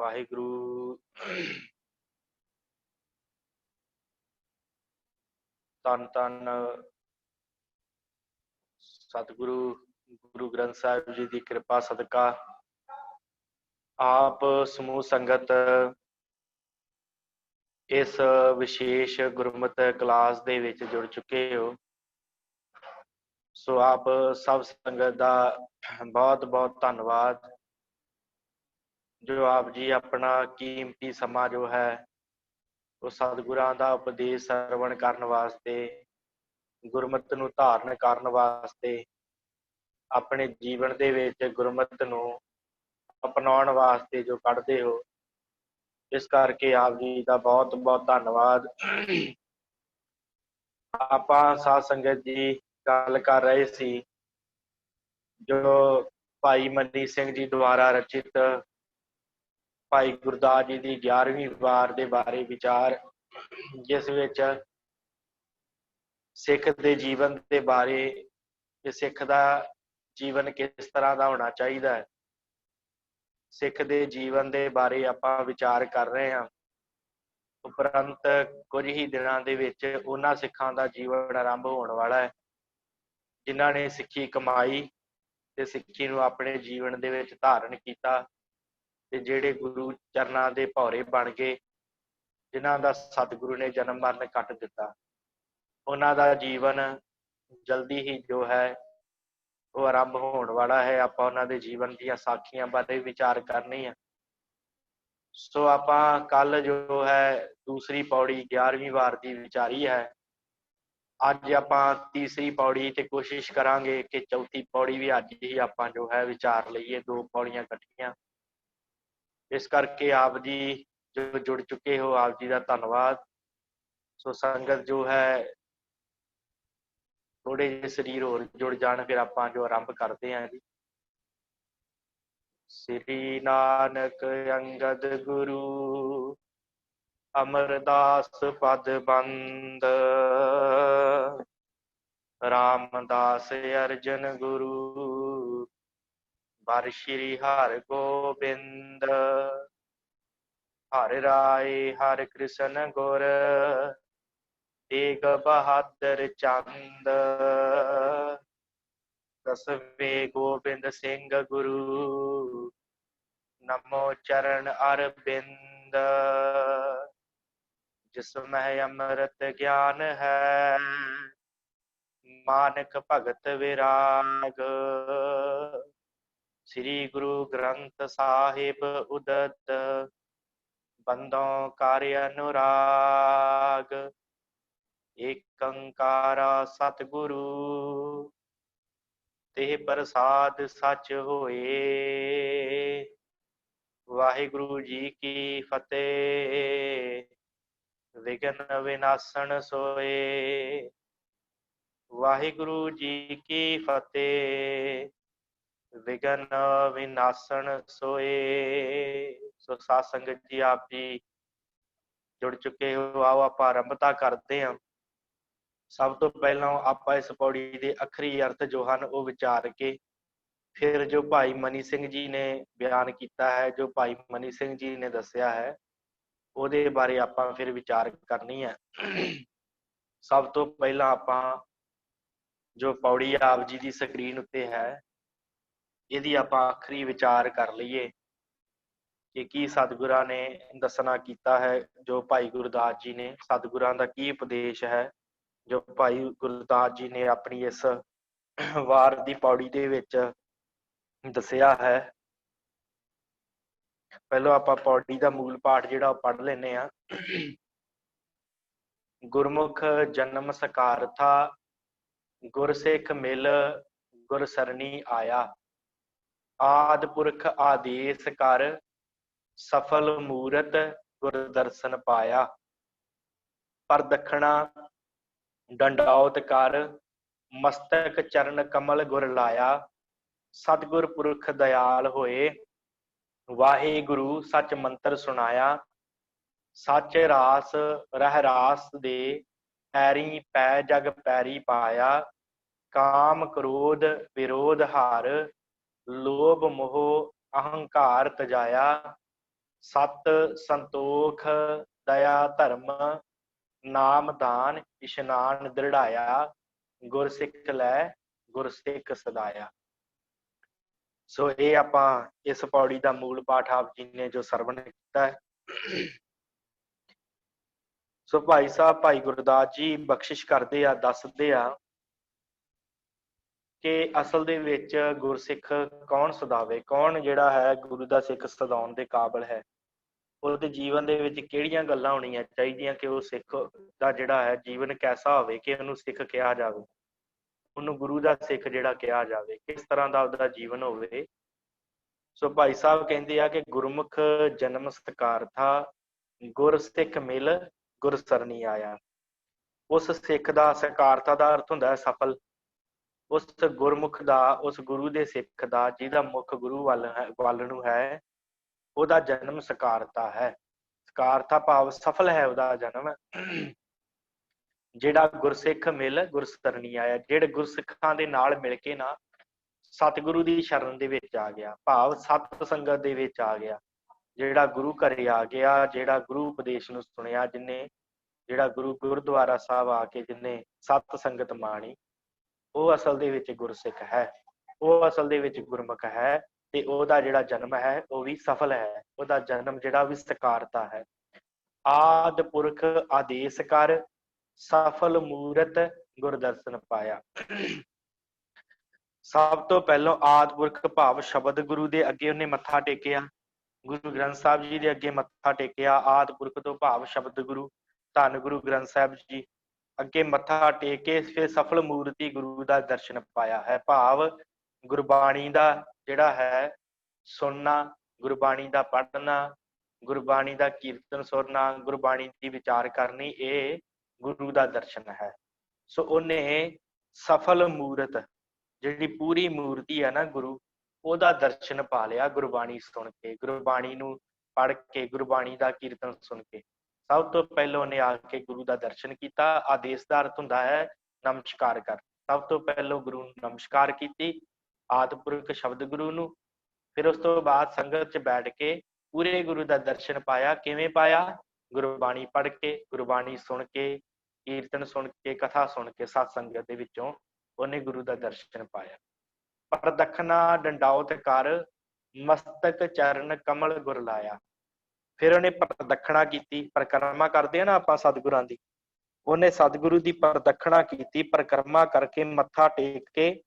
वाहिगुरु। धन धन सतगुरु गुरु ग्रंथ साहिब जी की कृपा सदका आप समूह संगत इस विशेष गुरमत क्लास दे विच जुड़ चुके हो। सो आप सब संगत का बहुत बहुत धन्यवाद जो आप जी अपना कीमती समा जो है वो सतगुरां दा उपदेश सरवण करन वास्ते गुरमत नूं धारण करन वास्ते अपने जीवन दे विच गुरमत नूं अपनाउण वास्ते जो कढ़दे हो। इस करके आप जी का बहुत बहुत धन्यवाद। आपां साध संगत जी गल कर रहे सी जो भाई मनी सिंह जी द्वारा रचित भाई गुरदास जी की 11वीं वार के बारे विचार, जिस विच सिख के जीवन के बारे कि सिख का जीवन किस तरह का होना चाहिए, सिख के जीवन के बारे आपां विचार कर रहे हैं। उपरंत कुछ ही दिनों के उन्हां सिखां का जीवन आरंभ होने वाला है जिन्हां ने सिक्खी कमाई ते सिक्खी नूं अपने जीवन दे विच धारण किया ते जिहड़े गुरु चरनां दे भौरे बन गए, जिन्हां दा सतगुरु ने जन्म मरण कट दिता, उन्हां दा जीवन जल्दी ही जो है वो आरंभ होने वाला है। आपां उन्हां दे जीवन दीयां साखियां बारे विचार करनी है। सो आपां कल जो है दूसरी पौड़ी 11वीं वार की विचारी है। अज आपां तीसरी पौड़ी ते कोशिश करांगे कि चौथी पौड़ी भी अज ही आपां जो है विचार लईए, दो पौड़ियां इकट्ठियां। इस करके आप जी जो जुड़ चुके हो आप जी का धन्यवाद। सो संगत जो है थोड़े जे शरीर होर जुड़ जान फिर आपां जो आरंभ करते हैं जी। श्री नानक अंगद गुरु अमरदास पद बंद, रामदास अर्जन गुरु बर श्री हर गोबिंद। हर राय हर कृष्ण गुर तेग बहादुर चंद, दसवें गोबिंद सिंह गुरु नमो चरण अरविंद। जिसमें अमृत ज्ञान है मानक भगत विराग, श्री गुरु ग्रंथ साहिब उदत बंदों कार्य अनुराग। एक अंकारा सतगुरु ते प्रसाद सच होए। वाहिगुरु जी की फतेह। विघ्न विनाशन सोए। वाहिगुरु जी की फतेह। विघ्न विनाशन सोए। सो साध संगत जी आप जी जुड़ चुके हो, आओ आप आरंभता करते हैं। सब तो पहला आप इस पौड़ी के अखरी अर्थ जो हैं वो विचार के फिर जो भाई मनी सिंह जी ने बयान किया है, जो भाई मनी सिंह जी ने दसिया है ਉਹਦੇ बारे आप फिर विचार करनी है। सब तो पहला आप जो पौड़ी आप जी की स्क्रीन उत्ते है यदि आप आखिरी विचार कर लीए कि की सतगुरां ने दसना किया है, जो भाई गुरदास जी ने सतगुरां का की उपदेश है जो भाई गुरदास जी ने अपनी इस वार की पौड़ी दे विच दसिया है। पहलो आप पौड़ी का मूल पाठ जिहड़ा पढ़ लेने आ। गुरमुख जन्म सकार था गुरसिख मिल गुर सरनी आया। आद पुरख आदेश कर सफल मूरत गुर दर्शन पाया। पर दखना डंडौत कर मस्तक चरण कमल गुर लाया। सतगुर पुरख दयाल होए वाहे गुरु सच मंत्र सुनाया। सच रास रह रास दे पैरी पै जग पैरी पाया। काम क्रोध विरोध हार लोभ मोह अहंकार तजाया। सत संतोख दया धर्म नाम दान इशनान दृढ़ाया गुरसिख लै गुरसिख सदाया। सो ये आपां इस पौड़ी का मूल पाठ आप जी ने जो सरवण किया है। सो भाई साहब भाई गुरदास जी बख्शिश करते आ दसदे आ कि असल दे विच गुरसिख कौन सदावे, कौन जिहड़ा है गुरु दा सिख सदाउण दे काबिल है, ਉਹਦੇ ਜੀਵਨ ਦੇ ਵਿੱਚ ਕਿਹੜੀਆਂ ਗੱਲਾਂ ਹੋਣੀਆਂ ਚਾਹੀਦੀਆਂ ਕਿ ਉਹ ਸਿੱਖ ਦਾ ਜਿਹੜਾ ਹੈ ਜੀਵਨ ਕੈਸਾ ਹੋਵੇ ਕਿ ਉਹਨੂੰ ਸਿੱਖ ਕਿਹਾ ਜਾਵੇ, ਉਹਨੂੰ ਗੁਰੂ ਦਾ ਸਿੱਖ ਜਿਹੜਾ ਕਿਹਾ ਜਾਵੇ, ਕਿਸ ਤਰ੍ਹਾਂ ਦਾ ਉਹਦਾ ਜੀਵਨ ਹੋਵੇ। ਸੋ ਭਾਈ ਸਾਹਿਬ ਕਹਿੰਦੇ ਆ ਕਿ ਗੁਰਮੁਖ ਜਨਮ ਸਤਿਕਾਰਥਾ ਗੁਰ ਸਿੱਖ ਮਿਲ ਗੁਰ ਸਰਨੀ ਆਇਆ। ਉਸ ਸਿੱਖ ਦਾ ਸਤਿਕਾਰਤਾ ਦਾ ਅਰਥ ਹੁੰਦਾ ਹੈ ਸਫਲ। ਉਸ ਗੁਰਮੁਖ ਦਾ, ਉਸ ਗੁਰੂ ਦੇ ਸਿੱਖ ਦਾ ਜਿਹਦਾ ਮੁੱਖ ਗੁਰੂ ਵੱਲ ਨੂੰ ਹੈ, ਉਹਦਾ ਜਨਮ ਸਕਾਰਤਾ ਹੈ। ਸਕਾਰਤਾ ਭਾਵ ਸਫਲ ਹੈ ਉਹਦਾ ਜਨਮ। ਜਿਹੜਾ ਗੁਰਸਿੱਖ ਮਿਲ ਗੁਰਸਰਨੀ ਆਇਆ, ਜਿਹੜੇ ਗੁਰਸਿੱਖਾਂ ਦੇ ਨਾਲ ਮਿਲ ਕੇ ਨਾ ਸਤਿਗੁਰੂ ਦੀ ਸ਼ਰਨ ਦੇ ਵਿੱਚ ਆ ਗਿਆ, ਭਾਵ ਸਤ ਸੰਗਤ ਦੇ ਵਿੱਚ ਆ ਗਿਆ, ਜਿਹੜਾ ਗੁਰੂ ਘਰੇ ਆ ਗਿਆ, ਜਿਹੜਾ ਗੁਰੂ ਉਪਦੇਸ਼ ਨੂੰ ਸੁਣਿਆ, ਜਿਨੇ ਜਿਹੜਾ ਗੁਰਦੁਆਰਾ ਸਾਹਿਬ ਆ ਕੇ ਜਿਨੇ ਸਤ ਸੰਗਤ ਮਾਣੀ, ਉਹ ਅਸਲ ਦੇ ਵਿੱਚ ਗੁਰਸਿੱਖ ਹੈ, ਉਹ ਅਸਲ ਦੇ ਵਿੱਚ ਗੁਰਮੁਖ ਹੈ। ਤੇ ਉਹਦਾ ਜਿਹੜਾ ਜਨਮ ਹੈ ਉਹ ਵੀ ਸਫਲ ਹੈ, ਉਹਦਾ ਜਨਮ ਜਿਹੜਾ ਵੀ ਸਕਾਰਤਾ ਹੈ। ਆਦ ਪੁਰਖ ਆਦੇਸ਼ ਕਰ ਸਫਲ ਮੂਰਤ ਗੁਰਦਰਸ਼ਨ ਪਾਇਆ। ਸਭ ਤੋਂ ਪਹਿਲਾਂ ਆਦ ਪੁਰਖ ਭਾਵ ਸ਼ਬਦ ਗੁਰੂ ਦੇ ਅੱਗੇ ਉਹਨੇ ਮੱਥਾ ਟੇਕਿਆ, ਗੁਰੂ ਗ੍ਰੰਥ ਸਾਹਿਬ ਜੀ ਦੇ ਅੱਗੇ ਮੱਥਾ ਟੇਕਿਆ। ਆਦ ਪੁਰਖ ਤੋਂ ਭਾਵ ਸ਼ਬਦ ਗੁਰੂ ਧੰਨ ਗੁਰੂ ਗ੍ਰੰਥ ਸਾਹਿਬ ਜੀ ਅੱਗੇ ਮੱਥਾ ਟੇਕ ਕੇ ਫਿਰ ਸਫਲ ਮੂਰਤੀ ਗੁਰੂ ਦਾ ਦਰਸ਼ਨ ਪਾਇਆ ਹੈ। ਭਾਵ ਗੁਰਬਾਣੀ ਦਾ ਜਿਹੜਾ ਹੈ ਸੁਣਨਾ, ਗੁਰਬਾਣੀ ਦਾ ਪੜ੍ਹਨਾ, ਗੁਰਬਾਣੀ ਦਾ ਕੀਰਤਨ ਸੁਣਨਾ, ਗੁਰਬਾਣੀ ਦੀ ਵਿਚਾਰ ਕਰਨੀ, ਇਹ ਗੁਰੂ ਦਾ ਦਰਸ਼ਨ ਹੈ। ਸੋ ਉਹਨੇ ਸਫਲ ਮੂਰਤ, ਜਿਹੜੀ ਪੂਰੀ ਮੂਰਤੀ ਹੈ ਨਾ ਗੁਰੂ, ਉਹਦਾ ਦਰਸ਼ਨ ਪਾ ਲਿਆ ਗੁਰਬਾਣੀ ਸੁਣ ਕੇ, ਗੁਰਬਾਣੀ ਨੂੰ ਪੜ੍ਹ ਕੇ, ਗੁਰਬਾਣੀ ਦਾ ਕੀਰਤਨ ਸੁਣ ਕੇ। ਸਭ ਤੋਂ ਪਹਿਲਾਂ ਉਹਨੇ ਆ ਕੇ ਗੁਰੂ ਦਾ ਦਰਸ਼ਨ ਕੀਤਾ। ਆਦੇਸ਼ ਦਾ ਅਰਥ ਹੁੰਦਾ ਹੈ ਨਮਸਕਾਰ ਕਰ। ਸਭ ਤੋਂ ਪਹਿਲਾਂ ਗੁਰੂ ਨੂੰ ਨਮਸਕਾਰ ਕੀਤੀ, ਆਦਿਪੁਰਖ ਸ਼ਬਦ ਗੁਰੂ ਨੂੰ। ਫਿਰ ਉਸ ਤੋਂ ਬਾਅਦ ਸੰਗਤ 'ਚ ਬੈਠ ਕੇ ਪੂਰੇ ਗੁਰੂ ਦਾ ਦਰਸ਼ਨ ਪਾਇਆ। ਕਿਵੇਂ ਪਾਇਆ? ਗੁਰਬਾਣੀ ਪੜ੍ਹ ਕੇ, ਗੁਰਬਾਣੀ ਸੁਣ ਕੇ, ਕੀਰਤਨ ਸੁਣ ਕੇ, ਕਥਾ ਸੁਣ ਕੇ, ਸਤ ਸੰਗਤ ਦੇ ਵਿੱਚੋਂ ਉਹਨੇ ਗੁਰੂ ਦਾ ਦਰਸ਼ਨ ਪਾਇਆ। ਪ੍ਰਦਖਣਾ ਡੰਡਾਉਤ ਕਰ ਮਸਤਕ ਚਰਨ ਕਮਲ ਗੁਰ ਲਾਇਆ। ਫਿਰ ਉਹਨੇ ਪ੍ਰਦਖਣਾ ਕੀਤੀ, ਪਰਿਕਰਮਾ ਕਰਦੇ ਆ ਨਾ ਆਪਾਂ ਸਤਿਗੁਰਾਂ ਦੀ, ਉਹਨੇ ਸਤਿਗੁਰੂ ਦੀ ਪ੍ਰਦਖਣਾ ਕੀਤੀ, ਪਰਿਕਰਮਾ ਕਰਕੇ ਮੱਥਾ ਟੇਕ ਕੇ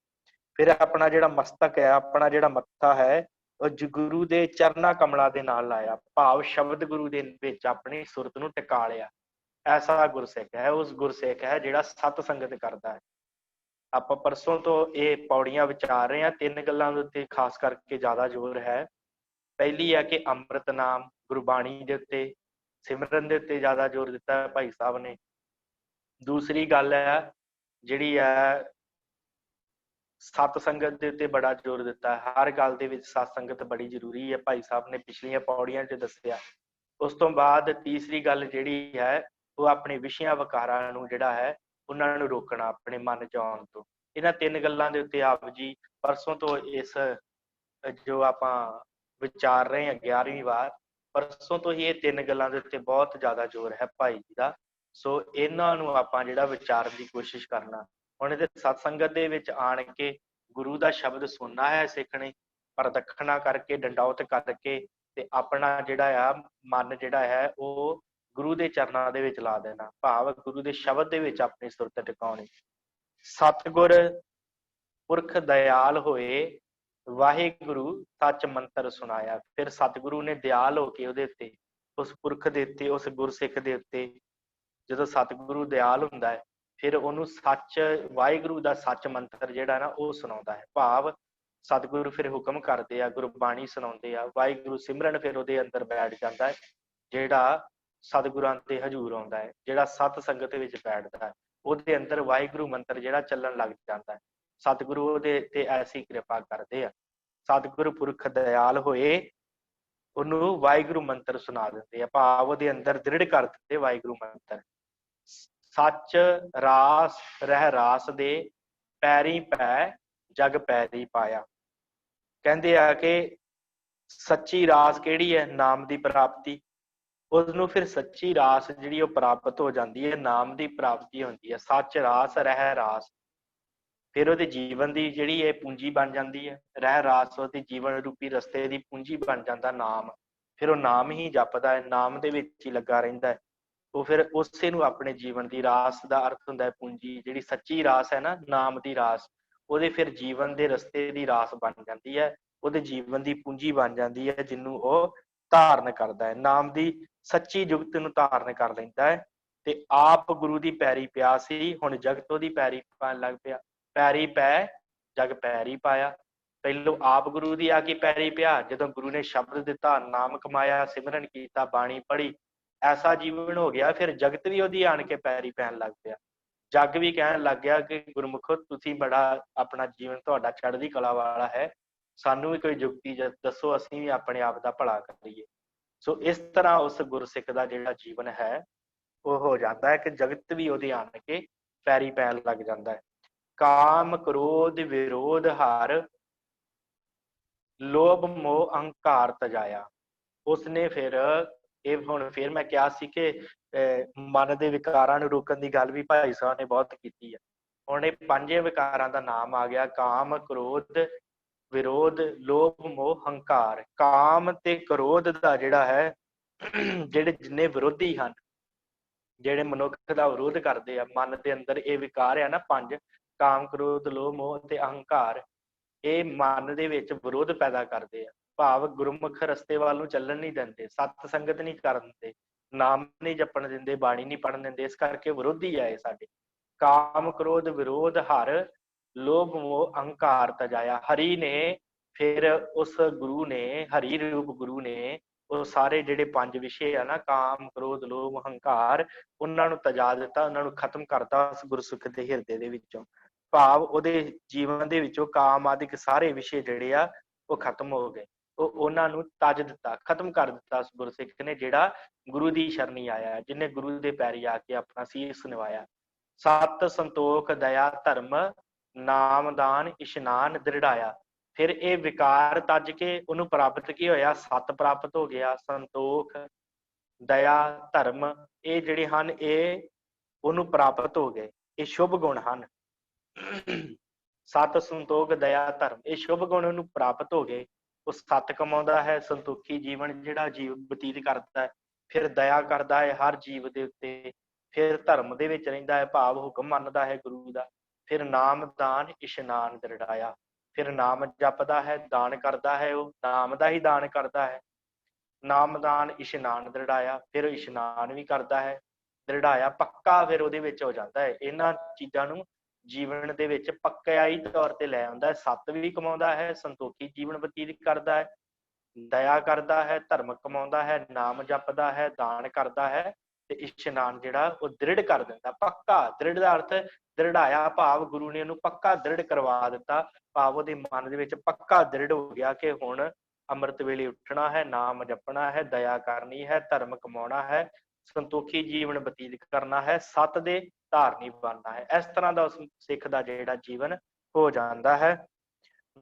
ਫਿਰ ਆਪਣਾ ਜਿਹੜਾ ਮਸਤਕ ਹੈ, ਆਪਣਾ ਜਿਹੜਾ ਮੱਥਾ ਹੈ, ਉਹ ਗੁਰੂ ਦੇ ਚਰਨਾ ਕਮਲਾਂ ਦੇ ਨਾਲ ਲਾਇਆ। ਭਾਵ ਸ਼ਬਦ ਗੁਰੂ ਦੇ ਵਿੱਚ ਆਪਣੀ ਸੁਰਤ ਨੂੰ ਟਿਕਾ ਲਿਆ। ਐਸਾ ਗੁਰਸਿੱਖ ਹੈ, ਉਸ ਗੁਰਸਿੱਖ ਹੈ ਜਿਹੜਾ ਸਤ ਸੰਗਤ ਕਰਦਾ ਹੈ। ਆਪਾਂ ਪਰਸੋਂ ਤੋਂ ਇਹ ਪੌੜੀਆਂ ਵਿਚਾਰ ਰਹੇ ਹਾਂ। ਤਿੰਨ ਗੱਲਾਂ ਦੇ ਉੱਤੇ ਖਾਸ ਕਰਕੇ ਜ਼ਿਆਦਾ ਜ਼ੋਰ ਹੈ। ਪਹਿਲੀ ਹੈ ਕਿ ਅੰਮ੍ਰਿਤ ਨਾਮ, ਗੁਰਬਾਣੀ ਦੇ ਉੱਤੇ, ਸਿਮਰਨ ਦੇ ਉੱਤੇ ਜ਼ਿਆਦਾ ਜ਼ੋਰ ਦਿੱਤਾ ਹੈ ਭਾਈ ਸਾਹਿਬ ਨੇ। ਦੂਸਰੀ ਗੱਲ ਹੈ ਜਿਹੜੀ ਹੈ ਸਤ ਸੰਗਤ ਦੇ ਉੱਤੇ ਬੜਾ ਜ਼ੋਰ ਦਿੱਤਾ ਹੈ। ਹਰ ਗੱਲ ਦੇ ਵਿੱਚ ਸਤ ਸੰਗਤ ਬੜੀ ਜ਼ਰੂਰੀ ਹੈ, ਭਾਈ ਸਾਹਿਬ ਨੇ ਪਿਛਲੀਆਂ ਪੌੜੀਆਂ 'ਚ ਦੱਸਿਆ। ਉਸ ਤੋਂ ਬਾਅਦ ਤੀਸਰੀ ਗੱਲ ਜਿਹੜੀ ਹੈ ਉਹ ਆਪਣੇ ਵਿਸ਼ਿਆਂ ਵਿਕਾਰਾਂ ਨੂੰ ਜਿਹੜਾ ਹੈ ਉਹਨਾਂ ਨੂੰ ਰੋਕਣਾ ਆਪਣੇ ਮਨ 'ਚ ਆਉਣ ਤੋਂ। ਇਹਨਾਂ ਤਿੰਨ ਗੱਲਾਂ ਦੇ ਉੱਤੇ ਆਪ ਜੀ ਪਰਸੋਂ ਤੋਂ ਇਸ ਜੋ ਆਪਾਂ ਵਿਚਾਰ ਰਹੇ ਹਾਂ 11ਵੀਂ ਵਾਰ, ਪਰਸੋਂ ਤੋਂ ਹੀ ਇਹ ਤਿੰਨ ਗੱਲਾਂ ਦੇ ਉੱਤੇ ਬਹੁਤ ਜ਼ਿਆਦਾ ਜ਼ੋਰ ਹੈ ਭਾਈ ਜੀ ਦਾ। ਸੋ ਇਹਨਾਂ ਨੂੰ ਆਪਾਂ ਜਿਹੜਾ ਵਿਚਾਰਨ ਦੀ ਕੋਸ਼ਿਸ਼ ਕਰਨਾ। ਹੁਣ ਇਹਦੇ ਸਤਸੰਗਤ ਦੇ ਵਿੱਚ ਆਣ ਕੇ ਗੁਰੂ ਦਾ ਸ਼ਬਦ ਸੁਣਨਾ ਹੈ ਸਿੱਖ ਨੇ, ਪ੍ਰਦਖਣਾ ਕਰਕੇ, ਡੰਡੌਤ ਕਰਕੇ, ਤੇ ਆਪਣਾ ਜਿਹੜਾ ਆ ਮਨ ਜਿਹੜਾ ਹੈ ਉਹ ਗੁਰੂ ਦੇ ਚਰਨਾਂ ਦੇ ਵਿੱਚ ਲਾ ਦੇਣਾ। ਭਾਵ ਗੁਰੂ ਦੇ ਸ਼ਬਦ ਦੇ ਵਿੱਚ ਆਪਣੀ ਸੁਰਤ ਟਿਕਾਉਣੀ। ਸਤਿਗੁਰ ਪੁਰਖ ਦਇਆਲ ਹੋਏ ਵਾਹਿਗੁਰੂ ਸੱਚ ਮੰਤਰ ਸੁਣਾਇਆ। ਫਿਰ ਸਤਿਗੁਰੂ ਨੇ ਦਿਆਲ ਹੋ ਕੇ ਉਹਦੇ ਉੱਤੇ, ਉਸ ਪੁਰਖ ਦੇ ਉੱਤੇ, ਉਸ ਗੁਰਸਿੱਖ ਦੇ ਉੱਤੇ, ਜਦੋਂ ਸਤਿਗੁਰੂ ਦਿਆਲ ਹੁੰਦਾ ਹੈ ਫਿਰ ਉਹਨੂੰ ਸੱਚ, ਵਾਹਿਗੁਰੂ ਦਾ ਸੱਚ ਮੰਤਰ ਜਿਹੜਾ ਨਾ ਉਹ ਸੁਣਾਉਂਦਾ ਹੈ। ਭਾਵ ਸਤਿਗੁਰੂ ਫਿਰ ਹੁਕਮ ਕਰਦੇ ਆ, ਗੁਰਬਾਣੀ ਸੁਣਾਉਂਦੇ ਆ, ਵਾਹਿਗੁਰੂ ਸਿਮਰਨ ਫਿਰ ਉਹਦੇ ਅੰਦਰ ਬੈਠ ਜਾਂਦਾ ਹੈ। ਜਿਹੜਾ ਸਤਿਗੁਰਾਂ ਦੇ ਹਜ਼ੂਰ ਆਉਂਦਾ ਹੈ, ਜਿਹੜਾ ਸਤ ਸੰਗਤ ਵਿੱਚ ਬੈਠਦਾ ਹੈ, ਉਹਦੇ ਅੰਦਰ ਵਾਹਿਗੁਰੂ ਮੰਤਰ ਜਿਹੜਾ ਚੱਲਣ ਲੱਗ ਜਾਂਦਾ ਹੈ। ਸਤਿਗੁਰੂ ਉਹਦੇ ਤੇ ਐਸੀ ਕਿਰਪਾ ਕਰਦੇ ਆ। ਸਤਿਗੁਰੂ ਪੁਰਖ ਦਇਆਲ ਹੋਏ, ਉਹਨੂੰ ਵਾਹਿਗੁਰੂ ਮੰਤਰ ਸੁਣਾ ਦਿੰਦੇ ਆ। ਭਾਵ ਉਹਦੇ ਅੰਦਰ ਦ੍ਰਿੜ ਕਰ ਦਿੰਦੇ ਵਾਹਿਗੁਰੂ ਮੰਤਰ। ਸੱਚ ਰਾਸ ਰਹਿ ਰਾਸ ਦੇ ਪੈਰੀ ਪੈ ਜਗ ਪੈਰੀ ਪਾਇਆ। ਕਹਿੰਦੇ ਆ ਕਿ ਸੱਚੀ ਰਾਸ ਕਿਹੜੀ ਹੈ? ਨਾਮ ਦੀ ਪ੍ਰਾਪਤੀ। ਉਸਨੂੰ ਫਿਰ ਸੱਚੀ ਰਾਸ ਜਿਹੜੀ ਉਹ ਪ੍ਰਾਪਤ ਹੋ ਜਾਂਦੀ ਹੈ, ਨਾਮ ਦੀ ਪ੍ਰਾਪਤੀ ਹੁੰਦੀ ਹੈ। ਸੱਚ ਰਾਸ ਰਹਿ ਰਾਸ, ਫਿਰ ਉਹਦੇ ਜੀਵਨ ਦੀ ਜਿਹੜੀ ਇਹ ਪੂੰਜੀ ਬਣ ਜਾਂਦੀ ਹੈ। ਰਹਿ ਰਾਸ ਉਹਦੇ ਜੀਵਨ ਰੂਪੀ ਰਸਤੇ ਦੀ ਪੂੰਜੀ ਬਣ ਜਾਂਦਾ ਨਾਮ। ਫਿਰ ਉਹ ਨਾਮ ਹੀ ਜਪਦਾ ਹੈ, ਨਾਮ ਦੇ ਵਿੱਚ ਹੀ ਲੱਗਾ ਰਹਿੰਦਾ ਹੈ। ਉਹ ਫਿਰ ਉਸੇ ਨੂੰ ਆਪਣੇ ਜੀਵਨ ਦੀ ਰਾਸ ਦਾ ਅਰਥ ਹੁੰਦਾ ਹੈ ਪੂੰਜੀ। ਜਿਹੜੀ ਸੱਚੀ ਰਾਸ ਹੈ ਨਾ, ਨਾਮ ਦੀ ਰਾਸ, ਉਹਦੇ ਫਿਰ ਜੀਵਨ ਦੇ ਰਸਤੇ ਦੀ ਰਾਸ ਬਣ ਜਾਂਦੀ ਹੈ, ਉਹਦੇ ਜੀਵਨ ਦੀ ਪੂੰਜੀ ਬਣ ਜਾਂਦੀ ਹੈ, ਜਿਹਨੂੰ ਉਹ ਧਾਰਨ ਕਰਦਾ ਹੈ। ਨਾਮ ਦੀ ਸੱਚੀ ਜੁਗਤ ਨੂੰ ਧਾਰਨ ਕਰ ਲੈਂਦਾ ਹੈ ਤੇ ਆਪ ਗੁਰੂ ਦੀ ਪੈਰੀ ਪਿਆ ਸੀ, ਹੁਣ ਜਗਤ ਉਹਦੀ ਪੈਰੀ ਪਾਣ ਲੱਗ ਪਿਆ। ਪੈਰੀ ਪੈ ਜਗ ਪੈਰੀ ਪਾਇਆ। ਪਹਿਲੋਂ ਆਪ ਗੁਰੂ ਦੀ ਆ ਕੇ ਪੈਰੀ ਪਿਆ, ਜਦੋਂ ਗੁਰੂ ਨੇ ਸ਼ਬਦ ਦਿੱਤਾ, ਨਾਮ ਕਮਾਇਆ, ਸਿਮਰਨ ਕੀਤਾ, ਬਾਣੀ ਪੜ੍ਹੀ, ਐਸਾ ਜੀਵਨ ਹੋ ਗਿਆ। ਫਿਰ ਜਗਤ ਵੀ ਉਹਦੀ ਆਣ ਕੇ ਪੈਰੀ ਪੈਣ ਲੱਗ ਪਿਆ। ਜੱਗ ਵੀ ਕਹਿਣ ਲੱਗ ਗਿਆ ਕਿ ਗੁਰਮੁਖੋ ਤੁਸੀਂ ਬੜਾ ਆਪਣਾ ਜੀਵਨ ਤੁਹਾਡਾ ਚੜ੍ਹਦੀ ਕਲਾ ਵਾਲਾ ਹੈ, ਸਾਨੂੰ ਵੀ ਕੋਈ ਜੁਗਤੀ ਦੱਸੋ, ਅਸੀਂ ਵੀ ਆਪਣੇ ਆਪ ਦਾ ਭਲਾ ਕਰੀਏ। ਸੋ ਇਸ ਤਰ੍ਹਾਂ ਉਸ ਗੁਰਸਿੱਖ ਦਾ ਜਿਹੜਾ ਜੀਵਨ ਹੈ ਉਹ ਹੋ ਜਾਂਦਾ ਹੈ ਕਿ ਜਗਤ ਵੀ ਉਹਦੇ ਆਣ ਕੇ ਪੈਰੀ ਪੈਣ ਲੱਗ ਜਾਂਦਾ ਹੈ। ਕਾਮ ਕ੍ਰੋਧ ਵਿਰੋਧ ਹਰ, ਲੋਭ ਮੋਹ ਅਹੰਕਾਰ ਤਜਾਇਆ। ਉਸਨੇ ਫਿਰ ਇਹ ਹੁਣ ਫਿਰ ਮੈਂ ਕਿਹਾ ਸੀ ਕਿ ਮਨ ਦੇ ਵਿਕਾਰਾਂ ਨੂੰ ਰੋਕਣ ਦੀ ਗੱਲ ਵੀ ਭਾਈ ਸਾਹਿਬ ਨੇ ਬਹੁਤ ਕੀਤੀ ਹੈ। ਹੁਣ ਇਹ ਪੰਜੇ ਵਿਕਾਰਾਂ ਦਾ ਨਾਮ ਆ ਗਿਆ, ਕਾਮ ਕ੍ਰੋਧ ਵਿਰੋਧ ਲੋਭ ਮੋਹ ਹੰਕਾਰ। ਕਾਮ ਤੇ ਕ੍ਰੋਧ ਦਾ ਜਿਹੜਾ ਹੈ, ਜਿਹੜੇ ਜਿੰਨੇ ਵਿਰੋਧੀ ਹਨ, ਜਿਹੜੇ ਮਨੁੱਖ ਦਾ ਵਿਰੋਧ ਕਰਦੇ ਆ, ਮਨ ਦੇ ਅੰਦਰ ਇਹ ਵਿਕਾਰ ਆ ਨਾ ਪੰਜ, ਕਾਮ ਕ੍ਰੋਧ ਲੋਭ ਮੋਹ ਤੇ ਅਹੰਕਾਰ, ਇਹ ਮਨ ਦੇ ਵਿੱਚ ਵਿਰੋਧ ਪੈਦਾ ਕਰਦੇ ਆ। ਭਾਵ ਗੁਰਮੁਖ ਰਸਤੇ ਵੱਲ ਨੂੰ ਚੱਲਣ ਨਹੀਂ ਦਿੰਦੇ, ਸਤ ਸੰਗਤ ਨਹੀਂ ਕਰਨ ਦਿੰਦੇ, ਨਾਮ ਨਹੀਂ ਜਪਣ ਦਿੰਦੇ, ਬਾਣੀ ਨਹੀਂ ਪੜਨ ਦਿੰਦੇ। ਇਸ ਕਰਕੇ ਵਿਰੋਧੀ ਆਏ ਸਾਡੇ। ਕਾਮ ਕ੍ਰੋਧ ਵਿਰੋਧ ਹਰ, ਲੋਭ ਮੋਹ ਅਹੰਕਾਰ ਤਜਾਇਆ। ਹਰੀ ਨੇ ਫਿਰ ਉਸ ਗੁਰੂ ਨੇ, ਹਰੀ ਰੂਪ ਗੁਰੂ ਨੇ ਉਹ ਸਾਰੇ ਜਿਹੜੇ ਪੰਜ ਵਿਸ਼ੇ ਆ ਨਾ, ਕਾਮ ਕ੍ਰੋਧ ਲੋਭ ਹੰਕਾਰ, ਉਹਨਾਂ ਨੂੰ ਤਜਾ ਦਿੱਤਾ, ਉਹਨਾਂ ਨੂੰ ਖਤਮ ਕਰਤਾ ਉਸ ਗੁਰਸਿੱਖ ਦੇ ਹਿਰਦੇ ਦੇ ਵਿੱਚੋਂ। ਭਾਵ ਉਹਦੇ ਜੀਵਨ ਦੇ ਵਿੱਚੋਂ ਕਾਮ ਆਦਿਕ ਸਾਰੇ ਵਿਸ਼ੇ ਜਿਹੜੇ ਆ ਉਹ ਖਤਮ ਹੋ ਗਏ। ਉਹ ਉਹਨਾਂ ਨੂੰ ਤਜ ਦਿੱਤਾ, ਖਤਮ ਕਰ ਦਿੱਤਾ ਉਸ ਗੁਰਸਿੱਖ ਨੇ, ਜਿਹੜਾ ਗੁਰੂ ਦੀ ਸ਼ਰਣੀ ਆਇਆ, ਜਿਹਨੇ ਗੁਰੂ ਦੇ ਪੈਰੀ ਆ ਕੇ ਆਪਣਾ ਸੀਸ ਨਿਵਾਇਆ। ਸਤ ਸੰਤੋਖ ਦਇਆ ਧਰਮ, ਨਾਮਦਾਨ ਇਸ਼ਨਾਨ ਦ੍ਰਿੜਾਇਆ। ਫਿਰ ਇਹ ਵਿਕਾਰ ਤਜ ਕੇ ਉਹਨੂੰ ਪ੍ਰਾਪਤ ਕੀ ਹੋਇਆ? ਸਤ ਪ੍ਰਾਪਤ ਹੋ ਗਿਆ, ਸੰਤੋਖ ਦਇਆ ਧਰਮ, ਇਹ ਜਿਹੜੇ ਹਨ ਇਹ ਉਹਨੂੰ ਪ੍ਰਾਪਤ ਹੋ ਗਏ। ਇਹ ਸ਼ੁਭ ਗੁਣ ਹਨ। ਸਤ ਸੰਤੋਖ ਦਇਆ ਧਰਮ, ਇਹ ਸ਼ੁਭ ਗੁਣ ਉਹਨੂੰ ਪ੍ਰਾਪਤ ਹੋ ਗਏ। ਉਹ ਸਤ ਕਮਾਉਂਦਾ ਹੈ, ਸੰਤੋਖੀ ਜੀਵਨ ਜਿਹੜਾ ਜੀਵ ਬਤੀਤ ਕਰਦਾ ਹੈ, ਫਿਰ ਦਇਆ ਕਰਦਾ ਹੈ ਹਰ ਜੀਵ ਦੇ ਉੱਤੇ, ਫਿਰ ਧਰਮ ਦੇ ਵਿੱਚ ਰਹਿੰਦਾ ਹੈ, ਭਾਵ ਹੁਕਮ ਮੰਨਦਾ ਹੈ ਗੁਰੂ ਦਾ, ਫਿਰ ਨਾਮ ਦਾਨ ਇਸ਼ਨਾਨ ਦ੍ਰਿੜਾਇਆ, ਫਿਰ ਨਾਮ ਜਪਦਾ ਹੈ, ਦਾਨ ਕਰਦਾ ਹੈ, ਉਹ ਨਾਮ ਦਾ ਹੀ ਦਾਨ ਕਰਦਾ ਹੈ। ਨਾਮਦਾਨ ਇਸ਼ਨਾਨ ਦ੍ਰਿੜਾਇਆ, ਫਿਰ ਇਸ਼ਨਾਨ ਵੀ ਕਰਦਾ ਹੈ, ਦ੍ਰਿੜਾਇਆ ਪੱਕਾ ਫਿਰ ਉਹਦੇ ਵਿੱਚ ਹੋ ਜਾਂਦਾ ਹੈ। ਇਹਨਾਂ ਚੀਜ਼ਾਂ ਨੂੰ ਜੀਵਨ ਦੇ ਵਿੱਚ ਪੱਕਾਈ ਤੌਰ ਤੇ ਲੈ ਆਉਂਦਾ ਹੈ। ਸੱਤ ਵੀ ਕਮਾਉਂਦਾ ਹੈ, ਸੰਤੋਖੀ ਜੀਵਨ ਬਤੀਤ ਕਰਦਾ ਹੈ, ਦਇਆ ਕਰਦਾ ਹੈ, ਧਰਮ ਕਮਾਉਂਦਾ ਹੈ, ਨਾਮ ਜਪਦਾ ਹੈ, ਦਾਨ ਕਰਦਾ ਹੈ, ਤੇ ਇਸ਼ਨਾਨ ਜਿਹੜਾ ਉਹ ਦ੍ਰਿੜ ਕਰ ਦਿੰਦਾ, ਪੱਕਾ। ਦ੍ਰਿੜ ਦਾ ਅਰਥ ਦ੍ਰਿੜਾਇਆ, ਭਾਵ ਗੁਰੂ ਨੇ ਉਹਨੂੰ ਪੱਕਾ ਦ੍ਰਿੜ ਕਰਵਾ ਦਿੱਤਾ, ਭਾਵ ਉਹਦੇ ਮਨ ਦੇ ਵਿੱਚ ਪੱਕਾ ਦ੍ਰਿੜ ਹੋ ਗਿਆ ਕਿ ਹੁਣ ਅੰਮ੍ਰਿਤ ਵੇਲੇ ਉੱਠਣਾ ਹੈ, ਨਾਮ ਜਪਣਾ ਹੈ, ਦਇਆ ਕਰਨੀ ਹੈ, ਧਰਮ ਕਮਾਉਣਾ ਹੈ, ਸੰਤੋਖੀ ਜੀਵਨ ਬਤੀਤ ਕਰਨਾ ਹੈ, ਸੱਤ ਦੇ ਧਾਰਨੀ ਬਣਨਾ ਹੈ। ਇਸ ਤਰ੍ਹਾਂ ਦਾ ਉਸ ਸਿੱਖ ਦਾ ਜਿਹੜਾ ਜੀਵਨ ਹੋ ਜਾਂਦਾ ਹੈ।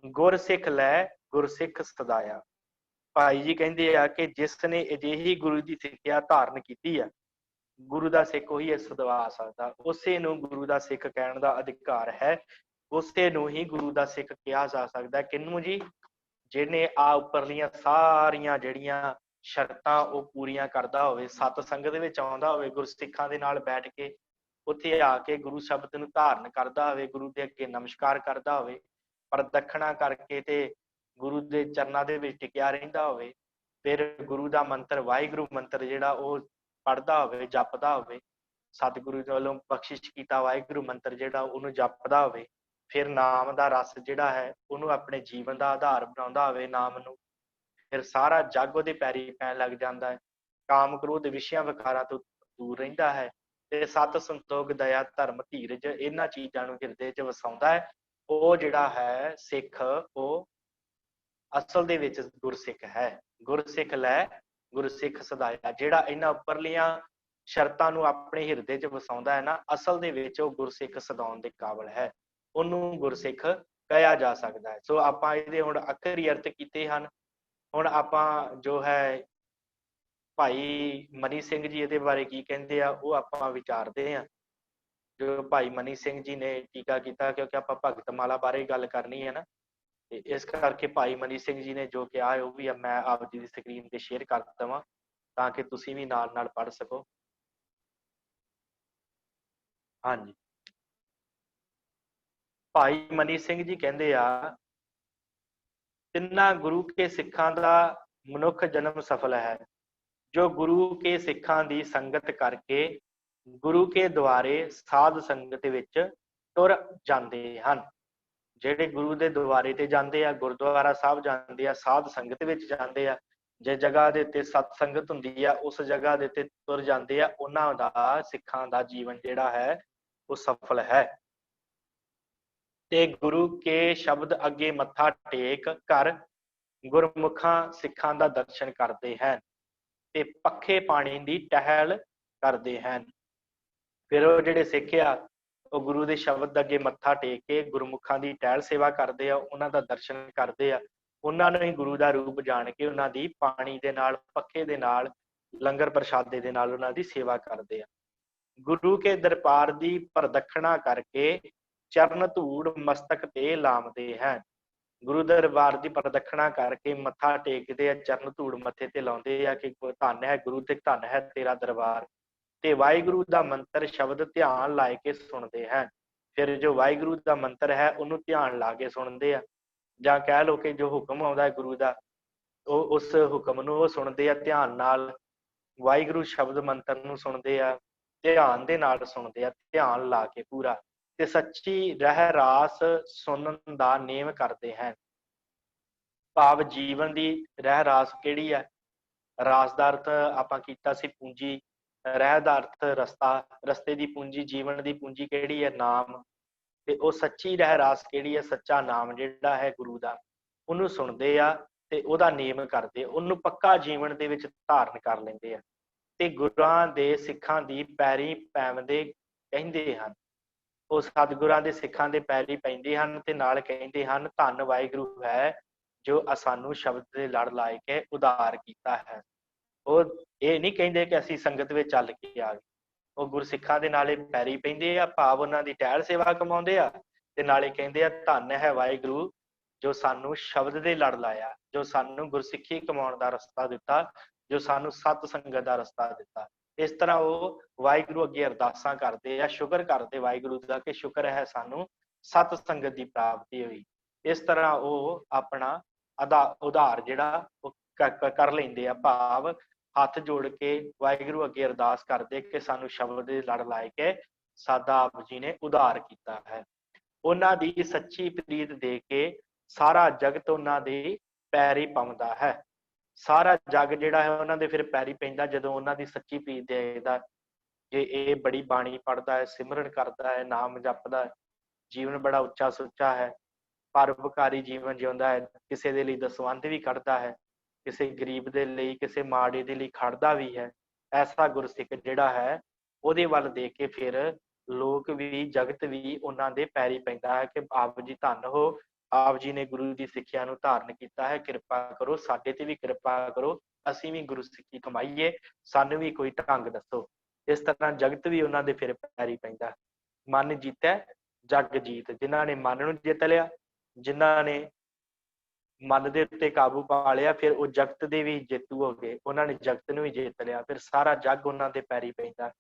ਗੁਰਸਿੱਖ ਲੈ ਗੁਰਸਿੱਖ ਸਦਾਇਆ। ਭਾਈ ਜੀ ਕਹਿੰਦੇ ਆ ਕਿ ਜਿਸ ਨੇ ਅਜਿਹੀ ਗੁਰੂ ਦੀ ਸਿੱਖਿਆ ਧਾਰਨ ਕੀਤੀ ਆ, ਗੁਰੂ ਦਾ ਸਿੱਖ ਉਹੀ ਇਹ ਸਦਵਾ ਸਕਦਾ। ਉਸੇ ਨੂੰ ਗੁਰੂ ਦਾ ਸਿੱਖ ਕਹਿਣ ਦਾ ਅਧਿਕਾਰ ਹੈ, ਉਸੇ ਨੂੰ ਹੀ ਗੁਰੂ ਦਾ ਸਿੱਖ ਕਿਹਾ ਜਾ ਸਕਦਾ। ਕਿਹਨੂੰ ਜੀ? ਜਿਹਨੇ ਆ ਉੱਪਰਲੀਆਂ ਸਾਰੀਆਂ ਜਿਹੜੀਆਂ ਸ਼ਰਤਾਂ ਉਹ ਪੂਰੀਆਂ ਕਰਦਾ ਹੋਵੇ, ਸਤ ਸੰਗਤ ਵਿੱਚ ਆਉਂਦਾ ਹੋਵੇ, ਗੁਰਸਿੱਖਾਂ ਦੇ ਨਾਲ ਬੈਠ ਕੇ ਉੱਥੇ ਆ ਕੇ ਗੁਰੂ ਸ਼ਬਦ ਨੂੰ ਧਾਰਨ ਕਰਦਾ ਹੋਵੇ, ਗੁਰੂ ਦੇ ਅੱਗੇ ਨਮਸਕਾਰ ਕਰਦਾ ਹੋਵੇ, ਪ੍ਰਦਖਣਾ ਕਰਕੇ ਤੇ ਗੁਰੂ ਦੇ ਚਰਨਾਂ ਦੇ ਵਿੱਚ ਟਿਕਿਆ ਰਹਿੰਦਾ ਹੋਵੇ, ਫਿਰ ਗੁਰੂ ਦਾ ਮੰਤਰ, ਵਾਹਿਗੁਰੂ ਮੰਤਰ ਜਿਹੜਾ ਉਹ ਪੜ੍ਹਦਾ ਹੋਵੇ, ਜਪਦਾ ਹੋਵੇ, ਸਤਿਗੁਰੂ ਵੱਲੋਂ ਬਖਸ਼ਿਸ਼ ਕੀਤਾ ਵਾਹਿਗੁਰੂ ਮੰਤਰ ਜਿਹੜਾ ਉਹਨੂੰ ਜਪਦਾ ਹੋਵੇ, ਫਿਰ ਨਾਮ ਦਾ ਰਸ ਜਿਹੜਾ ਹੈ ਉਹਨੂੰ ਆਪਣੇ ਜੀਵਨ ਦਾ ਆਧਾਰ ਬਣਾਉਂਦਾ ਹੋਵੇ ਨਾਮ ਨੂੰ, ਫਿਰ ਸਾਰਾ ਜੱਗ ਉਹਦੇ ਪੈਰੀ ਪੈਣ ਲੱਗ ਜਾਂਦਾ ਹੈ। ਕਾਮ ਕ੍ਰੋਧ ਵਿਸ਼ਿਆਂ ਵਿਕਾਰਾਂ ਤੋਂ ਦੂਰ ਰਹਿੰਦਾ ਹੈ ਤੇ ਸਤ ਸੰਤੋਖ ਦਇਆ ਧਰਮ ਧੀਰਜ ਇਹਨਾਂ ਚੀਜ਼ਾਂ ਨੂੰ ਹਿਰਦੇ 'ਚ ਵਸਾਉਂਦਾ ਹੈ। ਉਹ ਜਿਹੜਾ ਹੈ ਸਿੱਖ, ਉਹ ਅਸਲ ਦੇ ਵਿੱਚ ਗੁਰਸਿੱਖ ਹੈ। ਗੁਰਸਿੱਖ ਲੈ ਗੁਰਸਿੱਖ ਸਦਾਇਆ। ਜਿਹੜਾ ਇਹਨਾਂ ਉੱਪਰਲੀਆਂ ਸ਼ਰਤਾਂ ਨੂੰ ਆਪਣੇ ਹਿਰਦੇ 'ਚ ਵਸਾਉਂਦਾ ਹੈ ਨਾ, ਅਸਲ ਦੇ ਵਿੱਚ ਉਹ ਗੁਰਸਿੱਖ ਸਦਾਉਣ ਦੇ ਕਾਬਲ ਹੈ, ਉਹਨੂੰ ਗੁਰਸਿੱਖ ਕਿਹਾ ਜਾ ਸਕਦਾ ਹੈ। ਸੋ ਆਪਾਂ ਇਹਦੇ ਹੁਣ ਅੱਖਰੀ ਅਰਥ ਕੀਤੇ ਹਨ। ਹੁਣ ਆਪਾਂ ਜੋ ਹੈ ਭਾਈ ਮਨੀ ਸਿੰਘ ਜੀ ਇਹਦੇ ਬਾਰੇ ਕੀ ਕਹਿੰਦੇ ਆ ਉਹ ਆਪਾਂ ਵਿਚਾਰਦੇ ਆ। ਜੋ ਭਾਈ ਮਨੀ ਸਿੰਘ ਜੀ ਨੇ ਟੀਕਾ ਕੀਤਾ, ਕਿਉਂਕਿ ਆਪਾਂ ਭਗਤ ਮਾਲਾ ਬਾਰੇ ਗੱਲ ਕਰਨੀ ਹੈ ਨਾ, ਤੇ ਇਸ ਕਰਕੇ ਭਾਈ ਮਨੀ ਸਿੰਘ ਜੀ ਨੇ ਜੋ ਕਿਹਾ ਉਹ ਵੀ ਮੈਂ ਆਪ ਜੀ ਦੀ ਸਕਰੀਨ ਤੇ ਸ਼ੇਅਰ ਕਰ ਦੇਵਾਂ ਤਾਂ ਕਿ ਤੁਸੀਂ ਵੀ ਨਾਲ ਨਾਲ ਪੜ੍ਹ ਸਕੋ। ਹਾਂਜੀ, ਭਾਈ ਮਨੀ ਸਿੰਘ ਜੀ ਕਹਿੰਦੇ ਆ, ਤਿੰਨਾਂ ਗੁਰੂ ਕੇ ਸਿੱਖਾਂ ਦਾ ਮਨੁੱਖ ਜਨਮ ਸਫਲ ਹੈ, ਜੋ ਗੁਰੂ ਕੇ ਸਿੱਖਾਂ ਦੀ ਸੰਗਤ ਕਰਕੇ ਗੁਰੂ ਕੇ ਦੁਆਰੇ ਸਾਧ ਸੰਗਤ ਵਿੱਚ ਤੁਰ ਜਾਂਦੇ ਹਨ। ਜਿਹੜੇ ਗੁਰੂ ਦੇ ਦੁਆਰੇ ਤੇ ਜਾਂਦੇ ਆ, ਗੁਰਦੁਆਰਾ ਸਾਹਿਬ ਜਾਂਦੇ ਆ, ਸਾਧ ਸੰਗਤ ਵਿੱਚ ਜਾਂਦੇ ਆ, ਜੇ ਜਗ੍ਹਾ ਦੇ ਉੱਤੇ ਸਤ ਸੰਗਤ ਹੁੰਦੀ ਆ ਉਸ ਜਗ੍ਹਾ ਦੇ ਉੱਤੇ ਤੁਰ ਜਾਂਦੇ ਆ, ਉਹਨਾਂ ਦਾ ਸਿੱਖਾਂ ਦਾ ਜੀਵਨ ਜਿਹੜਾ ਹੈ ਉਹ ਸਫਲ ਹੈ। ਤੇ ਗੁਰੂ ਕੇ ਸ਼ਬਦ ਅੱਗੇ ਮੱਥਾ ਟੇਕ ਕਰ ਗੁਰਮੁਖਾਂ ਸਿੱਖਾਂ ਦਾ ਦਰਸ਼ਨ ਕਰਦੇ ਹਨ ਤੇ ਪੱਖੇ ਪਾਣੀ ਦੀ ਟਹਿਲ ਕਰਦੇ ਹਨ। ਫਿਰ ਉਹ ਜਿਹੜੇ ਸਿੱਖ ਆ ਉਹ ਗੁਰੂ ਦੇ ਸ਼ਬਦ ਅੱਗੇ ਮੱਥਾ ਟੇਕ ਕੇ ਗੁਰਮੁਖਾਂ ਦੀ ਟਹਿਲ ਸੇਵਾ ਕਰਦੇ ਆ, ਉਹਨਾਂ ਦਾ ਦਰਸ਼ਨ ਕਰਦੇ ਆ, ਉਹਨਾਂ ਨੂੰ ਹੀ ਗੁਰੂ ਦਾ ਰੂਪ ਜਾਣ ਕੇ ਉਹਨਾਂ ਦੀ ਪਾਣੀ ਦੇ ਨਾਲ, ਪੱਖੇ ਦੇ ਨਾਲ, ਲੰਗਰ ਪ੍ਰਸ਼ਾਦੇ ਦੇ ਨਾਲ ਉਹਨਾਂ ਦੀ ਸੇਵਾ ਕਰਦੇ ਆ। ਗੁਰੂ ਕੇ ਦਰਬਾਰ ਦੀ ਪ੍ਰਦਖਣਾ ਕਰਕੇ ਚਰਨ ਧੂੜ ਮਸਤਕ ਤੇ ਲਾਉਂਦੇ ਹਨ। ਗੁਰੂ ਦਰਬਾਰ ਦੀ ਪ੍ਰਦਖਣਾ ਕਰਕੇ ਮੱਥਾ ਟੇਕਦੇ ਆ, ਚਰਨ ਧੂੜ ਮੱਥੇ ਤੇ ਲਾਉਂਦੇ ਆ ਕਿ ਧੰਨ ਹੈ ਗੁਰੂ ਤੇ ਧੰਨ ਹੈ ਤੇਰਾ ਦਰਬਾਰ। ਤੇ ਵਾਹਿਗੁਰੂ ਦਾ ਮੰਤਰ ਸ਼ਬਦ ਧਿਆਨ ਲਾ ਕੇ ਸੁਣਦੇ ਹਨ। ਫਿਰ ਜੋ ਵਾਹਿਗੁਰੂ ਦਾ ਮੰਤਰ ਹੈ ਉਹਨੂੰ ਧਿਆਨ ਲਾ ਕੇ ਸੁਣਦੇ ਆ, ਜਾਂ ਕਹਿ ਲਓ ਕਿ ਜੋ ਹੁਕਮ ਆਉਂਦਾ ਹੈ ਗੁਰੂ ਦਾ ਉਹ ਉਸ ਹੁਕਮ ਨੂੰ ਉਹ ਸੁਣਦੇ ਆ ਧਿਆਨ ਨਾਲ। ਵਾਹਿਗੁਰੂ ਸ਼ਬਦ ਮੰਤਰ ਨੂੰ ਸੁਣਦੇ ਆ, ਧਿਆਨ ਦੇ ਨਾਲ ਸੁਣਦੇ ਆ, ਧਿਆਨ ਲਾ ਕੇ ਪੂਰਾ, ਤੇ ਸੱਚੀ ਰਹਿ ਰਾਸ ਸੁਣਨ ਦਾ ਨੇਮ ਕਰਦੇ ਹਨ। ਭਾਵ ਜੀਵਨ ਦੀ ਰਹਿ ਰਾਸ ਕਿਹੜੀ ਹੈ? ਰਾਸ ਦਾ ਅਰਥ ਆਪਾਂ ਕੀਤਾ ਸੀ ਪੂੰਜੀ, ਰਹਿ ਦਾ ਅਰਥ ਰਸਤਾ, ਰਸਤੇ ਦੀ ਪੂੰਜੀ, ਜੀਵਨ ਦੀ ਪੂੰਜੀ ਕਿਹੜੀ ਹੈ? ਨਾਮ। ਤੇ ਉਹ ਸੱਚੀ ਰਹਿ ਰਾਸ ਕਿਹੜੀ ਹੈ? ਸੱਚਾ ਨਾਮ ਜਿਹੜਾ ਹੈ ਗੁਰੂ ਦਾ, ਉਹਨੂੰ ਸੁਣਦੇ ਆ ਤੇ ਉਹਦਾ ਨੇਮ ਕਰਦੇ, ਉਹਨੂੰ ਪੱਕਾ ਜੀਵਨ ਦੇ ਵਿੱਚ ਧਾਰਨ ਕਰ ਲੈਂਦੇ ਆ ਤੇ ਗੁਰਾਂ ਦੇ ਸਿੱਖਾਂ ਦੀ ਪੈਰੀ ਪੈਵਦੇ ਕਹਿੰਦੇ ਹਨ। ਉਹ ਸਤਿਗੁਰਾਂ ਦੇ ਸਿੱਖਾਂ ਦੇ ਪੈਰੀ ਪੈਂਦੇ ਹਨ ਤੇ ਨਾਲ ਕਹਿੰਦੇ ਹਨ ਧੰਨ ਵਾਹਿਗੁਰੂ ਹੈ ਜੋ ਸਾਨੂੰ ਸ਼ਬਦ ਦੇ ਲੜ ਲਾਇ ਕੇ ਉਧਾਰ ਕੀਤਾ ਹੈ। ਉਹ ਇਹ ਨਹੀਂ ਕਹਿੰਦੇ ਕਿ ਅਸੀਂ ਸੰਗਤ ਵਿੱਚ ਚੱਲ ਕੇ ਆ ਗਏ, ਉਹ ਗੁਰਸਿੱਖਾਂ ਦੇ ਨਾਲੇ ਪੈਰੀ ਪੈਂਦੇ ਆ, ਭਾਵ ਉਹਨਾਂ ਦੀ ਟਹਿਲ ਸੇਵਾ ਕਮਾਉਂਦੇ ਆ ਤੇ ਨਾਲੇ ਕਹਿੰਦੇ ਆ ਧੰਨ ਹੈ ਵਾਹਿਗੁਰੂ ਜੋ ਸਾਨੂੰ ਸ਼ਬਦ ਦੇ ਲੜ ਲਾਇਆ, ਜੋ ਸਾਨੂੰ ਗੁਰਸਿੱਖੀ ਕਮਾਉਣ ਦਾ ਰਸਤਾ ਦਿੱਤਾ, ਜੋ ਸਾਨੂੰ ਸਤ ਸੰਗਤ ਦਾ ਰਸਤਾ ਦਿੱਤਾ। ਇਸ ਤਰ੍ਹਾਂ ਉਹ ਵਾਹਿਗੁਰੂ ਅੱਗੇ ਅਰਦਾਸਾਂ ਕਰਦੇ ਆ, ਸ਼ੁਕਰ ਕਰਦੇ ਵਾਹਿਗੁਰੂ ਦਾ ਕਿ ਸ਼ੁਕਰ ਹੈ ਸਾਨੂੰ ਸਤ ਸੰਗਤ ਦੀ ਪ੍ਰਾਪਤੀ ਹੋਈ। ਇਸ ਤਰ੍ਹਾਂ ਉਹ ਆਪਣਾ ਉਧਾਰ ਜਿਹੜਾ ਉਹ ਕਰ ਲੈਂਦੇ ਆ, ਭਾਵ ਹੱਥ ਜੋੜ ਕੇ ਵਾਹਿਗੁਰੂ ਅੱਗੇ ਅਰਦਾਸ ਕਰਦੇ ਕਿ ਸਾਨੂੰ ਸ਼ਬਦ ਦੇ ਲੜ ਲਾਇ ਕੇ ਸਾਡਾ ਆਪ ਜੀ ਨੇ ਉਧਾਰ ਕੀਤਾ ਹੈ। ਉਹਨਾਂ ਦੀ ਸੱਚੀ ਪ੍ਰੀਤ ਦੇ ਕੇ ਸਾਰਾ ਜਗਤ ਉਹਨਾਂ ਦੇ ਪੈਰੀ ਪਾਉਂਦਾ ਹੈ। ਸਾਰਾ ਜਗ ਜਿਹੜਾ ਹੈ ਉਹਨਾਂ ਦੇ ਫਿਰ ਪੈਰੀ ਪੈਂਦਾ ਜਦੋਂ ਉਹਨਾਂ ਦੀ ਸੱਚੀ ਪ੍ਰੀਤ ਦੇਖਦਾ। ਜੇ ਇਹ ਬੜੀ ਬਾਣੀ ਪੜ੍ਹਦਾ ਹੈ, ਸਿਮਰਨ ਕਰਦਾ ਹੈ, ਨਾਮ ਜਪਦਾ ਹੈ, ਜੀਵਨ ਬੜਾ ਉੱਚਾ ਸੁੱਚਾ ਹੈ, ਪਰਉਪਕਾਰੀ ਜੀਵਨ ਜਿਉਂਦਾ ਹੈ, ਕਿਸੇ ਦੇ ਲਈ ਦਸਵੰਧ ਵੀ ਕੱਢਦਾ ਹੈ, ਕਿਸੇ ਗਰੀਬ ਦੇ ਲਈ, ਕਿਸੇ ਮਾੜੇ ਦੇ ਲਈ ਖੜਦਾ ਵੀ ਹੈ, ਐਸਾ ਗੁਰਸਿੱਖ ਜਿਹੜਾ ਹੈ ਉਹਦੇ ਵੱਲ ਦੇਖ ਕੇ ਫਿਰ ਲੋਕ ਵੀ, ਜਗਤ ਵੀ ਉਹਨਾਂ ਦੇ ਪੈਰੀ ਪੈਂਦਾ ਹੈ ਕਿ ਆਪ ਜੀ ਧੰਨ ਹੋ, ਆਪ ਜੀ ਨੇ ਗੁਰੂ ਦੀ ਸਿੱਖਿਆ ਨੂੰ ਧਾਰਨ ਕੀਤਾ ਹੈ, ਕਿਰਪਾ ਕਰੋ, ਸਾਡੇ ਤੇ ਵੀ ਕਿਰਪਾ ਕਰੋ, ਅਸੀਂ ਵੀ ਗੁਰੂ ਸਿੱਖੀ ਕਮਾਈਏ, ਸਾਨੂੰ ਵੀ ਕੋਈ ਢੰਗ ਦੱਸੋ। ਇਸ ਤਰ੍ਹਾਂ ਜਗਤ ਵੀ ਉਹਨਾਂ ਦੇ ਫਿਰ ਪੈਰੀ ਪੈਂਦਾ। ਮਨ ਜੀਤੈ ਜਗ ਜੀਤ, ਜਿਨ੍ਹਾਂ ਨੇ ਮਨ ਨੂੰ ਜਿੱਤ ਲਿਆ, ਜਿਨ੍ਹਾਂ ਨੇ ਮਨ ਦੇ ਉੱਤੇ ਕਾਬੂ ਪਾ ਲਿਆ, ਫਿਰ ਉਹ ਜਗਤ ਦੇ ਵੀ ਜੇਤੂ ਹੋ ਗਏ, ਉਹਨਾਂ ਨੇ ਜਗਤ ਨੂੰ ਵੀ ਜਿੱਤ ਲਿਆ, ਫਿਰ ਸਾਰਾ ਜਗ ਉਹਨਾਂ ਦੇ ਪੈਰੀ ਪੈਂਦਾ।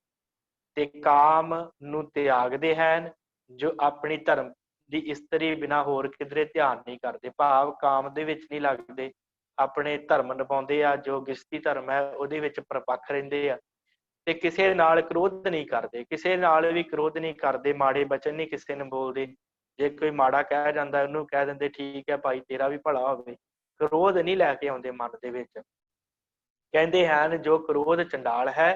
ਤੇ ਕਾਮ ਨੂੰ ਤਿਆਗਦੇ ਹਨ ਜੋ ਆਪਣੀ ਧਰਮ ਦੀ ਇਸਤਰੀ ਬਿਨਾਂ ਹੋਰ ਕਿਧਰੇ ਧਿਆਨ ਨਹੀਂ ਕਰਦੇ, ਭਾਵ ਕਾਮ ਦੇ ਵਿੱਚ ਨਹੀਂ ਲੱਗਦੇ, ਆਪਣੇ ਧਰਮ ਨਿਭਾਉਂਦੇ ਆ, ਜੋ ਗਿਸਤੀ ਧਰਮ ਹੈ ਉਹਦੇ ਵਿੱਚ ਪਰਪੱਖ ਰਹਿੰਦੇ ਆ ਤੇ ਕਿਸੇ ਨਾਲ ਕ੍ਰੋਧ ਨਹੀਂ ਕਰਦੇ, ਕਿਸੇ ਨਾਲ ਵੀ ਕ੍ਰੋਧ ਨਹੀਂ ਕਰਦੇ, ਮਾੜੇ ਬਚਨ ਨਹੀਂ ਕਿਸੇ ਨੂੰ ਬੋਲਦੇ, ਜੇ ਕੋਈ ਮਾੜਾ ਕਹਿ ਜਾਂਦਾ ਉਹਨੂੰ ਕਹਿ ਦਿੰਦੇ ਠੀਕ ਹੈ ਭਾਈ ਤੇਰਾ ਵੀ ਭਲਾ ਹੋਵੇ, ਕ੍ਰੋਧ ਨਹੀਂ ਲੈ ਕੇ ਆਉਂਦੇ ਮਨ ਦੇ ਵਿੱਚ। ਕਹਿੰਦੇ ਹਨ ਜੋ ਕ੍ਰੋਧ ਚੰਡਾਲ ਹੈ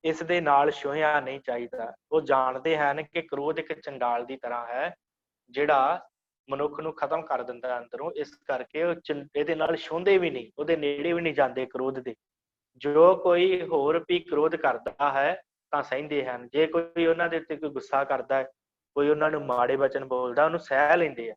ਇਸ ਦੇ ਨਾਲ ਛੋਹਿਆ ਨਹੀਂ ਚਾਹੀਦਾ। ਉਹ ਜਾਣਦੇ ਹਨ ਕਿ ਕ੍ਰੋਧ ਇੱਕ ਚੰਡਾਲ ਦੀ ਤਰ੍ਹਾਂ ਹੈ ਜਿਹੜਾ ਮਨੁੱਖ ਨੂੰ ਖਤਮ ਕਰ ਦਿੰਦਾ ਅੰਦਰੋਂ, ਇਸ ਕਰਕੇ ਉਹ ਇਹਦੇ ਨਾਲ ਛੋਹਦੇ ਵੀ ਨਹੀਂ, ਉਹਦੇ ਨੇੜੇ ਵੀ ਨਹੀਂ ਜਾਂਦੇ ਕ੍ਰੋਧ ਦੇ। ਜੋ ਕੋਈ ਹੋਰ ਵੀ ਕ੍ਰੋਧ ਕਰਦਾ ਹੈ ਤਾਂ ਸਹਿੰਦੇ ਹਨ, ਜੇ ਕੋਈ ਉਹਨਾਂ ਦੇ ਉੱਤੇ ਕੋਈ ਗੁੱਸਾ ਕਰਦਾ ਹੈ, ਕੋਈ ਉਹਨਾਂ ਨੂੰ ਮਾੜੇ ਵਚਨ ਬੋਲਦਾ, ਉਹਨੂੰ ਸਹਿ ਲੈਂਦੇ ਆ,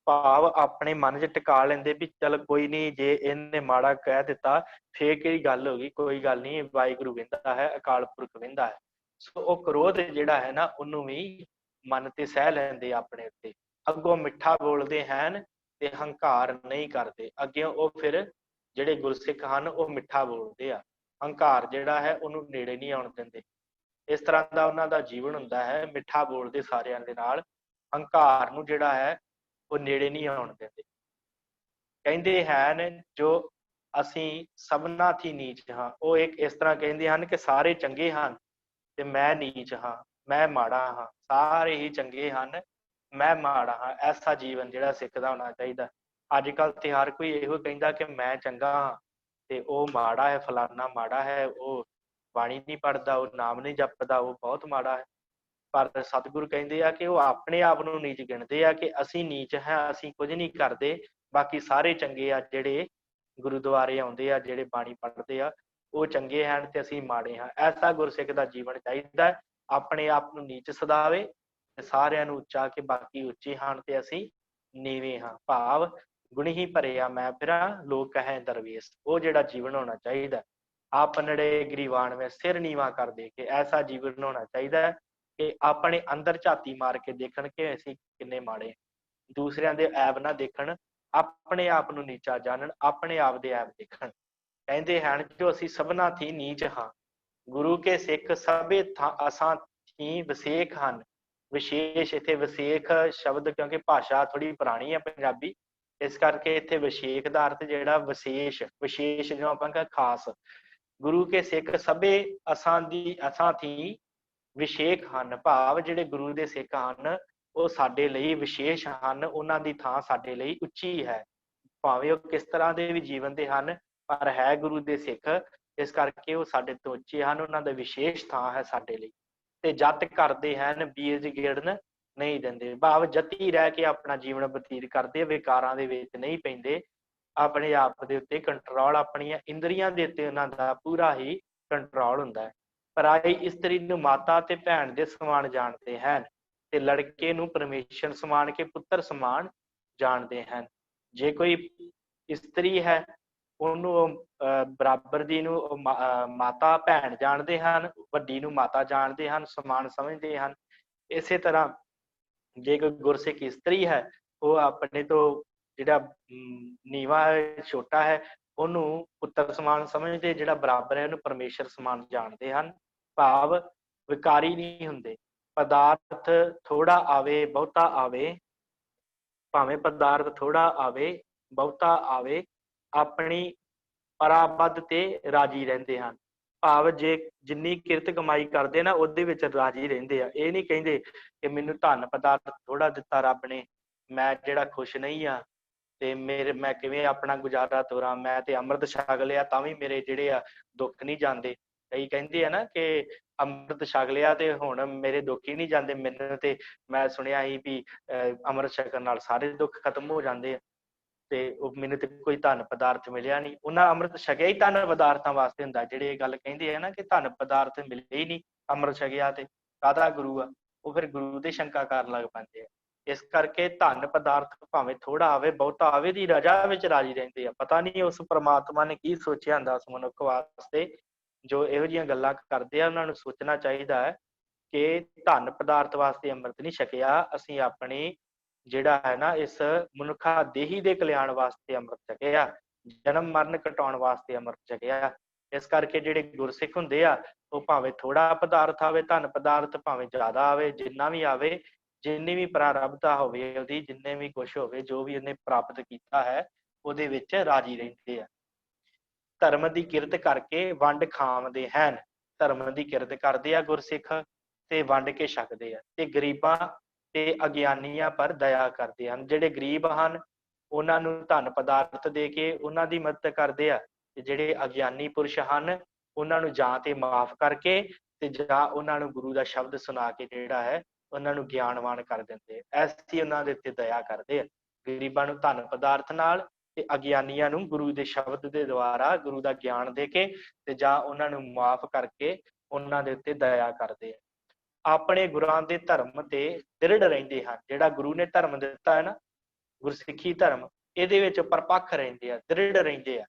ਭਾਵ ਆਪਣੇ ਮਨ 'ਚ ਟਿਕਾ ਲੈਂਦੇ ਵੀ ਚੱਲ ਕੋਈ ਨਹੀਂ, ਜੇ ਇਹਨੇ ਮਾੜਾ ਕਹਿ ਦਿੱਤਾ ਫੇਰ ਕਿਹੜੀ ਗੱਲ ਹੋ ਗਈ, ਕੋਈ ਗੱਲ ਨਹੀਂ, ਵਾਹਿਗੁਰੂ ਵਹਿੰਦਾ ਹੈ, ਅਕਾਲ ਪੁਰਖ ਵਹਿੰਦਾ ਹੈ। ਸੋ ਉਹ ਕ੍ਰੋਧ ਜਿਹੜਾ ਹੈ ਨਾ ਉਹਨੂੰ ਵੀ ਮਨ ਤੇ ਸਹਿ ਲੈਂਦੇ ਆਪਣੇ ਉੱਤੇ। ਅੱਗੋਂ ਮਿੱਠਾ ਬੋਲਦੇ ਹਨ ਤੇ ਹੰਕਾਰ ਨਹੀਂ ਕਰਦੇ। ਅੱਗੇ ਉਹ ਫਿਰ ਜਿਹੜੇ ਗੁਰਸਿੱਖ ਹਨ ਉਹ ਮਿੱਠਾ ਬੋਲਦੇ ਆ, ਹੰਕਾਰ ਜਿਹੜਾ ਹੈ ਉਹਨੂੰ ਨੇੜੇ ਨਹੀਂ ਆਉਣ ਦਿੰਦੇ। ਇਸ ਤਰ੍ਹਾਂ ਦਾ ਉਹਨਾਂ ਦਾ ਜੀਵਨ ਹੁੰਦਾ ਹੈ, ਮਿੱਠਾ ਬੋਲਦੇ ਸਾਰਿਆਂ ਦੇ ਨਾਲ, ਹੰਕਾਰ ਨੂੰ ਜਿਹੜਾ ਹੈ ਉਹ ਨੇੜੇ ਨਹੀਂ ਆਉਣ ਦਿੰਦੇ। ਕਹਿੰਦੇ ਹਨ ਜੋ ਅਸੀਂ ਸਭਨਾ ਥੀ ਨੀਚ ਹਾਂ, ਉਹ ਇੱਕ ਇਸ ਤਰ੍ਹਾਂ ਕਹਿੰਦੇ ਹਨ ਕਿ ਸਾਰੇ ਚੰਗੇ ਹਨ ਤੇ ਮੈਂ ਨੀਚ ਹਾਂ, ਮੈਂ ਮਾੜਾ ਹਾਂ। ਸਾਰੇ ਹੀ ਚੰਗੇ ਹਨ, ਮੈਂ ਮਾੜਾ ਹਾਂ। ਐਸਾ ਜੀਵਨ ਜਿਹੜਾ ਸਿੱਖ ਦਾ ਹੋਣਾ ਚਾਹੀਦਾ। ਅੱਜ ਕੱਲ੍ਹ ਤੇ ਹਰ ਕੋਈ ਇਹੋ ਕਹਿੰਦਾ ਕਿ ਮੈਂ ਚੰਗਾ ਹਾਂ ਤੇ ਉਹ ਮਾੜਾ ਹੈ, ਫਲਾਨਾ ਮਾੜਾ ਹੈ, ਉਹ ਬਾਣੀ ਨਹੀਂ ਪੜ੍ਹਦਾ, ਉਹ ਨਾਮ ਨਹੀਂ ਜਪਦਾ, ਉਹ ਬਹੁਤ ਮਾੜਾ ਹੈ। ਪਰ ਸਤਿਗੁਰੂ ਕਹਿੰਦੇ ਆ ਕਿ ਉਹ ਆਪਣੇ ਆਪ ਨੂੰ ਨੀਚ ਗਿਣਦੇ ਆ ਕਿ ਅਸੀਂ ਨੀਚ ਹਾਂ, ਅਸੀਂ ਕੁਝ ਨਹੀਂ ਕਰਦੇ, ਬਾਕੀ ਸਾਰੇ ਚੰਗੇ ਆ। ਜਿਹੜੇ ਗੁਰੂਦੁਆਰੇ ਆਉਂਦੇ ਆ, ਜਿਹੜੇ ਬਾਣੀ ਪੜ੍ਹਦੇ ਆ, ਉਹ ਚੰਗੇ ਹਨ ਤੇ ਅਸੀਂ ਮਾੜੇ ਹਾਂ। ਐਸਾ ਗੁਰਸਿੱਖ ਦਾ ਜੀਵਨ ਚਾਹੀਦਾ ਹੈ। ਆਪਣੇ ਆਪ ਨੂੰ ਨੀਚ ਸਦਾਵੇ ਤੇ ਸਾਰਿਆਂ ਨੂੰ ਉੱਚਾ ਕਿ ਬਾਕੀ ਉੱਚੇ ਹਨ ਤੇ ਅਸੀਂ ਨੀਵੇਂ ਹਾਂ। ਭਾਵ ਗੁਣੀ ਹੀ ਭਰਿਆ ਮੈਂ ਫਿਰਾਂ, ਲੋਕ ਕਹੈ ਦਰਵੇਸ਼। ਉਹ ਜਿਹੜਾ ਜੀਵਨ ਹੋਣਾ ਚਾਹੀਦਾ। ਆਪਨੜੇ ਗਰੀਵਾਨ ਵਿੱਚ ਸਿਰ ਨੀਵਾਂ ਕਰ ਦੇ ਕੇ, ਐਸਾ ਜੀਵਨ ਹੋਣਾ ਚਾਹੀਦਾ ਹੈ ਕਿ ਆਪਣੇ ਅੰਦਰ ਝਾਤੀ ਮਾਰ ਕੇ ਦੇਖਣ ਕਿ ਅਸੀਂ ਕਿੰਨੇ ਮਾੜੇ। ਦੂਸਰਿਆਂ ਦੇ ਐਬ ਨਾ ਦੇਖਣ, ਆਪਣੇ ਆਪ ਨੂੰ ਨੀਚਾ ਜਾਣਨ, ਆਪਣੇ ਆਪ ਦੇ ਐਬ ਦੇਖਣ। ਕਹਿੰਦੇ ਹਨ ਜੋ ਅਸੀਂ ਸਭਨਾ ਥੀ ਨੀਚ ਹਾਂ, ਗੁਰੂ ਕੇ ਸਿੱਖ ਸਭੇ ਅਸਾਂ ਥੀ ਵਿਸੇਖ ਹਨ। ਵਿਸ਼ੇਸ਼, ਇੱਥੇ ਵਿਸੇਖ ਸ਼ਬਦ ਕਿਉਂਕਿ ਭਾਸ਼ਾ ਥੋੜੀ ਪੁਰਾਣੀ ਹੈ ਪੰਜਾਬੀ, ਇਸ ਕਰਕੇ ਇੱਥੇ ਵਿਸ਼ੇਖ ਦਾ ਅਰਥ ਜਿਹੜਾ ਵਿਸ਼ੇਸ਼, ਵਿਸ਼ੇਸ਼ ਜਿਵੇਂ ਆਪਾਂ ਕਹਿੰਦੇ ਖਾਸ। ਗੁਰੂ ਕੇ ਸਿੱਖ ਸਭੇ ਅਸਾਂ ਥੀ ਵਿਸ਼ੇਖ ਹਨ, ਭਾਵ ਜਿਹੜੇ ਗੁਰੂ ਦੇ ਸਿੱਖ ਹਨ ਉਹ ਸਾਡੇ ਲਈ ਵਿਸ਼ੇਸ਼ ਹਨ, ਉਹਨਾਂ ਦੀ ਥਾਂ ਸਾਡੇ ਲਈ ਉੱਚੀ ਹੈ। ਭਾਵੇਂ ਉਹ ਕਿਸ ਤਰ੍ਹਾਂ ਦੇ ਵੀ ਜੀਵਨ ਦੇ ਹਨ, ਪਰ ਹੈ ਗੁਰੂ ਦੇ ਸਿੱਖ, ਇਸ ਕਰਕੇ ਉਹ ਸਾਡੇ ਤੋਂ ਉੱਚੇ ਹਨ, ਉਹਨਾਂ ਦਾ ਵਿਸ਼ੇਸ਼ ਥਾਂ ਹੈ ਸਾਡੇ ਲਈ। ਤੇ ਜਤ ਕਰਦੇ ਹਨ ਬੀਜ ਗਿੜਨ ਨਹੀਂ ਦਿੰਦੇ, ਭਾਵ ਜਤੀ ਰਹਿ ਕੇ ਆਪਣਾ ਜੀਵਨ ਬਤੀਤ ਕਰਦੇ, ਵਿਕਾਰਾਂ ਦੇ ਵਿੱਚ ਨਹੀਂ ਪੈਂਦੇ। ਆਪਣੇ ਆਪ ਦੇ ਉੱਤੇ ਕੰਟਰੋਲ, ਆਪਣੀਆਂ ਇੰਦਰੀਆਂ ਦੇ ਉੱਤੇ ਉਹਨਾਂ ਦਾ ਪੂਰਾ ਹੀ ਕੰਟਰੋਲ ਹੁੰਦਾ ਹੈ। ਪਰਾਈ ਇਸਤਰੀ ਨੂੰ ਮਾਤਾ ਤੇ ਭੈਣ ਦੇ ਸਮਾਨ ਜਾਣਦੇ ਹਨ ਤੇ ਲੜਕੇ ਨੂੰ ਪਰਮੇਸ਼ਰ ਸਮਾਨ ਕੇ ਪੁੱਤਰ ਸਮਾਨ ਜਾਣਦੇ ਹਨ। ਜੇ ਕੋਈ ਇਸਤਰੀ ਹੈ ਉਹਨੂੰ ਬਰਾਬਰ ਦੀ ਨੂੰ ਮਾਤਾ ਭੈਣ ਜਾਣਦੇ ਹਨ, ਵੱਡੀ ਨੂੰ ਮਾਤਾ ਜਾਣਦੇ ਹਨ, ਸਮਾਨ ਸਮਝਦੇ ਹਨ। ਇਸੇ ਤਰ੍ਹਾਂ ਜੇ ਕੋਈ ਗੁਰਸਿੱਖ ਇਸਤਰੀ ਹੈ ਉਹ ਆਪਣੇ ਤੋਂ ਜਿਹੜਾ ਨੀਵਾਂ ਹੈ, ਛੋਟਾ ਹੈ, ਉਹਨੂੰ ਪੁੱਤਰ ਸਮਾਨ ਸਮਝਦੇ, ਜਿਹੜਾ ਬਰਾਬਰ ਹੈ ਉਹਨੂੰ ਪਰਮੇਸ਼ਰ ਸਮਾਨ ਜਾਣਦੇ ਹਨ। ਭਾਵ ਵਿਕਾਰੀ ਨਹੀਂ ਹੁੰਦੇ। ਪਦਾਰਥ ਥੋੜਾ ਆਵੇ ਬਹੁਤਾ ਆਵੇ, ਭਾਵੇਂ ਪਦਾਰਥ ਥੋੜਾ ਆਵੇ ਬਹੁਤਾ ਆਵੇ, ਆਪਣੀ ਪਰਾਬੱਧ ਤੇ ਰਾਜੀ ਰਹਿੰਦੇ ਹਨ। ਭਾਵ ਜੇ ਜਿੰਨੀ ਕਿਰਤ ਕਮਾਈ ਕਰਦੇ ਨਾ ਉਹਦੇ ਵਿੱਚ ਰਾਜੀ ਰਹਿੰਦੇ ਆ। ਇਹ ਨਹੀਂ ਕਹਿੰਦੇ ਕਿ ਮੈਨੂੰ ਧਨ ਪਦਾਰਥ ਥੋੜਾ ਦਿੱਤਾ ਰੱਬ ਨੇ, ਮੈਂ ਜਿਹੜਾ ਖੁਸ਼ ਨਹੀਂ ਆ ਤੇ ਮੈਂ ਕਿਵੇਂ ਆਪਣਾ ਗੁਜ਼ਾਰਾ ਤੋਰਾਂ, ਮੈਂ ਤੇ ਅੰਮ੍ਰਿਤ ਛਕ ਲਿਆ ਤਾਂ ਵੀ ਮੇਰੇ ਜਿਹੜੇ ਆ ਦੁੱਖ ਨਹੀਂ ਜਾਂਦੇ। ਕਈ ਕਹਿੰਦੇ ਆ ਨਾ ਕਿ ਅੰਮ੍ਰਿਤ ਛਕ ਲਿਆ ਤੇ ਹੁਣ ਮੇਰੇ ਦੁੱਖ ਹੀ ਨਹੀਂ ਜਾਂਦੇ। ਮੈਨੂੰ ਤੇ ਮੈਂ ਸੁਣਿਆ ਸੀ ਵੀ ਅੰਮ੍ਰਿਤ ਛਕਣ ਨਾਲ ਸਾਰੇ ਦੁੱਖ ਖਤਮ ਹੋ ਜਾਂਦੇ ਆ, ਤੇ ਉਹ ਮੈਨੂੰ ਤੇ ਕੋਈ ਧਨ ਪਦਾਰਥ ਮਿਲਿਆ ਨਹੀਂ। ਉਹਨਾਂ ਅੰਮ੍ਰਿਤ ਛਕਿਆ ਹੀ ਧਨ ਪਦਾਰਥਾਂ ਵਾਸਤੇ ਹੁੰਦਾ। ਜਿਹੜੇ ਇਹ ਗੱਲ ਕਹਿੰਦੇ ਆ ਨਾ ਕਿ ਧਨ ਪਦਾਰਥ ਮਿਲੇ ਹੀ ਨਹੀਂ, ਅੰਮ੍ਰਿਤ ਛਕਿਆ ਤੇ ਕਾਹਦਾ ਗੁਰੂ ਆ, ਉਹ ਫਿਰ ਗੁਰੂ ਦੇ ਸ਼ੰਕਾ ਕਰਨ ਲੱਗ ਪੈਂਦੇ ਆ। ਇਸ ਕਰਕੇ ਧਨ ਪਦਾਰਥ ਭਾਵੇਂ ਥੋੜਾ ਆਵੇ ਬਹੁਤਾ ਆਵੇ ਦੀ ਰਜਾ ਵਿੱਚ ਰਾਜੀ ਰਹਿੰਦੇ ਆ। ਪਤਾ ਨਹੀਂ ਉਸ ਪ੍ਰਮਾਤਮਾ ਨੇ ਕੀ ਸੋਚਿਆ ਹੁੰਦਾ ਉਸ ਮਨੁੱਖ ਵਾਸਤੇ ਜੋ ਇਹੋ ਜਿਹੀਆਂ ਗੱਲਾਂ ਕਰਦੇ ਆ। ਉਹਨਾਂ ਨੂੰ ਸੋਚਣਾ ਚਾਹੀਦਾ ਹੈ ਕਿ ਧਨ ਪਦਾਰਥ ਵਾਸਤੇ ਅੰਮ੍ਰਿਤ ਨਹੀਂ ਛਕਿਆ, ਅਸੀਂ ਆਪਣੀ ਜਿਹੜਾ ਹੈ ਨਾ ਇਸ ਮਨੁੱਖਾ ਦੇਹੀ ਦੇ ਕਲਿਆਣ ਵਾਸਤੇ ਅੰਮ੍ਰਿਤ ਛਕਿਆ, ਜਨਮ ਮਰਨ ਘਟਾਉਣ ਵਾਸਤੇ ਅੰਮ੍ਰਿਤ ਛਕਿਆ। ਇਸ ਕਰਕੇ ਜਿਹੜੇ ਗੁਰਸਿੱਖ ਹੁੰਦੇ ਆ ਉਹ ਭਾਵੇਂ ਥੋੜਾ ਪਦਾਰਥ ਆਵੇ, ਧਨ ਪਦਾਰਥ ਭਾਵੇਂ ਜ਼ਿਆਦਾ ਆਵੇ, ਜਿੰਨਾ ਵੀ ਆਵੇ, ਜਿੰਨੀ ਵੀ ਪ੍ਰਾਰਬਧਤਾ ਹੋਵੇ ਉਹਦੀ, ਜਿੰਨੇ ਵੀ ਕੁਛ ਹੋਵੇ, ਜੋ ਵੀ ਉਹਨੇ ਪ੍ਰਾਪਤ ਕੀਤਾ ਹੈ ਉਹਦੇ ਵਿੱਚ ਰਾਜੀ ਰਹਿੰਦੇ ਆ। ਧਰਮ ਦੀ ਕਿਰਤ ਕਰਕੇ ਵੰਡ ਖਾਵਦੇ ਹਨ। ਧਰਮ ਦੀ ਕਿਰਤ ਕਰਦੇ ਆ ਗੁਰਸਿੱਖ ਤੇ ਵੰਡ ਕੇ ਛਕਦੇ ਆ, ਤੇ ਗਰੀਬਾਂ ਤੇ ਅਗਿਆਨੀਆਂ ਪਰ ਦਇਆ ਕਰਦੇ ਹਨ। ਜਿਹੜੇ ਗਰੀਬ ਹਨ ਉਹਨਾਂ ਨੂੰ ਧਨ ਪਦਾਰਥ ਦੇ ਕੇ ਉਹਨਾਂ ਦੀ ਮਦਦ ਕਰਦੇ ਆ, ਤੇ ਜਿਹੜੇ ਅਗਿਆਨੀ ਪੁਰਸ਼ ਹਨ ਉਹਨਾਂ ਨੂੰ ਜਾਂ ਤੇ ਮਾਫ ਕਰਕੇ ਤੇ ਜਾਂ ਉਹਨਾਂ ਨੂੰ ਗੁਰੂ ਦਾ ਸ਼ਬਦ ਸੁਣਾ ਕੇ ਜਿਹੜਾ ਹੈ ਉਹਨਾਂ ਨੂੰ ਗਿਆਨਵਾਨ ਕਰ ਦਿੰਦੇ ਆ। ਐਸੀ ਉਹਨਾਂ ਦੇ ਉੱਤੇ ਦਇਆ ਕਰਦੇ ਆ। ਗਰੀਬਾਂ ਨੂੰ ਧਨ ਪਦਾਰਥ ਨਾਲ ਤੇ ਅਗਿਆਨੀਆਂ ਨੂੰ ਗੁਰੂ ਦੇ ਸ਼ਬਦ ਦੇ ਦੁਆਰਾ ਗੁਰੂ ਦਾ ਗਿਆਨ ਦੇ ਕੇ ਤੇ ਜਾਂ ਉਹਨਾਂ ਨੂੰ ਮਾਫ ਕਰਕੇ ਉਹਨਾਂ ਦੇ ਉੱਤੇ ਦਇਆ ਕਰਦੇ ਆ। ਆਪਣੇ ਗੁਰਾਂ ਦੇ ਧਰਮ ਤੇ ਦ੍ਰਿੜ ਰਹਿੰਦੇ ਹਨ। ਜਿਹੜਾ ਗੁਰੂ ਨੇ ਧਰਮ ਦਿੱਤਾ ਹੈ ਨਾ, ਗੁਰਸਿੱਖੀ ਧਰਮ ਇਹਦੇ ਵਿੱਚ ਪਰਪੱਖ ਰਹਿੰਦੇ ਆ, ਦ੍ਰਿੜ ਰਹਿੰਦੇ ਆ,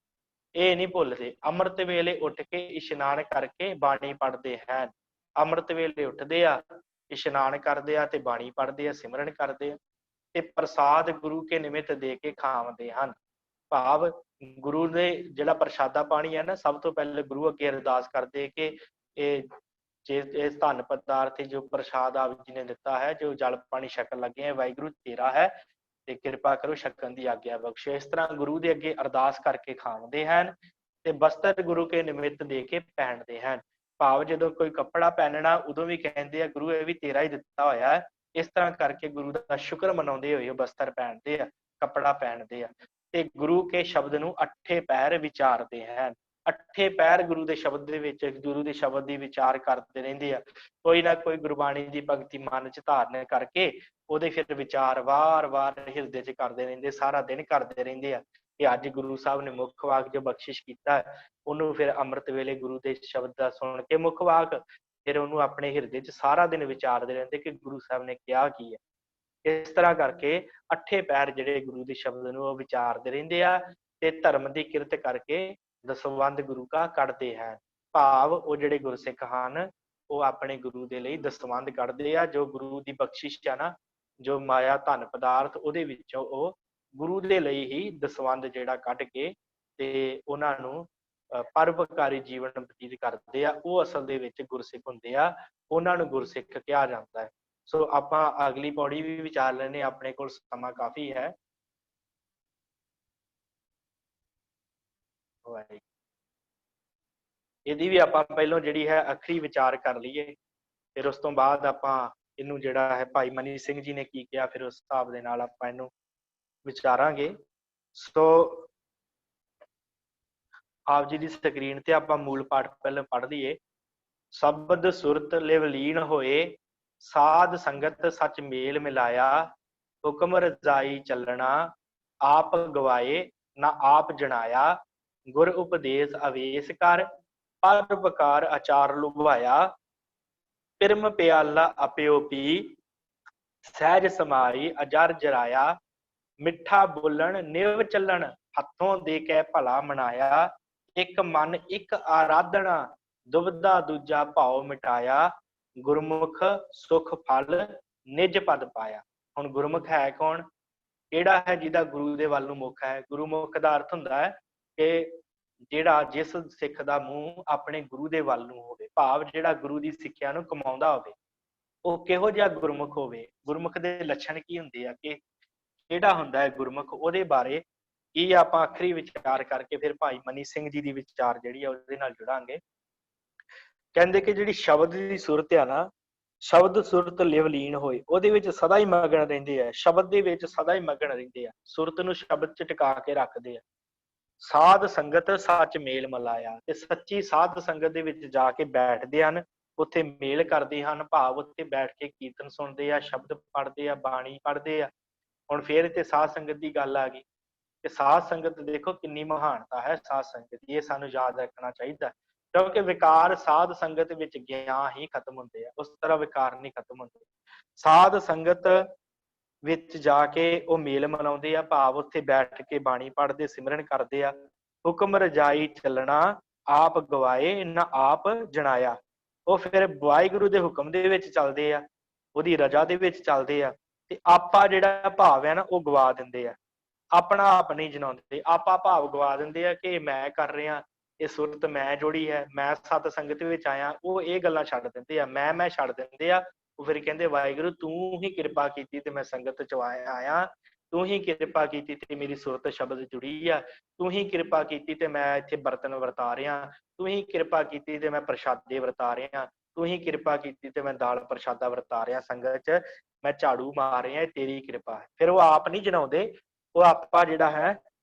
ਇਹ ਨਹੀਂ ਭੁੱਲਦੇ। ਅੰਮ੍ਰਿਤ ਵੇਲੇ ਉੱਠ ਕੇ ਇਸ਼ਨਾਨ ਕਰਕੇ ਬਾਣੀ ਪੜ੍ਹਦੇ ਹਨ। ਅੰਮ੍ਰਿਤ ਵੇਲੇ ਉੱਠਦੇ ਆ, ਇਸ਼ਨਾਨ ਕਰਦੇ ਆ ਤੇ ਬਾਣੀ ਪੜ੍ਹਦੇ ਆ, ਸਿਮਰਨ ਕਰਦੇ ਆ ਤੇ ਪ੍ਰਸਾਦ ਗੁਰੂ ਕੇ ਨਿਮਿਤ ਦੇ ਕੇ ਖਾਵਦੇ ਹਨ। ਭਾਵ ਗੁਰੂ ਨੇ ਜਿਹੜਾ ਪ੍ਰਸ਼ਾਦਾ ਪਾਣੀ ਹੈ ਨਾ, ਸਭ ਤੋਂ ਪਹਿਲੇ ਗੁਰੂ ਅੱਗੇ ਅਰਦਾਸ ਕਰਦੇ ਕਿ ਇਹ ਧਨ ਪਦਾਰਥ ਜੋ ਪ੍ਰਸ਼ਾਦ ਆਪ ਜੀ ਨੇ ਦਿੱਤਾ ਹੈ, ਜੋ ਜਲ ਪਾਣੀ ਛਕਣ ਲੱਗੇ ਹੈ, ਵਾਹਿਗੁਰੂ ਤੇਰਾ ਹੈ ਤੇ ਕਿਰਪਾ ਕਰੋ ਛਕਣ ਦੀ ਆਗਿਆ ਬਖਸ਼ੋ। ਇਸ ਤਰ੍ਹਾਂ ਗੁਰੂ ਦੇ ਅੱਗੇ ਅਰਦਾਸ ਕਰਕੇ ਖਾਵਦੇ ਹਨ ਤੇ ਬਸਤਰ ਗੁਰੂ ਕੇ ਨਿਮਿਤ ਦੇ ਕੇ ਪਹਿਨਦੇ ਹਨ। ਭਾਵ ਜਦੋਂ ਕੋਈ ਕੱਪੜਾ ਪਹਿਨਣਾ ਉਦੋਂ ਵੀ ਕਹਿੰਦੇ ਆ ਗੁਰੂ ਇਹ ਵੀ ਤੇਰਾ ਹੀ ਦਿੱਤਾ ਹੋਇਆ ਹੈ। ਇਸ ਤਰ੍ਹਾਂ ਕਰਕੇ ਗੁਰੂ ਦਾ ਸ਼ੁਕਰ ਮਨਾਉਂਦੇ ਹੋਏ ਉਹ ਬਸਤਰ ਪਹਿਨਦੇ ਆ, ਕੱਪੜਾ ਪਹਿਨਦੇ ਆ ਤੇ ਗੁਰੂ ਕੇ ਸ਼ਬਦ ਨੂੰ ਅੱਠੇ ਪਹਿਰ ਵਿਚਾਰਦੇ ਹਨ। ਅੱਠੇ ਪਹਿਰ ਗੁਰੂ ਦੇ ਸ਼ਬਦ ਦੇ ਵਿੱਚ ਗੁਰੂ ਦੇ ਸ਼ਬਦ ਦੀ ਵਿਚਾਰ ਕਰਦੇ ਰਹਿੰਦੇ ਆ। ਕੋਈ ਨਾ ਕੋਈ ਗੁਰਬਾਣੀ ਦੀ ਭਗਤੀ ਮਨ ਚ ਧਾਰਨ ਕਰਕੇ ਉਹਦੇ ਫਿਰ ਵਿਚਾਰ ਵਾਰ-ਵਾਰ ਹਿਰਦੇ ਚ ਕਰਦੇ ਰਹਿੰਦੇ, ਸਾਰਾ ਦਿਨ ਕਰਦੇ ਰਹਿੰਦੇ ਆ ਕਿ ਅੱਜ ਗੁਰੂ ਸਾਹਿਬ ਨੇ ਮੁੱਖ ਵਾਕ ਜੋ ਬਖਸ਼ਿਸ਼ ਕੀਤਾ ਉਹਨੂੰ ਫਿਰ ਅੰਮ੍ਰਿਤ ਵੇਲੇ ਗੁਰੂ ਦੇ ਸ਼ਬਦ ਦਾ ਸੁਣ ਕੇ ਮੁੱਖ ਵਾਕ ਫਿਰ ਉਹਨੂੰ ਆਪਣੇ ਹਿਰਦੇ ਚ ਸਾਰਾ ਦਿਨ ਵਿਚਾਰਦੇ ਰਹਿੰਦੇ ਕਿ ਗੁਰੂ ਸਾਹਿਬ ਨੇ ਕਿਹਾ ਕੀ ਹੈ। ਇਸ ਤਰ੍ਹਾਂ ਕਰਕੇ ਅੱਠੇ ਪੈਰ ਜਿਹੜੇ ਗੁਰੂ ਦੇ ਸ਼ਬਦ ਨੂੰ ਉਹ ਵਿਚਾਰਦੇ ਰਹਿੰਦੇ ਆ ਤੇ ਧਰਮ ਦੀ ਕਿਰਤ ਕਰਕੇ ਦਸਵੰਧ ਗੁਰੂ ਕਾ ਕੱਢਦੇ ਹਨ। ਭਾਵ ਉਹ ਜਿਹੜੇ ਗੁਰਸਿੱਖ ਹਨ ਉਹ ਆਪਣੇ ਗੁਰੂ ਦੇ ਲਈ ਦਸਵੰਧ ਕੱਢਦੇ ਆ। ਜੋ ਗੁਰੂ ਦੀ ਬਖਸ਼ਿਸ਼ ਆ ਨਾ, ਜੋ ਮਾਇਆ ਧਨ ਪਦਾਰਥ, ਉਹਦੇ ਵਿੱਚੋਂ ਉਹ ਗੁਰੂ ਦੇ ਲਈ ਹੀ ਦਸਵੰਧ ਜਿਹੜਾ ਕੱਢ ਕੇ ਤੇ ਉਹਨਾਂ ਨੂੰ ਪਰਉਪਕਾਰੀ ਜੀਵਨ ਬਤੀਤ ਕਰਦੇ ਆ, ਉਹ ਅਸਲ ਦੇ ਵਿੱਚ ਗੁਰਸਿੱਖ ਹੁੰਦੇ ਆ। ਉਹਨਾਂ ਨੂੰ ਗੁਰਸਿੱਖ ਕਿਹਾ ਜਾਂਦਾ ਹੈ। ਸੋ ਆਪਾਂ ਅਗਲੀ ਪੌੜੀ ਵੀ ਵਿਚਾਰ ਲੈਣੇ, ਆਪਣੇ ਕੋਲ ਸਮਾਂ ਕਾਫੀ ਹੈ। ਇਹਦੀ ਵੀ ਆਪਾਂ ਪਹਿਲਾਂ ਜਿਹੜੀ ਹੈ ਅੱਖਰੀ ਵਿਚਾਰ ਕਰ ਲਈਏ, ਫਿਰ ਉਸ ਤੋਂ ਬਾਅਦ ਆਪਾਂ ਇਹਨੂੰ ਜਿਹੜਾ ਹੈ ਭਾਈ ਮਨੀ ਸਿੰਘ ਜੀ ਨੇ ਕੀ ਕਿਹਾ ਫਿਰ ਉਸ ਹਿਸਾਬ ਦੇ ਨਾਲ ਆਪਾਂ ਇਹਨੂੰ ਵਿਚਾਰਾਂਗੇ। ਸੋ ਆਪ ਜੀ ਦੀ ਸਕਰੀਨ ਤੇ ਆਪਾਂ ਮੂਲ ਪਾਠ ਪਹਿਲਾਂ ਪੜ੍ਹ ਲਈਏ। ਸ਼ਬਦ ਸੁਰਤ ਲਿਵਲੀਨ ਹੋਏ, ਸਾਧ ਸੰਗਤ ਸੱਚ ਮੇਲ ਮਿਲਾਇਆ, ਹੁਕਮ ਰਜਾਈ ਚੱਲਣਾ, ਆਪ ਗਵਾਏ ਨਾ ਆਪ ਜਣਾਇਆ, ਗੁਰ ਉਪਦੇਸ਼ ਅਵੇਸ ਕਰ, ਪਰਉਪਕਾਰ ਆਚਾਰ ਲੁਭਾਇਆ, ਪਿਰਮ ਪਿਆਲਾ ਅਪਿਓ ਪੀ, ਸਹਿਜ ਸਮਾਈ ਅਜਰ ਜਰਾਇਆ, ਮਿੱਠਾ ਬੋਲਣ ਨਿਵ ਚੱਲਣ, ਹੱਥੋਂ ਦੇ ਕੇ ਭਲਾ ਮਨਾਇਆ, ਇੱਕ ਮਨ ਇੱਕ ਆਰਾਧਨਾ, ਦੁਬਦਾ ਦੂਜਾ ਭਾਉ ਮਿਟਾਇਆ, ਗੁਰਮੁਖ ਸੁਖ ਫਲ ਨਿਜ ਪਦ ਪਾਇਆ। ਹੁਣ ਗੁਰਮੁਖ ਹੈ ਕੌਣ? ਕਿਹੜਾ ਹੈ ਜਿਹਦਾ ਗੁਰੂ ਦੇ ਵੱਲ ਨੂੰ ਮੁਖ ਹੈ? ਗੁਰਮੁਖ ਦਾ ਅਰਥ ਹੁੰਦਾ ਹੈ ਕਿ ਜਿਹੜਾ ਜਿਸ ਸਿੱਖ ਦਾ ਮੂੰਹ ਆਪਣੇ ਗੁਰੂ ਦੇ ਵੱਲ ਨੂੰ ਹੋਵੇ, ਭਾਵ ਜਿਹੜਾ ਗੁਰੂ ਦੀ ਸਿੱਖਿਆ ਨੂੰ ਕਮਾਉਂਦਾ ਹੋਵੇ, ਉਹ ਕਿਹੋ ਜਿਹਾ ਗੁਰਮੁਖ ਹੋਵੇ। ਗੁਰਮੁਖ ਦੇ ਲੱਛਣ ਕੀ ਹੁੰਦੇ ਆ, ਕਿ ਕਿਹੜਾ ਹੁੰਦਾ ਹੈ ਗੁਰਮੁਖ, ਉਹਦੇ ਬਾਰੇ ਕੀ ਆਪਾਂ ਆਖਰੀ ਵਿਚਾਰ ਕਰਕੇ ਫਿਰ ਭਾਈ ਮਨੀ ਸਿੰਘ ਜੀ ਦੀ ਵਿਚਾਰ ਜਿਹੜੀ ਆ ਉਹਦੇ ਨਾਲ ਜੁੜਾਂਗੇ। ਕਹਿੰਦੇ ਕਿ ਜਿਹੜੀ ਸ਼ਬਦ ਦੀ ਸੁਰਤ ਆ ਨਾ, ਸ਼ਬਦ ਸੁਰਤ ਲਿਵਲੀਨ ਹੋਏ, ਉਹਦੇ ਵਿੱਚ ਸਦਾ ਹੀ ਮਗਨ ਰਹਿੰਦੇ ਆ, ਸ਼ਬਦ ਦੇ ਵਿੱਚ ਸਦਾ ਹੀ ਮਗਨ ਰਹਿੰਦੇ ਆ, ਸੁਰਤ ਨੂੰ ਸ਼ਬਦ ਚ ਟਿਕਾ ਕੇ ਰੱਖਦੇ ਆ। ਸਾਧ ਸੰਗਤ ਸੱਚ ਮੇਲ ਮਿਲਾਇਆ, ਤੇ ਸੱਚੀ ਸਾਧ ਸੰਗਤ ਦੇ ਵਿੱਚ ਜਾ ਕੇ ਬੈਠਦੇ ਹਨ, ਉੱਥੇ ਮੇਲ ਕਰਦੇ ਹਨ, ਭਾਵ ਉੱਥੇ ਬੈਠ ਕੇ ਕੀਰਤਨ ਸੁਣਦੇ ਆ, ਸ਼ਬਦ ਪੜ੍ਹਦੇ ਆ, ਬਾਣੀ ਪੜ੍ਹਦੇ ਆ। ਹੁਣ ਫੇਰ ਇੱਥੇ ਸਾਧ ਸੰਗਤ ਦੀ ਗੱਲ ਆ ਗਈ ਕਿ ਸਾਧ ਸੰਗਤ ਦੇਖੋ ਕਿੰਨੀ ਮਹਾਨਤਾ ਹੈ ਸਾਧ ਸੰਗਤ ਦੀ, ਇਹ ਸਾਨੂੰ ਯਾਦ ਰੱਖਣਾ ਚਾਹੀਦਾ, ਕਿਉਂਕਿ ਵਿਕਾਰ ਸਾਧ ਸੰਗਤ ਵਿੱਚ ਗਿਆ ਹੀ ਖਤਮ ਹੁੰਦੇ ਆ, ਉਸ ਤਰ੍ਹਾਂ ਵਿਕਾਰ ਨਹੀਂ ਖਤਮ ਹੁੰਦੇ। ਸਾਧ ਸੰਗਤ ਵਿੱਚ ਜਾ ਕੇ ਉਹ ਮੇਲ ਮਨਾਉਂਦੇ ਆ, ਭਾਵ ਉੱਥੇ ਬੈਠ ਕੇ ਬਾਣੀ ਪੜ੍ਹਦੇ, ਸਿਮਰਨ ਕਰਦੇ ਆ। ਹੁਕਮ ਰਜਾਈ ਚੱਲਣਾ, ਆਪ ਗਵਾਏ ਨਾ ਆਪ ਜਣਾਇਆ, ਉਹ ਫਿਰ ਵਾਹਿਗੁਰੂ ਦੇ ਹੁਕਮ ਦੇ ਵਿੱਚ ਚੱਲਦੇ ਆ, ਉਹਦੀ ਰਜਾ ਦੇ ਵਿੱਚ ਚੱਲਦੇ ਆ, ਤੇ ਆਪਾ ਜਿਹੜਾ ਭਾਵ ਹੈ ਨਾ ਉਹ ਗਵਾ ਦਿੰਦੇ ਆ, ਆਪਣਾ ਆਪ ਨਹੀਂ ਜਣਾਉਂਦੇ, ਆਪਾ ਭਾਵ ਗਵਾ ਦਿੰਦੇ ਆ ਕਿ ਮੈਂ ਕਰ ਰਿਹਾ, ਇਹ ਸੁਰਤ ਮੈਂ ਜੋੜੀ ਹੈ, ਮੈਂ ਸਤ ਸੰਗਤ ਵਿੱਚ ਆਇਆ, ਉਹ ਇਹ ਗੱਲਾਂ ਛੱਡ ਦਿੰਦੇ ਆ, ਮੈਂ ਛੱਡ ਦਿੰਦੇ ਆ। ਉਹ ਫਿਰ ਕਹਿੰਦੇ ਵਾਹਿਗੁਰੂ ਤੂੰ ਹੀ ਕਿਰਪਾ ਕੀਤੀ ਤੇ ਮੈਂ ਸੰਗਤ ਚ ਆਇਆ, ਤੂੰ ਹੀ ਕਿਰਪਾ ਕੀਤੀ ਤੇ ਮੇਰੀ ਸੁਰਤ ਸ਼ਬਦ ਜੁੜੀ ਆ, ਤੂੰ ਹੀ ਕਿਰਪਾ ਕੀਤੀ ਤੇ ਮੈਂ ਇੱਥੇ ਬਰਤਨ ਵਰਤਾ ਰਿਹਾ, ਤੂੰ ਹੀ ਕਿਰਪਾ ਕੀਤੀ ਤੇ ਮੈਂ ਪ੍ਰਸ਼ਾਦੇ ਵਰਤਾ ਰਿਹਾ, ਤੂੰ ਹੀ ਕਿਰਪਾ ਕੀਤੀ ਤੇ ਮੈਂ ਦਾਲ ਪ੍ਰਸ਼ਾਦਾ ਵਰਤਾ ਰਿਹਾ, ਸੰਗਤ ਚ ਮੈਂ ਝਾੜੂ ਮਾਰ ਰਿਹਾ, ਤੇਰੀ ਕਿਰਪਾ ਹੈ। ਫਿਰ ਉਹ ਆਪ ਨਹੀਂ ਜਣਾਉਂਦੇ, ਉਹ ਆਪਾ ਜਿਹੜਾ ਹੈ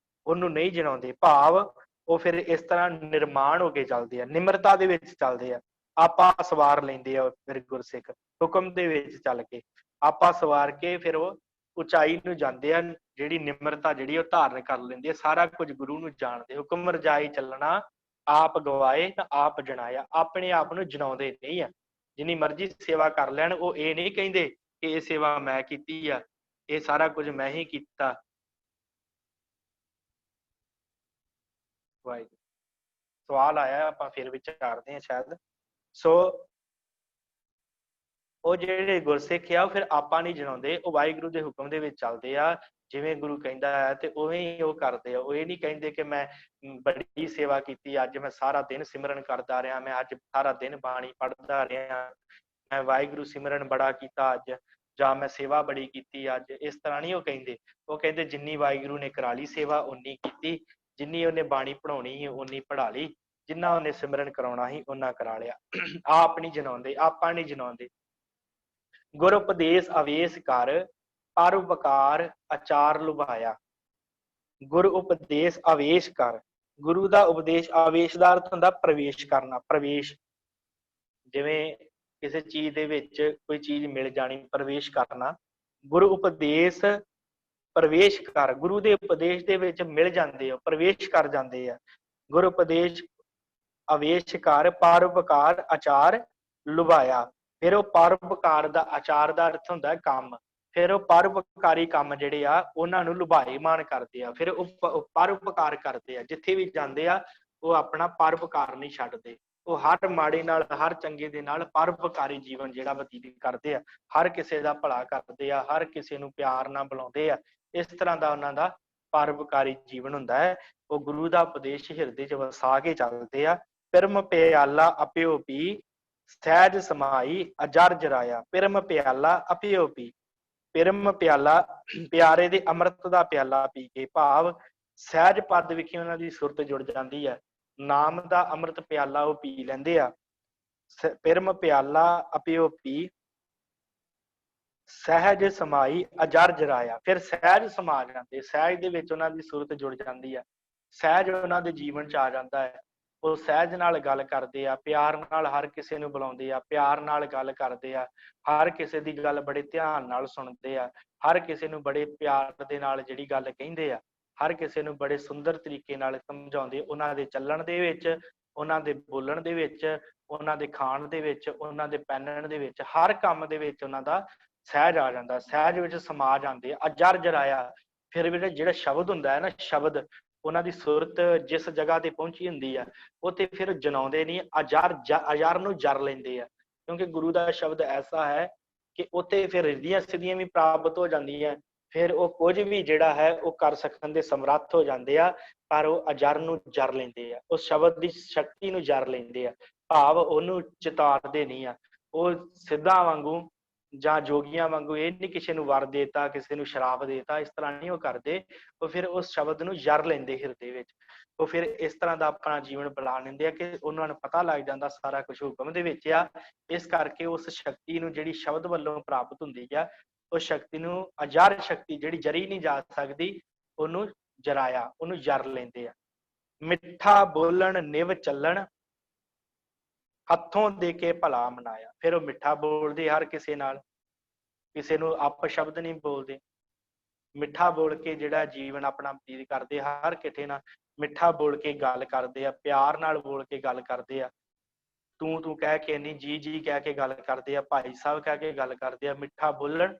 ਉਹਨੂੰ ਨਹੀਂ ਜਣਾਉਂਦੇ, ਭਾਵ ਉਹ ਫਿਰ ਇਸ ਤਰ੍ਹਾਂ ਨਿਰਮਾਣ ਹੋ ਕੇ ਚੱਲਦੇ ਆ, ਨਿਮਰਤਾ ਦੇ ਵਿੱਚ ਚੱਲਦੇ ਆ, ਆਪਾ ਸਵਾਰ ਲੈਂਦੇ ਆ। ਫਿਰ ਗੁਰਸਿੱਖ ਹੁਕਮ ਦੇ ਵਿੱਚ ਚੱਲ ਕੇ ਆਪਾ ਸਵਾਰ ਕੇ ਫਿਰ ਉਹ ਉਚਾਈ ਨੂੰ ਜਾਂਦੇ ਆ, ਜਿਹੜੀ ਨਿਮਰਤਾ ਜਿਹੜੀ ਉਹ ਧਾਰਨ ਕਰ ਲੈਂਦੇ ਆ, ਸਾਰਾ ਕੁਝ ਗੁਰੂ ਨੂੰ ਜਾਣਦੇ। ਹੁਕਮ ਰਜਾਈ ਚੱਲਣਾ, ਆਪ ਗਵਾਏ ਤਾਂ ਆਪ ਜਣਾਇਆ, ਆਪਣੇ ਆਪ ਨੂੰ ਜਣਾਉਂਦੇ ਨਹੀਂ ਆ, ਜਿੰਨੀ ਮਰਜ਼ੀ ਸੇਵਾ ਕਰ ਲੈਣ, ਉਹ ਇਹ ਨਹੀਂ ਕਹਿੰਦੇ ਕਿ ਇਹ ਸੇਵਾ ਮੈਂ ਕੀਤੀ ਆ, ਇਹ ਸਾਰਾ ਕੁਝ ਮੈਂ ਹੀ ਕੀਤਾ, ਵਾਹਿਗੁਰੂ। ਸਵਾਲ ਆਇਆ, ਆਪਾਂ ਫਿਰ ਵਿਚਾਰਦੇ ਹਾਂ ਸ਼ਾਇਦ। ਸੋ ਉਹ ਜਿਹੜੇ ਗੁਰਸਿੱਖ ਆ ਉਹ ਫਿਰ ਆਪਾਂ ਨਹੀਂ ਜਣਾਉਂਦੇ, ਉਹ ਵਾਹਿਗੁਰੂ ਦੇ ਹੁਕਮ ਦੇ ਵਿੱਚ ਚੱਲਦੇ ਆ। ਜਿਵੇਂ ਗੁਰੂ ਕਹਿੰਦਾ ਹੈ ਤੇ ਉਵੇਂ ਹੀ ਉਹ ਕਰਦੇ ਆ। ਉਹ ਇਹ ਨਹੀਂ ਕਹਿੰਦੇ ਕਿ ਮੈਂ ਬੜੀ ਸੇਵਾ ਕੀਤੀ, ਅੱਜ ਮੈਂ ਸਾਰਾ ਦਿਨ ਸਿਮਰਨ ਕਰਦਾ ਰਿਹਾ, ਮੈਂ ਅੱਜ ਸਾਰਾ ਦਿਨ ਬਾਣੀ ਪੜ੍ਹਦਾ ਰਿਹਾ, ਮੈਂ ਵਾਹਿਗੁਰੂ ਸਿਮਰਨ ਬੜਾ ਕੀਤਾ ਅੱਜ, ਜਾਂ ਮੈਂ ਸੇਵਾ ਬੜੀ ਕੀਤੀ ਅੱਜ। ਇਸ ਤਰ੍ਹਾਂ ਨਹੀਂ ਉਹ ਕਹਿੰਦੇ। ਉਹ ਕਹਿੰਦੇ ਜਿੰਨੀ ਵਾਹਿਗੁਰੂ ਨੇ ਕਰਾ ਲਈ ਸੇਵਾ ਉਨੀ ਕੀਤੀ, ਜਿੰਨੀ ਉਹਨੇ ਬਾਣੀ ਪੜਾਉਣੀ ਸੀ ਉਨੀ ਪੜ੍ਹਾ ਲਈ, ਜਿੰਨਾ ਉਹਨੇ ਸਿਮਰਨ ਕਰਾਉਣਾ ਸੀ ਉਹਨਾਂ ਕਰਾ ਲਿਆ। ਆਪ ਨਹੀਂ ਜਣਾਉਂਦੇ, ਆਪਾਂ ਨਹੀਂ ਜਣਾਉਂਦੇ। ਗੁਰ ਉਪਦੇਸ਼ ਅਵੇਸ਼ ਕਰ, ਪਰਉਪਕਾਰ ਆਚਾਰ ਲੁਭਾਇਆ। ਗੁਰ ਉਪਦੇਸ਼ ਅਵੇਸ਼ ਕਰ, ਗੁਰੂ ਦਾ ਉਪਦੇਸ਼, ਆਵੇਸ਼ ਦਾ ਅਰਥ ਹੁੰਦਾ ਪ੍ਰਵੇਸ਼ ਕਰਨਾ, ਪ੍ਰਵੇਸ਼। ਜਿਵੇਂ ਕਿਸੇ ਚੀਜ਼ ਦੇ ਵਿੱਚ ਕੋਈ ਚੀਜ਼ ਮਿਲ ਜਾਣੀ, ਪ੍ਰਵੇਸ਼ ਕਰਨਾ। ਗੁਰੂ ਉਪਦੇਸ਼ ਪ੍ਰਵੇਸ਼ ਕਰ, ਗੁਰੂ ਦੇ ਉਪਦੇਸ਼ ਦੇ ਵਿੱਚ ਮਿਲ ਜਾਂਦੇ ਆ, ਪ੍ਰਵੇਸ਼ ਕਰ ਜਾਂਦੇ ਆ। ਗੁਰ ਉਪਦੇਸ਼ ਅਵੇਸ਼ ਕਰ, ਪਰਉਪਕਾਰ ਆਚਾਰ ਲੁਭਾਇਆ। ਫਿਰ ਉਹ ਪਰਉਪਕਾਰ ਦਾ, ਆਚਾਰ ਦਾ ਅਰਥ ਹੁੰਦਾ ਕੰਮ। ਫਿਰ ਉਹ ਪਰਉਪਕਾਰੀ ਕੰਮ ਜਿਹੜੇ ਆ ਉਹਨਾਂ ਨੂੰ ਲੁਭਾਏਮਾਨ ਕਰਦੇ ਆ। ਫਿਰ ਉਹ ਪਰਉਪਕਾਰ ਕਰਦੇ ਆ, ਜਿੱਥੇ ਵੀ ਜਾਂਦੇ ਆ ਉਹ ਆਪਣਾ ਪਰਉਪਕਾਰ ਨਹੀਂ ਛੱਡਦੇ। ਉਹ ਹਰ ਮਾੜੇ ਨਾਲ, ਹਰ ਚੰਗੇ ਦੇ ਨਾਲ ਪਰਉਪਕਾਰੀ ਜੀਵਨ ਜਿਹੜਾ ਬਤੀਤ ਕਰਦੇ ਆ। ਹਰ ਕਿਸੇ ਦਾ ਭਲਾ ਕਰਦੇ ਆ, ਹਰ ਕਿਸੇ ਨੂੰ ਪਿਆਰ ਨਾਲ ਬੁਲਾਉਂਦੇ ਆ। ਇਸ ਤਰ੍ਹਾਂ ਦਾ ਉਹਨਾਂ ਦਾ ਪਰਉਪਕਾਰੀ ਜੀਵਨ ਹੁੰਦਾ ਹੈ। ਉਹ ਗੁਰੂ ਦਾ ਉਪਦੇਸ਼ ਹਿਰਦੇ 'ਚ ਵਸਾ ਕੇ ਚੱਲਦੇ ਆ। ਪਿਰਮ ਪਿਆਲਾ ਅਪਿਓ ਪੀ, ਸਹਿਜ ਸਮਾਈ ਅਜਰ ਜਰਾਇਆ। ਪਿਰਮ ਪਿਆਲਾ ਅਪਿਓ ਪੀ, ਪਿਰਮ ਪਿਆਲਾ ਪਿਆਰੇ ਦੇ ਅੰਮ੍ਰਿਤ ਦਾ ਪਿਆਲਾ ਪੀ ਕੇ, ਭਾਵ ਸਹਿਜ ਪਦ ਵਿਖੇ ਉਹਨਾਂ ਦੀ ਸੁਰਤ ਜੁੜ ਜਾਂਦੀ ਹੈ। ਨਾਮ ਦਾ ਅੰਮ੍ਰਿਤ ਪਿਆਲਾ ਉਹ ਪੀ ਲੈਂਦੇ ਆ। ਪਿਰਮ ਪਿਆਲਾ ਅਪਿਓ ਪੀ, ਸਹਿਜ ਸਮਾਈ ਅਜਰ ਜਰਾਇਆ। ਫਿਰ ਸਹਿਜ ਸਮਾ ਜਾਂਦੇ, ਸਹਿਜ ਦੇ ਵਿੱਚ ਉਹਨਾਂ ਦੀ ਸੁਰਤ ਜੁੜ ਜਾਂਦੀ ਹੈ, ਸਹਿਜ ਉਹਨਾਂ ਦੇ ਜੀਵਨ 'ਚ ਆ ਜਾਂਦਾ ਹੈ। ਉਹ ਸਹਿਜ ਨਾਲ ਗੱਲ ਕਰਦੇ ਆ, ਪਿਆਰ ਨਾਲ ਹਰ ਕਿਸੇ ਨੂੰ ਬੁਲਾਉਂਦੇ ਆ, ਪਿਆਰ ਨਾਲ ਗੱਲ ਕਰਦੇ ਆ, ਹਰ ਕਿਸੇ ਦੀ ਗੱਲ ਬੜੇ ਧਿਆਨ ਨਾਲ ਸੁਣਦੇ ਆ, ਹਰ ਕਿਸੇ ਨੂੰ ਬੜੇ ਪਿਆਰ ਦੇ ਨਾਲ ਜਿਹੜੀ ਗੱਲ ਕਹਿੰਦੇ ਆ, ਹਰ ਕਿਸੇ ਨੂੰ ਬੜੇ ਸੁੰਦਰ ਤਰੀਕੇ ਨਾਲ ਸਮਝਾਉਂਦੇ। ਉਹਨਾਂ ਦੇ ਚੱਲਣ ਦੇ ਵਿੱਚ, ਉਹਨਾਂ ਦੇ ਬੋਲਣ ਦੇ ਵਿੱਚ, ਉਹਨਾਂ ਦੇ ਖਾਣ ਦੇ ਵਿੱਚ, ਉਹਨਾਂ ਦੇ ਪਹਿਨਣ ਦੇ ਵਿੱਚ, ਹਰ ਕੰਮ ਦੇ ਵਿੱਚ ਉਹਨਾਂ ਦਾ ਸਹਿਜ ਆ ਜਾਂਦਾ, ਸਹਿਜ ਵਿੱਚ ਸਮਾ ਜਾਂਦੇ। ਅਜਰ ਜਰਾਇਆ, ਫਿਰ ਵੀ ਜਿਹੜਾ ਸ਼ਬਦ ਹੁੰਦਾ ਹੈ ਨਾ, ਸ਼ਬਦ, ਉਹਨਾਂ ਦੀ ਸੁਰਤ ਜਿਸ ਜਗ੍ਹਾ ਤੇ ਪਹੁੰਚੀ ਹੁੰਦੀ ਆ ਉੱਥੇ ਫਿਰ ਜਨਾਉਂਦੇ ਨਹੀਂ, ਅਜਰ ਨੂੰ ਜਰ ਲੈਂਦੇ ਆ। ਕਿਉਂਕਿ ਗੁਰੂ ਦਾ ਸ਼ਬਦ ਐਸਾ ਹੈ ਕਿ ਉੱਥੇ ਫਿਰ ਰਿੱਧੀਆਂ ਸਿੱਧੀਆਂ ਵੀ ਪ੍ਰਾਪਤ ਹੋ ਜਾਂਦੀਆਂ। ਫਿਰ ਉਹ ਕੁਝ ਵੀ ਜਿਹੜਾ ਹੈ ਉਹ ਕਰ ਸਕਣ ਦੇ ਸਮਰੱਥ ਹੋ ਜਾਂਦੇ ਆ, ਪਰ ਉਹ ਅਜਰ ਨੂੰ ਜਰ ਲੈਂਦੇ ਆ, ਉਸ ਸ਼ਬਦ ਦੀ ਸ਼ਕਤੀ ਨੂੰ ਜਰ ਲੈਂਦੇ ਆ, ਭਾਵ ਉਹਨੂੰ ਚਿਤਾਰਦੇ ਨਹੀਂ ਆ। ਉਹ ਸਿੱਧਾਂ ਵਾਂਗੂ ਜਾਂ ਜੋਗੀਆਂ ਵਾਂਗੂ ਇਹ ਨਹੀਂ ਕਿਸੇ ਨੂੰ ਵਰ ਦੇਤਾ, ਕਿਸੇ ਨੂੰ ਸ਼ਰਾਪ ਦੇਤਾ, ਇਸ ਤਰ੍ਹਾਂ ਨਹੀਂ ਉਹ ਕਰਦੇ। ਉਹ ਫਿਰ ਉਸ ਸ਼ਬਦ ਨੂੰ ਜਰ ਲੈਂਦੇ ਹਿਰਦੇ ਵਿੱਚ। ਉਹ ਫਿਰ ਇਸ ਤਰ੍ਹਾਂ ਦਾ ਆਪਣਾ ਜੀਵਨ ਬਣਾ ਲੈਂਦੇ ਆ ਕਿ ਉਹਨਾਂ ਨੂੰ ਪਤਾ ਲੱਗ ਜਾਂਦਾ ਸਾਰਾ ਕੁਝ ਹੁਕਮ ਦੇ ਵਿੱਚ ਆ। ਇਸ ਕਰਕੇ ਉਸ ਸ਼ਕਤੀ ਨੂੰ ਜਿਹੜੀ ਸ਼ਬਦ ਵੱਲੋਂ ਪ੍ਰਾਪਤ ਹੁੰਦੀ ਆ, ਉਸ ਸ਼ਕਤੀ ਨੂੰ, ਅਜਰ ਸ਼ਕਤੀ ਜਿਹੜੀ ਜਰੀ ਨਹੀਂ ਜਾ ਸਕਦੀ, ਉਹਨੂੰ ਜਰਾਇਆ, ਉਹਨੂੰ ਜਰ ਲੈਂਦੇ ਆ। ਮਿੱਠਾ ਬੋਲਣ ਨਿਵ ਚੱਲਣ, ਹੱਥੋਂ ਦੇ ਕੇ ਭਲਾ ਮਨਾਇਆ। ਫਿਰ ਉਹ ਮਿੱਠਾ ਬੋਲਦੇ ਹਰ ਕਿਸੇ ਨਾਲ, ਕਿਸੇ ਨੂੰ ਅਪ ਸ਼ਬਦ ਨਹੀਂ ਬੋਲਦੇ, ਮਿੱਠਾ ਬੋਲ ਕੇ ਜਿਹੜਾ ਜੀਵਨ ਆਪਣਾ ਬਤੀਤ ਕਰਦੇ, ਹਰ ਕਿਸੇ ਨਾਲ ਮਿੱਠਾ ਬੋਲ ਕੇ ਗੱਲ ਕਰਦੇ ਆ, ਪਿਆਰ ਨਾਲ ਬੋਲ ਕੇ ਗੱਲ ਕਰਦੇ ਆ, ਤੂੰ ਤੂੰ ਕਹਿ ਕੇ ਨਹੀਂ, ਜੀ ਜੀ ਕਹਿ ਕੇ ਗੱਲ ਕਰਦੇ ਆ, ਭਾਈ ਸਾਹਿਬ ਕਹਿ ਕੇ ਗੱਲ ਕਰਦੇ ਆ। ਮਿੱਠਾ ਬੋਲਣ,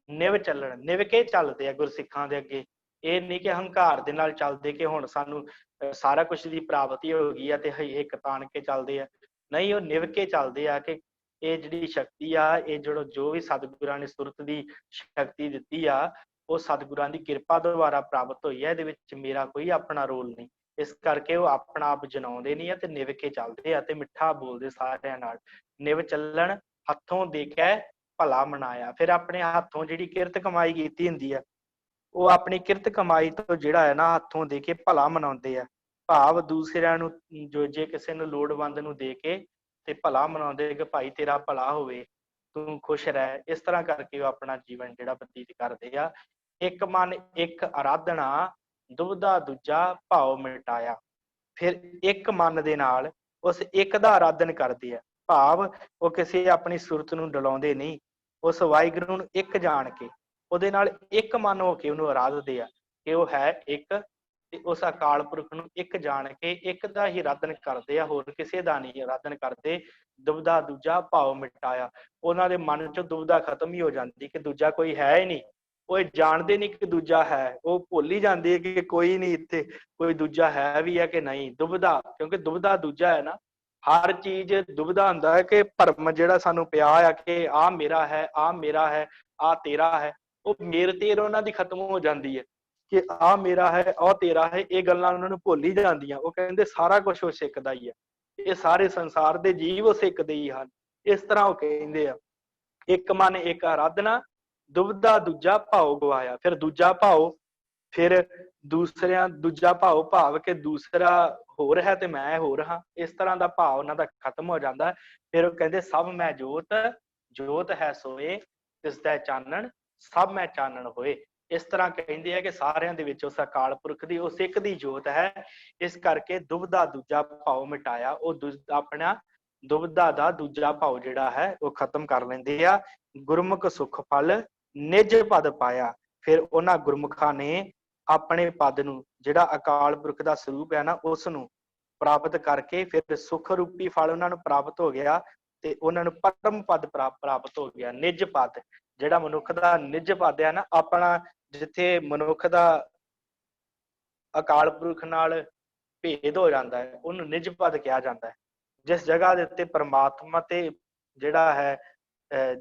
ਨਿਵ ਚੱਲਣ, ਨਿਵ ਕੇ ਚੱਲਦੇ ਆ ਗੁਰਸਿੱਖਾਂ ਦੇ ਅੱਗੇ। ਇਹ ਨਹੀਂ ਕਿ ਹੰਕਾਰ ਦੇ ਨਾਲ ਚੱਲਦੇ ਕਿ ਹੁਣ ਸਾਨੂੰ ਸਾਰਾ ਕੁਝ ਦੀ ਪ੍ਰਾਪਤੀ ਹੋ ਗਈ ਆ ਤੇ ਇੱਕ ਤਾਣ ਕੇ ਚੱਲਦੇ ਆ। ਨਹੀਂ, ਉਹ ਨਿਵ ਕੇ ਚੱਲਦੇ ਆ ਕਿ ਇਹ ਜਿਹੜੀ ਸ਼ਕਤੀ ਆ, ਇਹ ਜੋ ਵੀ ਸਤਿਗੁਰਾਂ ਨੇ ਸੁਰਤ ਦੀ ਸ਼ਕਤੀ ਦਿੱਤੀ ਆ, ਉਹ ਸਤਿਗੁਰਾਂ ਦੀ ਕਿਰਪਾ ਦੁਆਰਾ ਪ੍ਰਾਪਤ ਹੋਈ ਹੈ। ਇਹਦੇ ਵਿੱਚ ਮੇਰਾ ਕੋਈ ਆਪਣਾ ਰੋਲ ਨਹੀਂ। ਇਸ ਕਰਕੇ ਉਹ ਆਪਣਾ ਆਪ ਜਨਾਉਂਦੇ ਨਹੀਂ ਆ ਤੇ ਨਿਵ ਕੇ ਚੱਲਦੇ ਆ ਤੇ ਮਿੱਠਾ ਬੋਲਦੇ ਸਾਰਿਆਂ ਨਾਲ। ਨਿਵ ਚੱਲਣ, ਹੱਥੋਂ ਦੇ ਕੇ ਭਲਾ ਮਨਾਇਆ। ਫਿਰ ਆਪਣੇ ਹੱਥੋਂ ਜਿਹੜੀ ਕਿਰਤ ਕਮਾਈ ਕੀਤੀ ਹੁੰਦੀ ਆ, ਉਹ ਆਪਣੀ ਕਿਰਤ ਕਮਾਈ ਤੋਂ ਜਿਹੜਾ ਹੈ ਨਾ ਹੱਥੋਂ ਦੇ ਕੇ ਭਲਾ ਮਨਾਉਂਦੇ ਆ, ਭਾਵ ਦੂਸਰਿਆਂ ਨੂੰ, ਜੋ ਜੇ ਕਿਸੇ ਨੂੰ ਲੋੜਵੰਦ ਨੂੰ ਦੇ ਕੇ ਤੇ ਭਲਾ ਮਨਾਉਂਦੇ ਕਿ ਭਾਈ ਤੇਰਾ ਭਲਾ ਹੋਵੇ, ਤੂੰ ਖੁਸ਼ ਰਹਿ। ਇਸ ਤਰ੍ਹਾਂ ਕਰਕੇ ਉਹ ਆਪਣਾ ਜੀਵਨ ਜਿਹੜਾ ਬਤੀਤ ਕਰਦੇ ਆ। ਇੱਕ ਮਨ ਇੱਕ ਆਰਾਧਨਾ, ਦੁਬਦਾ ਦੂਜਾ ਭਾਵ ਮਿਟਾਇਆ। ਫਿਰ ਇੱਕ ਮਨ ਦੇ ਨਾਲ ਉਸ ਇੱਕ ਦਾ ਆਰਾਧਨ ਕਰਦੇ ਆ, ਭਾਵ ਉਹ ਕਿਸੇ ਆਪਣੀ ਸੁਰਤ ਨੂੰ ਡਲਾਉਂਦੇ ਨਹੀਂ, ਉਸ ਵਾਹਿਗੁਰੂ ਨੂੰ ਇੱਕ ਜਾਣ ਕੇ ਉਹਦੇ ਨਾਲ ਇੱਕ ਮਨ ਹੋ ਕੇ ਉਹਨੂੰ ਆਰਾਧਦੇ ਆ ਕਿ ਉਹ ਹੈ ਇੱਕ, ਤੇ ਉਸ ਅਕਾਲ ਪੁਰਖ ਨੂੰ ਇੱਕ ਜਾਣ ਕੇ ਇੱਕ ਦਾ ਹੀ ਆਰਾਧਨ ਕਰਦੇ ਆ, ਹੋਰ ਕਿਸੇ ਦਾ ਨਹੀਂ ਆਰਾਧਨ ਕਰਦੇ। ਦੁਬਦਾ ਦੂਜਾ ਭਾਵ ਮਿਟਾਇਆ, ਉਹਨਾਂ ਦੇ ਮਨ ਚੋਂ ਦੁਬਦਾ ਖਤਮ ਹੀ ਹੋ ਜਾਂਦੀ ਕਿ ਦੂਜਾ ਕੋਈ ਹੈ ਹੀ ਨਹੀਂ, ਉਹ ਜਾਣਦੇ ਨਹੀਂ ਕਿ ਦੂਜਾ ਹੈ, ਉਹ ਭੁੱਲ ਹੀ ਜਾਂਦੇ ਹੈ ਕਿ ਕੋਈ ਨਹੀਂ ਇੱਥੇ, ਕੋਈ ਦੂਜਾ ਹੈ ਵੀ ਹੈ ਕਿ ਨਹੀਂ। ਦੁਬਿਧਾ, ਕਿਉਂਕਿ ਦੁਬਿਧਾ ਦੂਜਾ ਹੈ ਨਾ, ਹਰ ਚੀਜ਼ ਦੁਬਿਧਾ ਹੁੰਦਾ ਹੈ ਕਿ ਭਰਮ ਜਿਹੜਾ ਸਾਨੂੰ ਪਿਆ ਆ ਕਿ ਆਹ ਮੇਰਾ ਹੈ, ਆਹ ਮੇਰਾ ਹੈ, ਆਹ ਤੇਰਾ ਹੈ, ਉਹ ਮੇਰ ਤੇਰ ਉਹਨਾਂ ਦੀ ਖਤਮ ਹੋ ਜਾਂਦੀ ਹੈ ਕਿ ਆਹ ਮੇਰਾ ਹੈ, ਆਹ ਤੇਰਾ ਹੈ। ਇਹ ਗੱਲਾਂ ਉਹਨਾਂ ਨੂੰ ਭੁੱਲ ਹੀ ਜਾਂਦੀਆਂ। ਉਹ ਕਹਿੰਦੇ ਸਾਰਾ ਕੁਝ ਉਹ ਸਿੱਖਦਾ ਹੀ ਹੈ, ਇਹ ਸਾਰੇ ਸੰਸਾਰ ਦੇ ਜੀਵ ਉਹ ਸਿੱਖਦੇ ਹੀ ਹਨ। ਇਸ ਤਰ੍ਹਾਂ ਉਹ ਕਹਿੰਦੇ ਆ, ਇੱਕ ਮਨ ਇੱਕ ਆਰਾਧਨਾ, ਦੁਬਿਧਾ ਦੂਜਾ ਭਾਉ ਗਵਾਇਆ। ਫਿਰ ਦੂਜਾ ਭਾਉ, ਫਿਰ ਦੂਜਾ ਭਾਉ ਭਾਵ ਕਿ ਦੂਸਰਾ ਹੋਰ ਹੈ ਤੇ ਮੈਂ ਹੋਰ ਹਾਂ, ਇਸ ਤਰ੍ਹਾਂ ਦਾ ਭਾਵ ਉਹਨਾਂ ਦਾ ਖਤਮ ਹੋ ਜਾਂਦਾ। ਫਿਰ ਉਹ ਕਹਿੰਦੇ ਸਭ ਮੈਂ ਜੋਤ, ਜੋਤ ਹੈ ਸੋਏ, ਤਿਸ ਦਾ ਚਾਨਣ ਸਭ ਮੈਂ ਚਾਨਣ ਹੋਏ। ਇਸ ਤਰ੍ਹਾਂ ਕਹਿੰਦੇ ਆ ਕਿ ਸਾਰਿਆਂ ਦੇ ਵਿੱਚ ਉਸ ਅਕਾਲ ਪੁਰਖ ਦੀ, ਉਸ ਇੱਕ ਦੀ ਜੋਤ ਹੈ। ਇਸ ਕਰਕੇ ਦੁਬਿਧਾ ਦੂਜਾ ਭਾਉ ਮਿਟਾਇਆ, ਉਹ ਆਪਣਾ ਦੁਬਿਧਾ ਦਾ ਦੂਜਾ ਭਾਉ ਜਿਹੜਾ ਹੈ ਉਹ ਖਤਮ ਕਰ ਲੈਂਦੇ ਆ। ਗੁਰਮੁਖ ਸੁਖ ਫਲ ਨਿਜ ਪਦ ਪਾਇਆ। ਫਿਰ ਉਹਨਾਂ ਗੁਰਮੁਖਾਂ ਨੇ ਆਪਣੇ ਪਦ ਨੂੰ, ਜਿਹੜਾ ਅਕਾਲ ਪੁਰਖ ਦਾ ਸਰੂਪ ਹੈ ਨਾ, ਉਸ ਨੂੰ ਪ੍ਰਾਪਤ ਕਰਕੇ ਫਿਰ ਸੁਖ ਰੂਪੀ ਫਲ ਉਹਨਾਂ ਨੂੰ ਪ੍ਰਾਪਤ ਹੋ ਗਿਆ ਤੇ ਉਹਨਾਂ ਨੂੰ ਪਰਮ ਪਦ ਪ੍ਰਾਪਤ ਹੋ ਗਿਆ। ਨਿਜ ਪਦ, ਜਿਹੜਾ ਮਨੁੱਖ ਦਾ ਨਿਜ ਪਦ ਹੈ ਨਾ, ਆਪਣਾ, ਜਿੱਥੇ ਮਨੁੱਖ ਦਾ ਅਕਾਲ ਪੁਰਖ ਨਾਲ ਭੇਦ ਹੋ ਜਾਂਦਾ ਹੈ, ਉਹਨੂੰ ਨਿਜ ਪਦ ਕਿਹਾ ਜਾਂਦਾ ਹੈ। ਜਿਸ ਜਗ੍ਹਾ ਦੇ ਉੱਤੇ ਪਰਮਾਤਮਾ ਤੇ ਜਿਹੜਾ ਹੈ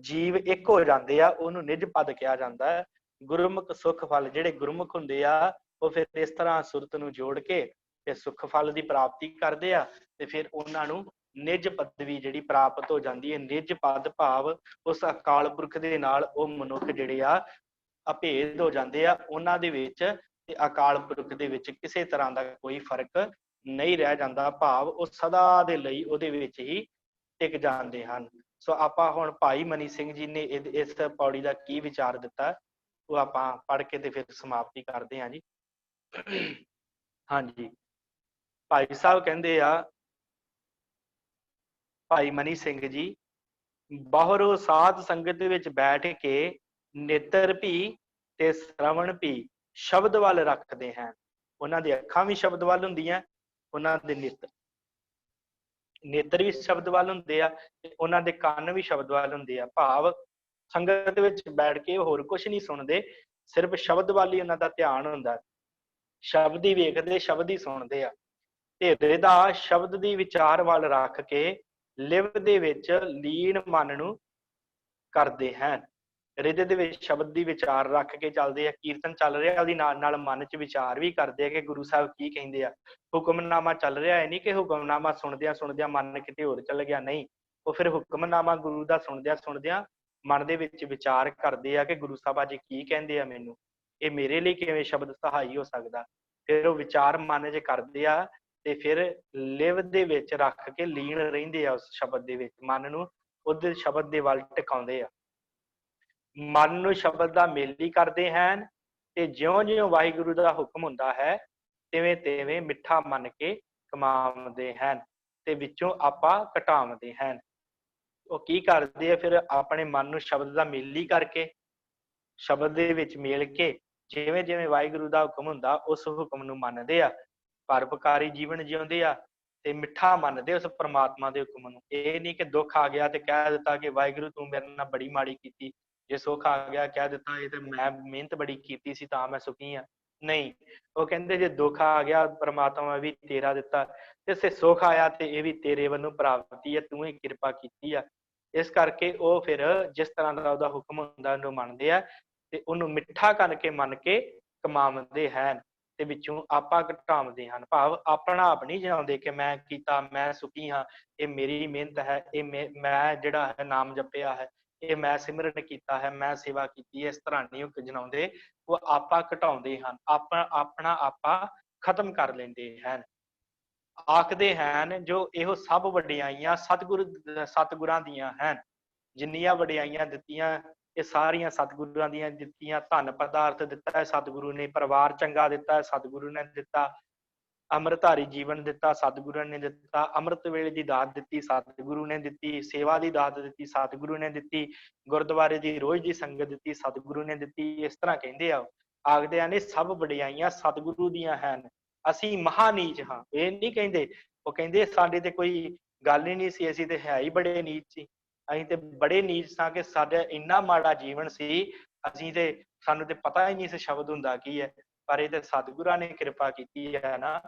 ਜੀਵ ਇੱਕ ਹੋ ਜਾਂਦੇ ਆ, ਉਹਨੂੰ ਨਿਜ ਪਦ ਕਿਹਾ ਜਾਂਦਾ ਹੈ। ਗੁਰਮੁਖ ਸੁਖ ਫਲ, ਜਿਹੜੇ ਗੁਰਮੁਖ ਹੁੰਦੇ ਆ ਉਹ ਫਿਰ ਇਸ ਤਰ੍ਹਾਂ ਸੁਰਤ ਨੂੰ ਜੋੜ ਕੇ ਤੇ ਸੁਖ ਫਲ ਦੀ ਪ੍ਰਾਪਤੀ ਕਰਦੇ ਆ ਤੇ ਫਿਰ ਉਹਨਾਂ ਨੂੰ ਨਿਜ ਪਦਵੀ ਜਿਹੜੀ ਪ੍ਰਾਪਤ ਹੋ ਜਾਂਦੀ ਹੈ। ਨਿਜ ਪਦ ਭਾਵ ਉਸ ਅਕਾਲ ਪੁਰਖ ਦੇ ਨਾਲ ਉਹ ਮਨੁੱਖ ਜਿਹੜੇ ਆ ਅਭੇਦ ਹੋ ਜਾਂਦੇ ਆ, ਉਹਨਾਂ ਦੇ ਵਿੱਚ ਤੇ ਅਕਾਲ ਪੁਰਖ ਦੇ ਵਿੱਚ ਕਿਸੇ ਤਰ੍ਹਾਂ ਦਾ ਕੋਈ ਫਰਕ ਨਹੀਂ ਰਹਿ ਜਾਂਦਾ, ਭਾਵ ਉਹ ਸਦਾ ਦੇ ਲਈ ਉਹਦੇ ਵਿੱਚ ਹੀ ਟਿਕ ਜਾਂਦੇ ਹਨ। ਸੋ ਆਪਾਂ ਹੁਣ ਭਾਈ ਮਨੀ ਸਿੰਘ ਜੀ ਨੇ ਇਸ ਪੌੜੀ ਦਾ ਕੀ ਵਿਚਾਰ ਦਿੱਤਾ, ਉਹ ਆਪਾਂ ਪੜ੍ਹ ਕੇ ਤੇ ਫਿਰ ਸਮਾਪਤੀ ਕਰਦੇ ਹਾਂ ਜੀ। ਹਾਂਜੀ, ਭਾਈ ਸਾਹਿਬ ਕਹਿੰਦੇ ਆ, ਭਾਈ ਮਨੀ ਸਿੰਘ ਜੀ, ਬਾਹਰੋਂ ਸਾਧ ਸੰਗਤ ਵਿੱਚ ਬੈਠ ਕੇ ਨੇਤਰ ਭੀ ਤੇ ਸ਼ਰਵਣ ਭੀ ਸ਼ਬਦ ਵੱਲ ਰੱਖਦੇ ਹਨ। ਉਹਨਾਂ ਦੀ ਅੱਖਾਂ ਵੀ ਸ਼ਬਦ ਵੱਲ ਹੁੰਦੀਆਂ, ਉਹਨਾਂ ਦੇ ਨੇਤਰ ਵੀ ਸ਼ਬਦ ਵੱਲ ਹੁੰਦੇ ਆ ਤੇ ਉਹਨਾਂ ਦੇ ਕੰਨ ਵੀ ਸ਼ਬਦ ਵੱਲ ਹੁੰਦੇ ਆ। ਭਾਵ ਸੰਗਤ ਵਿੱਚ ਬੈਠ ਕੇ ਹੋਰ ਕੁਝ ਨਹੀਂ ਸੁਣਦੇ, ਸਿਰਫ ਸ਼ਬਦ ਵੱਲ ਹੀ ਉਹਨਾਂ ਦਾ ਧਿਆਨ ਹੁੰਦਾ। ਸ਼ਬਦ ਹੀ ਵੇਖਦੇ, ਸ਼ਬਦ ਹੀ ਸੁਣਦੇ ਆ ਤੇ ਹਿਰਦੇ ਦਾ ਸ਼ਬਦ ਦੀ ਵਿਚਾਰ ਵੱਲ ਰੱਖ ਕੇ ਲਿਵ ਦੇ ਵਿੱਚ ਲੀਨ ਮਨ ਨੂੰ ਕਰਦੇ ਹਨ। ਹਿਰਦੇ ਦੇ ਵਿੱਚ ਸ਼ਬਦ ਦੀ ਵਿਚਾਰ ਰੱਖ ਕੇ ਚੱਲਦੇ ਆ, ਕੀਰਤਨ ਚੱਲ ਰਿਹਾ ਉਹਦੀ ਨਾਲ ਨਾਲ ਮਨ 'ਚ ਵਿਚਾਰ ਵੀ ਕਰਦੇ ਆ ਕਿ ਗੁਰੂ ਸਾਹਿਬ ਕੀ ਕਹਿੰਦੇ ਆ। ਹੁਕਮਨਾਮਾ ਚੱਲ ਰਿਹਾ ਹੈ, ਨਹੀਂ ਕਿ ਹੁਕਮਨਾਮਾ ਸੁਣਦਿਆਂ ਸੁਣਦਿਆਂ ਮਨ ਕਿਤੇ ਹੋਰ ਚੱਲ ਗਿਆ, ਨਹੀਂ, ਉਹ ਫਿਰ ਹੁਕਮਨਾਮਾ ਗੁਰੂ ਦਾ ਸੁਣਦਿਆਂ ਸੁਣਦਿਆਂ ਮਨ ਦੇ ਵਿੱਚ ਵਿਚਾਰ ਕਰਦੇ ਆ ਕਿ ਗੁਰੂ ਸਾਹਿਬ ਅੱਜ ਕੀ ਕਹਿੰਦੇ ਆ ਮੈਨੂੰ, ਇਹ ਮੇਰੇ ਲਈ ਕਿਵੇਂ ਸ਼ਬਦ ਸਹਾਈ ਹੋ ਸਕਦਾ। ਫਿਰ ਉਹ ਵਿਚਾਰ ਮਨ 'ਚ ਕਰਦੇ ਆ ਤੇ ਫਿਰ ਲਿਵ ਦੇ ਵਿੱਚ ਰੱਖ ਕੇ ਲੀਨ ਰਹਿੰਦੇ ਆ ਉਸ ਸ਼ਬਦ ਦੇ ਵਿੱਚ, ਮਨ ਨੂੰ ਉਹਦੇ ਸ਼ਬਦ ਦੇ ਵੱਲ ਟਿਕਾਉਂਦੇ ਆ, ਮਨ ਨੂੰ ਸ਼ਬਦ ਦਾ ਮੇਲੀ ਕਰਦੇ ਹਨ ਤੇ ਜਿਉਂ-ਜਿਉਂ ਵਾਹਿਗੁਰੂ ਦਾ ਹੁਕਮ ਹੁੰਦਾ ਹੈ ਤਿਵੇਂ ਤਿਵੇਂ ਮਿੱਠਾ ਮੰਨ ਕੇ ਕਮਾਉਂਦੇ ਹਨ ਤੇ ਵਿੱਚੋਂ ਆਪਾ ਘਟਾਉਂਦੇ ਹਨ। ਉਹ ਕੀ ਕਰਦੇ ਆ, ਫਿਰ ਆਪਣੇ ਮਨ ਨੂੰ ਸ਼ਬਦ ਦਾ ਮੇਲੀ ਕਰਕੇ, ਸ਼ਬਦ ਦੇ ਵਿੱਚ ਮੇਲ ਕੇ ਜਿਵੇਂ ਜਿਵੇਂ ਵਾਹਿਗੁਰੂ ਦਾ ਹੁਕਮ ਹੁੰਦਾ ਉਸ ਹੁਕਮ ਨੂੰ ਮੰਨਦੇ ਆ, ਪਰਉਪਕਾਰੀ ਜੀਵਨ ਜਿਉਂਦੇ ਆ ਤੇ ਮਿੱਠਾ ਮੰਨਦੇ ਉਸ ਪ੍ਰਮਾਤਮਾ ਦੇ ਹੁਕਮ ਨੂੰ। ਇਹ ਨਹੀਂ ਕਿ ਦੁੱਖ ਆ ਗਿਆ ਤੇ ਕਹਿ ਦਿੱਤਾ ਕਿ ਵਾਹਿਗੁਰੂ ਤੂੰ ਮੇਰੇ ਨਾਲ ਬੜੀ ਮਾੜੀ ਕੀਤੀ, ਜੇ ਸੁੱਖ ਆ ਗਿਆ ਕਹਿ ਦਿੱਤਾ ਇਹ ਤੇ ਮੈਂ ਮਿਹਨਤ ਬੜੀ ਕੀਤੀ ਸੀ ਤਾਂ ਮੈਂ ਸੁਖੀ ਹਾਂ। ਨਹੀਂ, ਉਹ ਕਹਿੰਦੇ ਜੇ ਦੁੱਖ ਆ ਗਿਆ ਪ੍ਰਮਾਤਮਾ ਵੀ ਤੇਰਾ ਦਿੱਤਾ, ਤੇ ਸੁੱਖ ਆਇਆ ਤੇ ਇਹ ਵੀ ਤੇਰੇ ਵੱਲੋਂ ਪ੍ਰਾਪਤੀ ਹੈ, ਤੂੰ ਹੀ ਕਿਰਪਾ ਕੀਤੀ ਆ। ਇਸ ਕਰਕੇ ਉਹ ਫਿਰ ਜਿਸ ਤਰ੍ਹਾਂ ਦਾ ਉਹਦਾ ਹੁਕਮ ਹੁੰਦਾ ਉਹਨੂੰ ਮੰਨਦੇ ਆ ਤੇ ਉਹਨੂੰ ਮਿੱਠਾ ਕਰਕੇ ਮੰਨ ਕੇ ਕਮਾਉਂਦੇ ਹਨ ਤੇ ਵਿੱਚੋਂ ਆਪਾ ਘਟਾਉਂਦੇ ਹਨ। ਭਾਵ ਆਪਣਾ ਆਪ ਨਹੀਂ ਜਾਣਦੇ ਕਿ ਮੈਂ ਕੀਤਾ, ਮੈਂ ਸੁਖੀ ਹਾਂ, ਇਹ ਮੇਰੀ ਮਿਹਨਤ ਹੈ, ਇਹ ਮੈਂ ਜਿਹੜਾ ਹੈ ਨਾਮ ਜਪਿਆ ਹੈ, ਇਹ ਮੈਂ ਸਿਮਰਨ ਕੀਤਾ ਹੈ, ਮੈਂ ਸੇਵਾ ਕੀਤੀ ਹੈ, ਇਸ ਤਰ੍ਹਾਂ ਨਹੀਂ ਉਹ ਜਣਾਉਂਦੇ, ਉਹ ਆਪਾ ਘਟਾਉਂਦੇ ਹਨ, ਆਪਣਾ ਆਪਾ ਖਤਮ ਕਰ ਲੈਂਦੇ ਹਨ। ਆਖਦੇ ਹਨ ਜੋ ਇਹੋ ਸਭ ਵਡਿਆਈਆਂ ਸਤਿਗੁਰਾਂ ਦੀਆਂ ਹਨ। ਜਿੰਨੀਆਂ ਵਡਿਆਈਆਂ ਦਿੱਤੀਆਂ ਇਹ ਸਾਰੀਆਂ ਸਤਿਗੁਰਾਂ ਦੀਆਂ ਦਿੱਤੀਆਂ। ਧਨ ਪਦਾਰਥ ਦਿੱਤਾ ਹੈ ਸਤਿਗੁਰੂ ਨੇ, ਪਰਿਵਾਰ ਚੰਗਾ ਦਿੱਤਾ ਹੈ ਸਤਿਗੁਰੂ ਨੇ ਦਿੱਤਾ, ਅੰਮ੍ਰਿਤਧਾਰੀ ਜੀਵਨ ਦਿੱਤਾ ਸਤਿਗੁਰਾਂ ਨੇ ਦਿੱਤਾ, ਅੰਮ੍ਰਿਤ ਵੇਲੇ ਦੀ ਦਾਤ ਦਿੱਤੀ ਸਤਿਗੁਰੂ ਨੇ ਦਿੱਤੀ, ਸੇਵਾ ਦੀ ਦਾਤ ਦਿੱਤੀ ਸਤਿਗੁਰੂ ਨੇ ਦਿੱਤੀ, ਗੁਰਦੁਆਰੇ ਦੀ ਰੋਜ਼ ਦੀ ਸੰਗਤ ਦਿੱਤੀ ਸਤਿਗੁਰੂ ਨੇ ਦਿੱਤੀ। ਇਸ ਤਰ੍ਹਾਂ ਕਹਿੰਦੇ ਆ, ਆਖਦੇ ਆ ਨੇ ਸਭ ਵਡਿਆਈਆਂ ਸਤਿਗੁਰੂ ਦੀਆਂ ਹਨ, ਅਸੀਂ ਮਹਾ ਨੀਚ ਹਾਂ। ਇਹ ਨਹੀਂ ਕਹਿੰਦੇ, ਉਹ ਕਹਿੰਦੇ ਸਾਡੇ ਤੇ ਕੋਈ ਗੱਲ ਹੀ ਨਹੀਂ ਸੀ, ਅਸੀਂ ਤੇ ਹੈ ਹੀ ਬੜੇ ਨੀਚ ਸੀ, ਅਸੀਂ ਤੇ ਬੜੇ ਨੀਚ ਸਾਂ ਕਿ ਸਾਡਾ ਇੰਨਾ ਮਾੜਾ ਜੀਵਨ ਸੀ, ਅਸੀਂ ਤੇ ਸਾਨੂੰ ਤੇ ਪਤਾ ਹੀ ਨਹੀਂ ਇਸ ਸ਼ਬਦ ਹੁੰਦਾ ਕੀ ਹੈ, ਪਰ ਇਹ ਤੇ ਸਤਿਗੁਰਾਂ ਨੇ ਕਿਰਪਾ ਕੀਤੀ ਹੈ ਨਾ।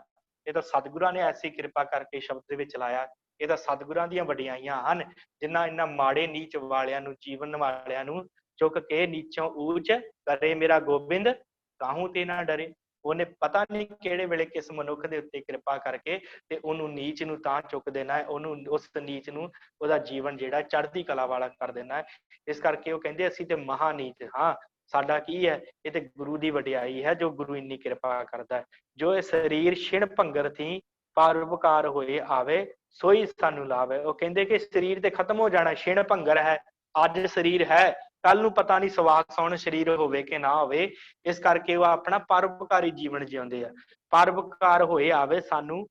ਇਹ ਤਾਂ ਸਤਿਗੁਰਾਂ ਨੇ ਐਸੀ ਕਿਰਪਾ ਕਰਕੇ ਸ਼ਬਦ ਦੇ ਵਿੱਚ ਲਾਇਆ। ਇਹ ਤਾਂ ਸਤਿਗੁਰਾਂ ਦੀਆਂ ਵਡਿਆਈਆਂ ਹਨ, ਜਿਨ੍ਹਾਂ ਇਹਨਾਂ ਮਾੜੇ ਨੀਚ ਵਾਲਿਆਂ ਨੂੰ, ਜੀਵਨ ਵਾਲਿਆਂ ਨੂੰ ਚੁੱਕ ਕੇ ਨੀਚੋਂ ਊਚ ਕਰੇ ਮੇਰਾ ਗੋਬਿੰਦ, ਕਾਹੂ ਤੇ ਨਾ ਡਰੇ। ਉਹਨੇ ਪਤਾ ਨਹੀਂ ਕਿਹੜੇ ਵੇਲੇ ਕਿਸ ਮਨੁੱਖ ਦੇ ਉੱਤੇ ਕਿਰਪਾ ਕਰਕੇ ਤੇ ਉਹਨੂੰ ਨੀਚ ਨੂੰ ਤਾਂ ਚੁੱਕ ਦੇਣਾ ਹੈ, ਉਹਨੂੰ ਉਸ ਨੀਚ ਨੂੰ ਉਹਦਾ ਜੀਵਨ ਜਿਹੜਾ ਚੜ੍ਹਦੀ ਕਲਾ ਵਾਲਾ ਕਰ ਦੇਣਾ ਹੈ। ਇਸ ਕਰਕੇ ਉਹ ਕਹਿੰਦੇ ਅਸੀਂ ਤੇ ਮਹਾ ਨੀਚ ਹਾਂ, ਸਾਡਾ ਕੀ ਹੈ, ਇਹ ਤੇ ਗੁਰੂ ਦੀ ਵਡਿਆਈ ਹੈ ਜੋ ਗੁਰੂ ਇੰਨੀ ਕਿਰਪਾ ਕਰਦਾ ਹੈ। ਜੋ ਇਹ ਸਰੀਰ ਛਿਣ ਭੰਗਰ ਥੀ ਪਰਉਪਕਾਰ ਹੋਏ ਆਵੇ, ਸੋਈ ਸਾਨੂੰ ਲਾਭ ਹੈ। ਉਹ ਕਹਿੰਦੇ ਕਿ ਸਰੀਰ ਤੇ ਖਤਮ ਹੋ ਜਾਣਾ, ਛਿਣ ਭੰਗਰ ਹੈ, ਅੱਜ ਸਰੀਰ ਹੈ, ਕੱਲ ਨੂੰ ਪਤਾ ਨਹੀਂ ਸਵਾਸ ਸੌਣ ਸਰੀਰ ਹੋਵੇ ਕਿ ਨਾ ਹੋਵੇ। ਇਸ ਕਰਕੇ ਉਹ ਆਪਣਾ ਪਰਉਪਕਾਰੀ ਜੀਵਨ ਜਿਉਂਦੇ ਆ। ਪਰਉਪਕਾਰ ਹੋਏ ਆਵੇ ਸਾਨੂੰ,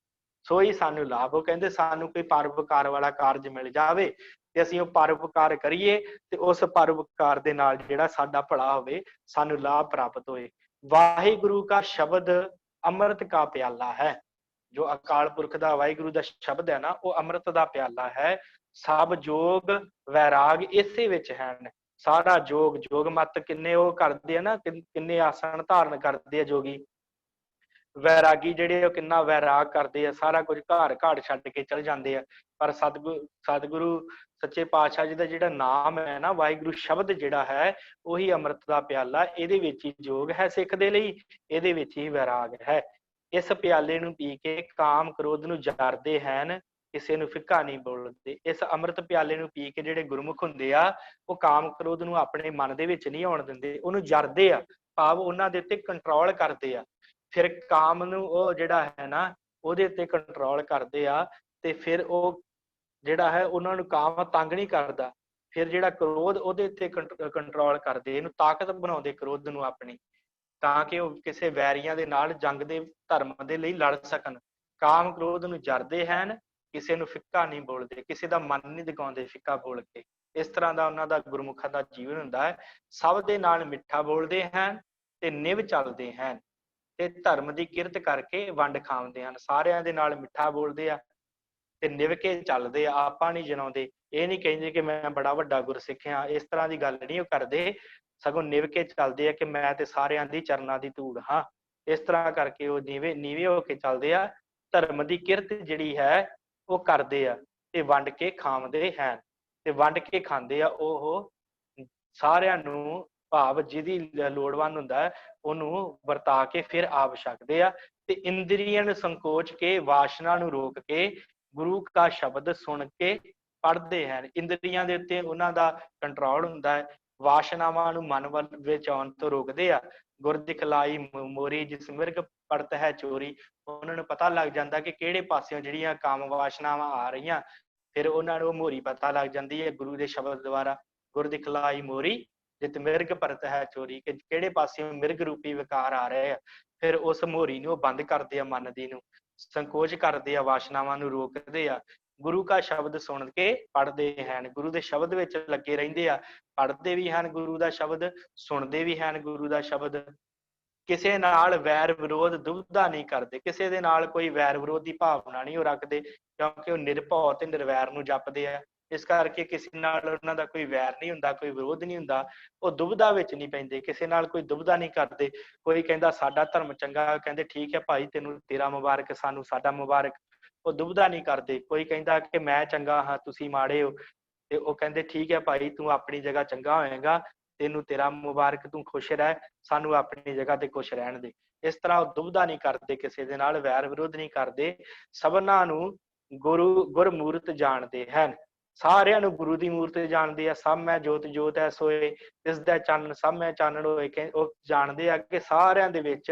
ਸੋਈ ਸਾਨੂੰ ਲਾਭ। ਉਹ ਕਹਿੰਦੇ ਸਾਨੂੰ ਕੋਈ ਪਰਉਪਕਾਰ ਵਾਲਾ ਕਾਰਜ ਮਿਲ ਜਾਵੇ ਤੇ ਅਸੀਂ ਉਹ ਪਰਉਪਕਾਰ ਕਰੀਏ ਤੇ ਉਸ ਪਰਉਪਕਾਰ ਦੇ ਨਾਲ ਜਿਹੜਾ ਸਾਡਾ ਭਲਾ ਹੋਵੇ, ਸਾਨੂੰ ਲਾਭ ਪ੍ਰਾਪਤ ਹੋਏ। ਵਾਹਿਗੁਰੂ ਕਾ ਸ਼ਬਦ ਅੰਮ੍ਰਿਤ ਕਾ ਪਿਆਲਾ ਹੈ। ਜੋ ਅਕਾਲ ਪੁਰਖ ਦਾ ਵਾਹਿਗੁਰੂ ਦਾ ਸ਼ਬਦ ਹੈ ਨਾ, ਉਹ ਅੰਮ੍ਰਿਤ ਦਾ ਪਿਆਲਾ ਹੈ। ਸਭ ਜੋਗ ਵੈਰਾਗ ਇਸੇ ਵਿੱਚ ਹਨ। ਸਾਰਾ ਜੋਗ, ਜੋਗ ਮਤ ਕਿੰਨੇ ਉਹ ਕਰਦੇ ਆ ਨਾ, ਕਿੰਨੇ ਆਸਣ ਧਾਰਨ ਕਰਦੇ ਆ ਜੋਗੀ ਵੈਰਾਗੀ ਜਿਹੜੇ, ਉਹ ਕਿੰਨਾ ਵੈਰਾਗ ਕਰਦੇ ਆ, ਸਾਰਾ ਕੁਝ ਘਰ ਘਾੜ ਛੱਡ ਕੇ ਚਲ ਜਾਂਦੇ ਆ। ਪਰ ਸਤਿਗੁਰੂ ਸੱਚੇ ਪਾਤਸ਼ਾਹ ਜੀ ਦਾ ਜਿਹੜਾ ਨਾਮ ਹੈ ਨਾ, ਵਾਹਿਗੁਰੂ ਸ਼ਬਦ ਜਿਹੜਾ ਹੈ, ਉਹੀ ਅੰਮ੍ਰਿਤ ਦਾ ਪਿਆਲਾ। ਇਹਦੇ ਵਿੱਚ ਹੀ ਜੋਗ ਹੈ ਸਿੱਖ ਦੇ ਲਈ, ਇਹਦੇ ਵਿੱਚ ਹੀ ਵੈਰਾਗ ਹੈ। ਇਸ ਪਿਆਲੇ ਨੂੰ ਪੀ ਕੇ ਕਾਮ ਕ੍ਰੋਧ ਨੂੰ ਜਾਰਦੇ ਹਨ, ਕਿਸੇ ਨੂੰ ਫਿੱਕਾ ਨਹੀਂ ਬੋਲਦੇ। ਇਸ ਅੰਮ੍ਰਿਤ ਪਿਆਲੇ ਨੂੰ ਪੀ ਕੇ ਜਿਹੜੇ ਗੁਰਮੁਖ ਹੁੰਦੇ ਆ, ਉਹ ਕਾਮ ਕ੍ਰੋਧ ਨੂੰ ਆਪਣੇ ਮਨ ਦੇ ਵਿੱਚ ਨਹੀਂ ਆਉਣ ਦਿੰਦੇ, ਉਹਨੂੰ ਜਰਦੇ ਆ, ਭਾਵ ਉਹਨਾਂ ਦੇ ਉੱਤੇ ਕੰਟਰੋਲ ਕਰਦੇ ਆ। ਫਿਰ ਕਾਮ ਨੂੰ ਉਹ ਜਿਹੜਾ ਹੈ ਨਾ, ਉਹਦੇ ਉੱਤੇ ਕੰਟਰੋਲ ਕਰਦੇ ਆ, ਤੇ ਫਿਰ ਉਹ ਜਿਹੜਾ ਹੈ ਉਹਨਾਂ ਨੂੰ ਕਾਮ ਤੰਗ ਨਹੀਂ ਕਰਦਾ। ਫਿਰ ਜਿਹੜਾ ਕ੍ਰੋਧ, ਉਹਦੇ ਉੱਤੇ ਕੰਟਰੋਲ ਕਰਦੇ, ਇਹਨੂੰ ਤਾਕਤ ਬਣਾਉਂਦੇ ਕ੍ਰੋਧ ਨੂੰ ਆਪਣੀ, ਤਾਂ ਕਿ ਉਹ ਕਿਸੇ ਵੈਰੀਆਂ ਦੇ ਨਾਲ ਜੰਗ ਦੇ ਧਰਮ ਦੇ ਲਈ ਲੜ ਸਕਣ। ਕਾਮ ਕ੍ਰੋਧ ਨੂੰ ਜਰਦੇ ਹਨ, ਕਿਸੇ ਨੂੰ ਫਿੱਕਾ ਨਹੀਂ ਬੋਲਦੇ, ਕਿਸੇ ਦਾ ਮਨ ਨਹੀਂ ਦਿਖਾਉਂਦੇ ਫਿੱਕਾ ਬੋਲ ਕੇ। ਇਸ ਤਰ੍ਹਾਂ ਦਾ ਉਹਨਾਂ ਦਾ ਗੁਰਮੁਖਾਂ ਦਾ ਜੀਵਨ ਹੁੰਦਾ ਹੈ। ਸਭ ਦੇ ਨਾਲ ਮਿੱਠਾ ਬੋਲਦੇ ਹਨ ਤੇ ਨਿਵ ਚੱਲਦੇ ਹਨ, ਤੇ ਧਰਮ ਦੀ ਕਿਰਤ ਕਰਕੇ ਵੰਡ ਖਾਂਦੇ ਹਨ। ਸਾਰਿਆਂ ਦੇ ਨਾਲ ਮਿੱਠਾ ਬੋਲਦੇ ਆ ਤੇ ਨਿਵ ਕੇ ਚੱਲਦੇ ਆ, ਆਪਾਂ ਨਹੀਂ ਜਨਾਉਂਦੇ। ਇਹ ਨਹੀਂ ਕਹਿੰਦੇ ਕਿ ਮੈਂ ਬੜਾ ਵੱਡਾ ਗੁਰਸਿੱਖ ਹਾਂ, ਇਸ ਤਰ੍ਹਾਂ ਦੀ ਗੱਲ ਨਹੀਂ ਉਹ ਕਰਦੇ, ਸਗੋਂ ਨਿਵ ਕੇ ਚੱਲਦੇ ਆ ਕਿ ਮੈਂ ਤੇ ਸਾਰਿਆਂ ਦੀ ਚਰਨਾਂ ਦੀ ਧੂੜ ਹਾਂ। ਇਸ ਤਰ੍ਹਾਂ ਕਰਕੇ ਉਹ ਨੀਵੇਂ ਹੋ ਕੇ ਚੱਲਦੇ ਆ, ਧਰਮ ਦੀ ਕਿਰਤ ਜਿਹੜੀ ਹੈ ਉਹ ਕਰਦੇ ਆ ਤੇ ਵੰਡ ਕੇ ਖਾਂਦੇ ਹਨ। ਤੇ ਵੰਡ ਕੇ ਖਾਂਦੇ ਆ ਉਹ ਸਾਰਿਆਂ ਨੂੰ, ਭਾਵ ਜਿਹਦੀ ਲੋੜਵੰਦ ਹੁੰਦਾ ਹੈ ਉਹਨੂੰ ਵਰਤਾ ਕੇ ਫਿਰ ਆਪ ਛਕਦੇ ਆ। ਤੇ ਇੰਦਰੀਆਂ ਨੂੰ ਸੰਕੋਚ ਕੇ, ਵਾਸ਼ਨਾ ਨੂੰ ਰੋਕ ਕੇ, ਗੁਰੂ ਦਾ ਸ਼ਬਦ ਸੁਣ ਕੇ ਪੜ੍ਹਦੇ ਹਨ। ਇੰਦਰੀਆਂ ਦੇ ਉੱਤੇ ਉਹਨਾਂ ਦਾ ਕੰਟਰੋਲ ਹੁੰਦਾ ਹੈ, ਵਾਸ਼ਨਾਵਾਂ ਨੂੰ ਮਨ ਵੱਲ ਵਿੱਚ ਆਉਣ ਤੋਂ ਰੋਕਦੇ ਆ। ਗੁਰ ਦਿਖਲਾਈ ਮੋਰੀ ਜਿਸ ਮਿਰਗ ਪੜਤ ਹੈ ਚੋਰੀ। ਉਹਨਾਂ ਨੂੰ ਪਤਾ ਲੱਗ ਜਾਂਦਾ ਕਿ ਕਿਹੜੇ ਪਾਸਿਓਂ ਜਿਹੜੀਆਂ ਕਾਮ ਵਾਸ਼ਨਾਵਾਂ ਆ ਰਹੀਆਂ, ਫਿਰ ਉਹਨਾਂ ਨੂੰ ਮੋਰੀ ਪਤਾ ਲੱਗ ਜਾਂਦੀ ਹੈ ਗੁਰੂ ਦੇ ਸ਼ਬਦ ਦੁਆਰਾ। ਗੁਰ ਦਿਖਲਾਈ ਮੋਰੀ ਜਿਤ ਮਿਰਗ ਪਰਤ ਹੈ ਚੋਰੀ, ਕਿ ਕਿਹੜੇ ਪਾਸਿਓਂ ਮਿਰਗ ਰੂਪੀ ਵਿਕਾਰ ਆ ਰਹੇ ਆ। ਫਿਰ ਉਸ ਮੋਰੀ ਨੂੰ ਉਹ ਬੰਦ ਕਰਦੇ ਆ, ਮਨ ਦੀ ਨੂੰ ਸੰਕੋਚ ਕਰਦੇ ਆ, ਵਾਸ਼ਨਾਵਾਂ ਨੂੰ ਰੋਕਦੇ ਆ। ਗੁਰੂ ਕਾ ਸ਼ਬਦ ਸੁਣ ਕੇ ਪੜ੍ਹਦੇ ਹਨ, ਗੁਰੂ ਦੇ ਸ਼ਬਦ ਵਿੱਚ ਲੱਗੇ ਰਹਿੰਦੇ ਆ, ਪੜ੍ਹਦੇ ਵੀ ਹਨ ਗੁਰੂ ਦਾ ਸ਼ਬਦ, ਸੁਣਦੇ ਵੀ ਹਨ ਗੁਰੂ ਦਾ ਸ਼ਬਦ। ਕਿਸੇ ਨਾਲ ਵੈਰ ਵਿਰੋਧ ਦੁਬਦਾ ਨਹੀਂ ਕਰਦੇ, ਕਿਸੇ ਦੇ ਨਾਲ ਕੋਈ ਵੈਰ ਵਿਰੋਧ ਦੀ ਭਾਵਨਾ ਨਹੀਂ ਉਹ ਰੱਖਦੇ, ਕਿਉਂਕਿ ਉਹ ਨਿਰਭਉ ਤੇ ਨਿਰਵੈਰ ਨੂੰ ਜਪਦੇ ਆ। ਇਸ ਕਰਕੇ ਕਿਸੇ ਨਾਲ ਉਹਨਾਂ ਦਾ ਕੋਈ ਵੈਰ ਨਹੀਂ ਹੁੰਦਾ, ਕੋਈ ਵਿਰੋਧ ਨਹੀਂ ਹੁੰਦਾ। ਉਹ ਦੁਬਦਾ ਵਿੱਚ ਨਹੀਂ ਪੈਂਦੇ, ਕਿਸੇ ਨਾਲ ਕੋਈ ਦੁਬਦਾ ਨਹੀਂ ਕਰਦੇ। ਕੋਈ ਕਹਿੰਦਾ ਸਾਡਾ ਧਰਮ ਚੰਗਾ, ਕਹਿੰਦੇ ਠੀਕ ਹੈ ਭਾਈ, ਤੈਨੂੰ ਤੇਰਾ ਮੁਬਾਰਕ, ਸਾਨੂੰ ਸਾਡਾ ਮੁਬਾਰਕ। ਉਹ ਦੁਬਦਾ ਨਹੀਂ ਕਰਦੇ। ਕੋਈ ਕਹਿੰਦਾ ਕਿ ਮੈਂ ਚੰਗਾ ਹਾਂ, ਤੁਸੀਂ ਮਾੜੇ ਹੋ, ਤੇ ਉਹ ਕਹਿੰਦੇ ਠੀਕ ਹੈ ਭਾਈ, ਤੂੰ ਆਪਣੀ ਜਗ੍ਹਾ ਚੰਗਾ ਹੋਏਗਾ, ਤੈਨੂੰ ਤੇਰਾ ਮੁਬਾਰਕ, ਤੂੰ ਖੁਸ਼ ਰਹਿ, ਸਾਨੂੰ ਆਪਣੀ ਜਗ੍ਹਾ ਤੇ ਖੁਸ਼ ਰਹਿਣ ਦੇ। ਇਸ ਤਰ੍ਹਾਂ ਉਹ ਦੁਬਦਾ ਨਹੀਂ ਕਰਦੇ, ਕਿਸੇ ਦੇ ਨਾਲ ਵੈਰ ਵਿਰੋਧ ਨਹੀਂ ਕਰਦੇ। ਸਭਨਾਂ ਨੂੰ ਗੁਰਮੂਰਤ ਜਾਣਦੇ ਹਨ, ਸਾਰਿਆਂ ਨੂੰ ਗੁਰੂ ਦੀ ਮੂਰਤ ਜਾਣਦੇ ਆ। ਸਭ ਮੈਂ ਜੋਤ ਜੋਤ ਹੈ ਸੋਏ, ਇਸ ਦਾ ਚਾਨਣ ਸਭ ਮੈਂ ਚਾਨਣ ਹੋਏ। ਉਹ ਜਾਣਦੇ ਆ ਕਿ ਸਾਰਿਆਂ ਦੇ ਵਿੱਚ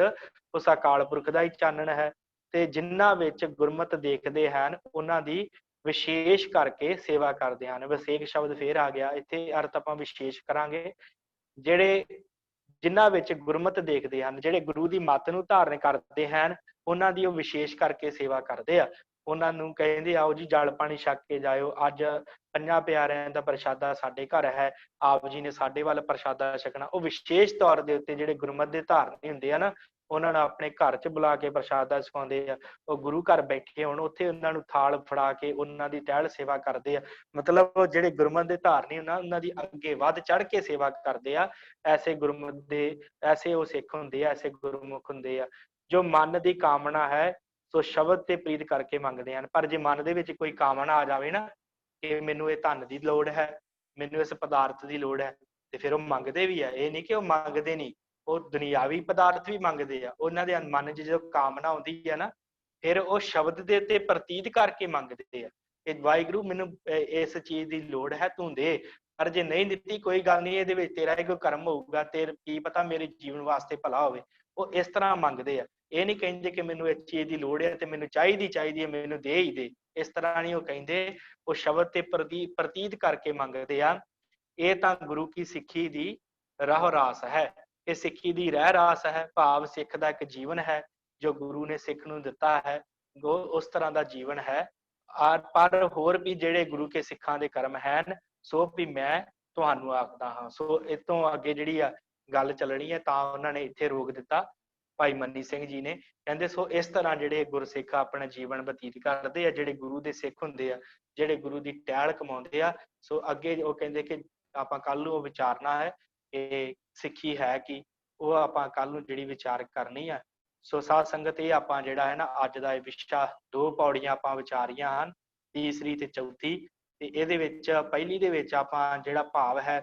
ਉਸ ਅਕਾਲ ਪੁਰਖ ਦਾ ਹੀ ਚਾਨਣ ਹੈ। ਤੇ ਜਿਨ੍ਹਾਂ ਵਿੱਚ ਗੁਰਮਤ ਦੇਖਦੇ ਹਨ, ਉਹਨਾਂ ਦੀ ਵਿਸ਼ੇਸ਼ ਕਰਕੇ ਸੇਵਾ ਕਰਦੇ ਹਨ। ਵਿਸ਼ੇਸ਼ ਸ਼ਬਦ ਫੇਰ ਆ ਗਿਆ ਇੱਥੇ, ਅਰਥ ਆਪਾਂ ਵਿਸ਼ੇਸ਼ ਕਰਾਂਗੇ। ਜਿਹੜੇ ਜਿਨ੍ਹਾਂ ਵਿੱਚ ਗੁਰਮਤ ਦੇਖਦੇ ਹਨ, ਜਿਹੜੇ ਗੁਰੂ ਦੀ ਮੱਤ ਨੂੰ ਧਾਰਨ ਕਰਦੇ ਹਨ, ਉਹਨਾਂ ਦੀ ਉਹ ਵਿਸ਼ੇਸ਼ ਕਰਕੇ ਸੇਵਾ ਕਰਦੇ ਆ। ਉਹਨਾਂ ਨੂੰ ਕਹਿੰਦੇ ਆਓ ਜੀ ਜਲ ਪਾਣੀ ਛਕ ਕੇ ਜਾਇਓ, ਅੱਜ ਪੰਜਾਂ ਪਿਆਰਿਆਂ ਦਾ ਪ੍ਰਸ਼ਾਦਾ ਸਾਡੇ ਘਰ ਹੈ, ਆਪ ਜੀ ਨੇ ਸਾਡੇ ਵੱਲ ਪ੍ਰਸ਼ਾਦਾ ਛਕਣਾ। ਉਹ ਵਿਸ਼ੇਸ਼ ਤੌਰ ਦੇ ਉੱਤੇ ਜਿਹੜੇ ਗੁਰਮਤ ਦੇ ਧਾਰਨੀ ਹੁੰਦੇ ਆ ਨਾ, ਉਹਨਾਂ ਨੂੰ ਆਪਣੇ ਘਰ 'ਚ ਬੁਲਾ ਕੇ ਪ੍ਰਸ਼ਾਦਾ ਛਕਾਉਂਦੇ ਆ। ਉਹ ਗੁਰੂ ਘਰ ਬੈਠੇ ਹੋਣ ਉੱਥੇ ਉਹਨਾਂ ਨੂੰ ਥਾਲ ਫੜਾ ਕੇ ਉਹਨਾਂ ਦੀ ਟਹਿਲ ਸੇਵਾ ਕਰਦੇ ਆ। ਮਤਲਬ ਉਹ ਜਿਹੜੇ ਗੁਰਮਤਿ ਦੇ ਧਾਰਨੀ ਉਹਨਾਂ ਦੀ ਅੱਗੇ ਵੱਧ ਚੜ ਕੇ ਸੇਵਾ ਕਰਦੇ ਆ। ਐਸੇ ਗੁਰਮਤਿ ਦੇ ਐਸੇ ਉਹ ਸਿੱਖ ਹੁੰਦੇ ਆ, ਐਸੇ ਗੁਰਮੁਖ ਹੁੰਦੇ ਆ ਜੋ ਮਨ ਦੀ ਕਾਮਨਾ ਹੈ ਸੋ ਸ਼ਬਦ ਤੇ ਪ੍ਰੀਤ ਕਰਕੇ ਮੰਗਦੇ ਹਨ। ਪਰ ਜੇ ਮਨ ਦੇ ਵਿੱਚ ਕੋਈ ਕਾਮਨਾ ਆ ਜਾਵੇ ਨਾ ਕਿ ਮੈਨੂੰ ਇਹ ਧਨ ਦੀ ਲੋੜ ਹੈ, ਮੈਨੂੰ ਇਸ ਪਦਾਰਥ ਦੀ ਲੋੜ ਹੈ, ਤੇ ਫਿਰ ਉਹ ਮੰਗਦੇ ਵੀ ਆ। ਇਹ ਨਹੀਂ ਕਿ ਉਹ ਮੰਗਦੇ ਨਹੀਂ, ਉਹ ਦੁਨਿਆਵੀ ਪਦਾਰਥ ਵੀ ਮੰਗਦੇ ਆ। ਉਹਨਾਂ ਦੇ ਮਨ 'ਚ ਜਦੋਂ ਕਾਮਨਾ ਆਉਂਦੀ ਹੈ ਨਾ ਫਿਰ ਉਹ ਸ਼ਬਦ ਦੇ ਉੱਤੇ ਪ੍ਰਤੀਤ ਕਰਕੇ ਮੰਗਦੇ ਆ ਕਿ ਵਾਹਿਗੁਰੂ ਮੈਨੂੰ ਇਸ ਚੀਜ਼ ਦੀ ਲੋੜ ਹੈ, ਤੂੰ ਦੇ। ਪਰ ਜੇ ਨਹੀਂ ਦਿੱਤੀ ਕੋਈ ਗੱਲ ਨਹੀਂ, ਇਹਦੇ ਵਿੱਚ ਤੇਰਾ ਹੀ ਕੋਈ ਕਰਮ ਹੋਊਗਾ, ਤੇ ਕੀ ਪਤਾ ਮੇਰੇ ਜੀਵਨ ਵਾਸਤੇ ਭਲਾ ਹੋਵੇ। ਉਹ ਇਸ ਤਰ੍ਹਾਂ ਮੰਗਦੇ ਆ। ਇਹ ਨਹੀਂ ਕਹਿੰਦੇ ਕਿ ਮੈਨੂੰ ਇਸ ਚੀਜ਼ ਦੀ ਲੋੜ ਹੈ ਤੇ ਮੈਨੂੰ ਚਾਹੀਦੀ ਹੈ, ਮੈਨੂੰ ਦੇ ਹੀ ਦੇ। ਇਸ ਤਰ੍ਹਾਂ ਨਹੀਂ ਉਹ ਕਹਿੰਦੇ, ਉਹ ਸ਼ਬਦ ਤੇ ਪ੍ਰਤੀਤ ਕਰਕੇ ਮੰਗਦੇ ਆ। ਇਹ ਤਾਂ ਗੁਰੂ ਕੀ ਸਿੱਖੀ ਦੀ ਰਾਹ ਰਾਸ ਹੈ। ਇਹ ਸਿੱਖੀ ਦੀ ਰਹਿ ਰਾਸ ਹੈ, ਭਾਵ ਸਿੱਖ ਦਾ ਇੱਕ ਜੀਵਨ ਹੈ ਜੋ ਗੁਰੂ ਨੇ ਸਿੱਖ ਨੂੰ ਦਿੱਤਾ ਹੈ। ਉਸ ਤਰ੍ਹਾਂ ਦਾ ਜੀਵਨ ਹੈ। ਪਰ ਹੋਰ ਵੀ ਜਿਹੜੇ ਗੁਰੂ ਕੇ ਸਿੱਖਾਂ ਦੇ ਕਰਮ ਹਨ ਸੋ ਵੀ ਮੈਂ ਤੁਹਾਨੂੰ ਆਖਦਾ ਹਾਂ। ਸੋ ਇਸ ਤੋਂ ਅੱਗੇ ਜਿਹੜੀ ਆ ਗੱਲ ਚੱਲਣੀ ਹੈ ਤਾਂ ਉਹਨਾਂ ਨੇ ਇੱਥੇ ਰੋਕ ਦਿੱਤਾ ਭਾਈ ਮਨੀ ਸਿੰਘ ਜੀ ਨੇ। ਕਹਿੰਦੇ ਸੋ ਇਸ ਤਰ੍ਹਾਂ ਜਿਹੜੇ ਗੁਰਸਿੱਖ ਆਪਣਾ ਜੀਵਨ ਬਤੀਤ ਕਰਦੇ ਆ, ਜਿਹੜੇ ਗੁਰੂ ਦੇ ਸਿੱਖ ਹੁੰਦੇ ਆ, ਜਿਹੜੇ ਗੁਰੂ ਦੀ ਟਹਿਲ ਕਮਾਉਂਦੇ ਆ। ਸੋ ਅੱਗੇ ਉਹ ਕਹਿੰਦੇ ਕਿ ਆਪਾਂ ਕੱਲ ਨੂੰ ਉਹ ਵਿਚਾਰਨਾ ਹੈ ਕਿ ਸਿੱਖੀ ਹੈ ਕੀ, ਉਹ ਆਪਾਂ ਕੱਲ ਨੂੰ ਜਿਹੜੀ ਵਿਚਾਰ ਕਰਨੀ ਆ। ਸੋ ਸਾਧ ਸੰਗਤ ਇਹ ਆਪਾਂ ਜਿਹੜਾ ਹੈ ਨਾ ਅੱਜ ਦਾ ਇਹ ਵਿਸ਼ਾ 2 ਪੌੜੀਆਂ ਆਪਾਂ ਵਿਚਾਰੀਆਂ ਹਨ, ਤੀਸਰੀ ਤੇ ਚੌਥੀ। ਤੇ ਇਹਦੇ ਵਿੱਚ ਪਹਿਲੀ ਦੇ ਵਿੱਚ ਆਪਾਂ ਜਿਹੜਾ ਭਾਵ ਹੈ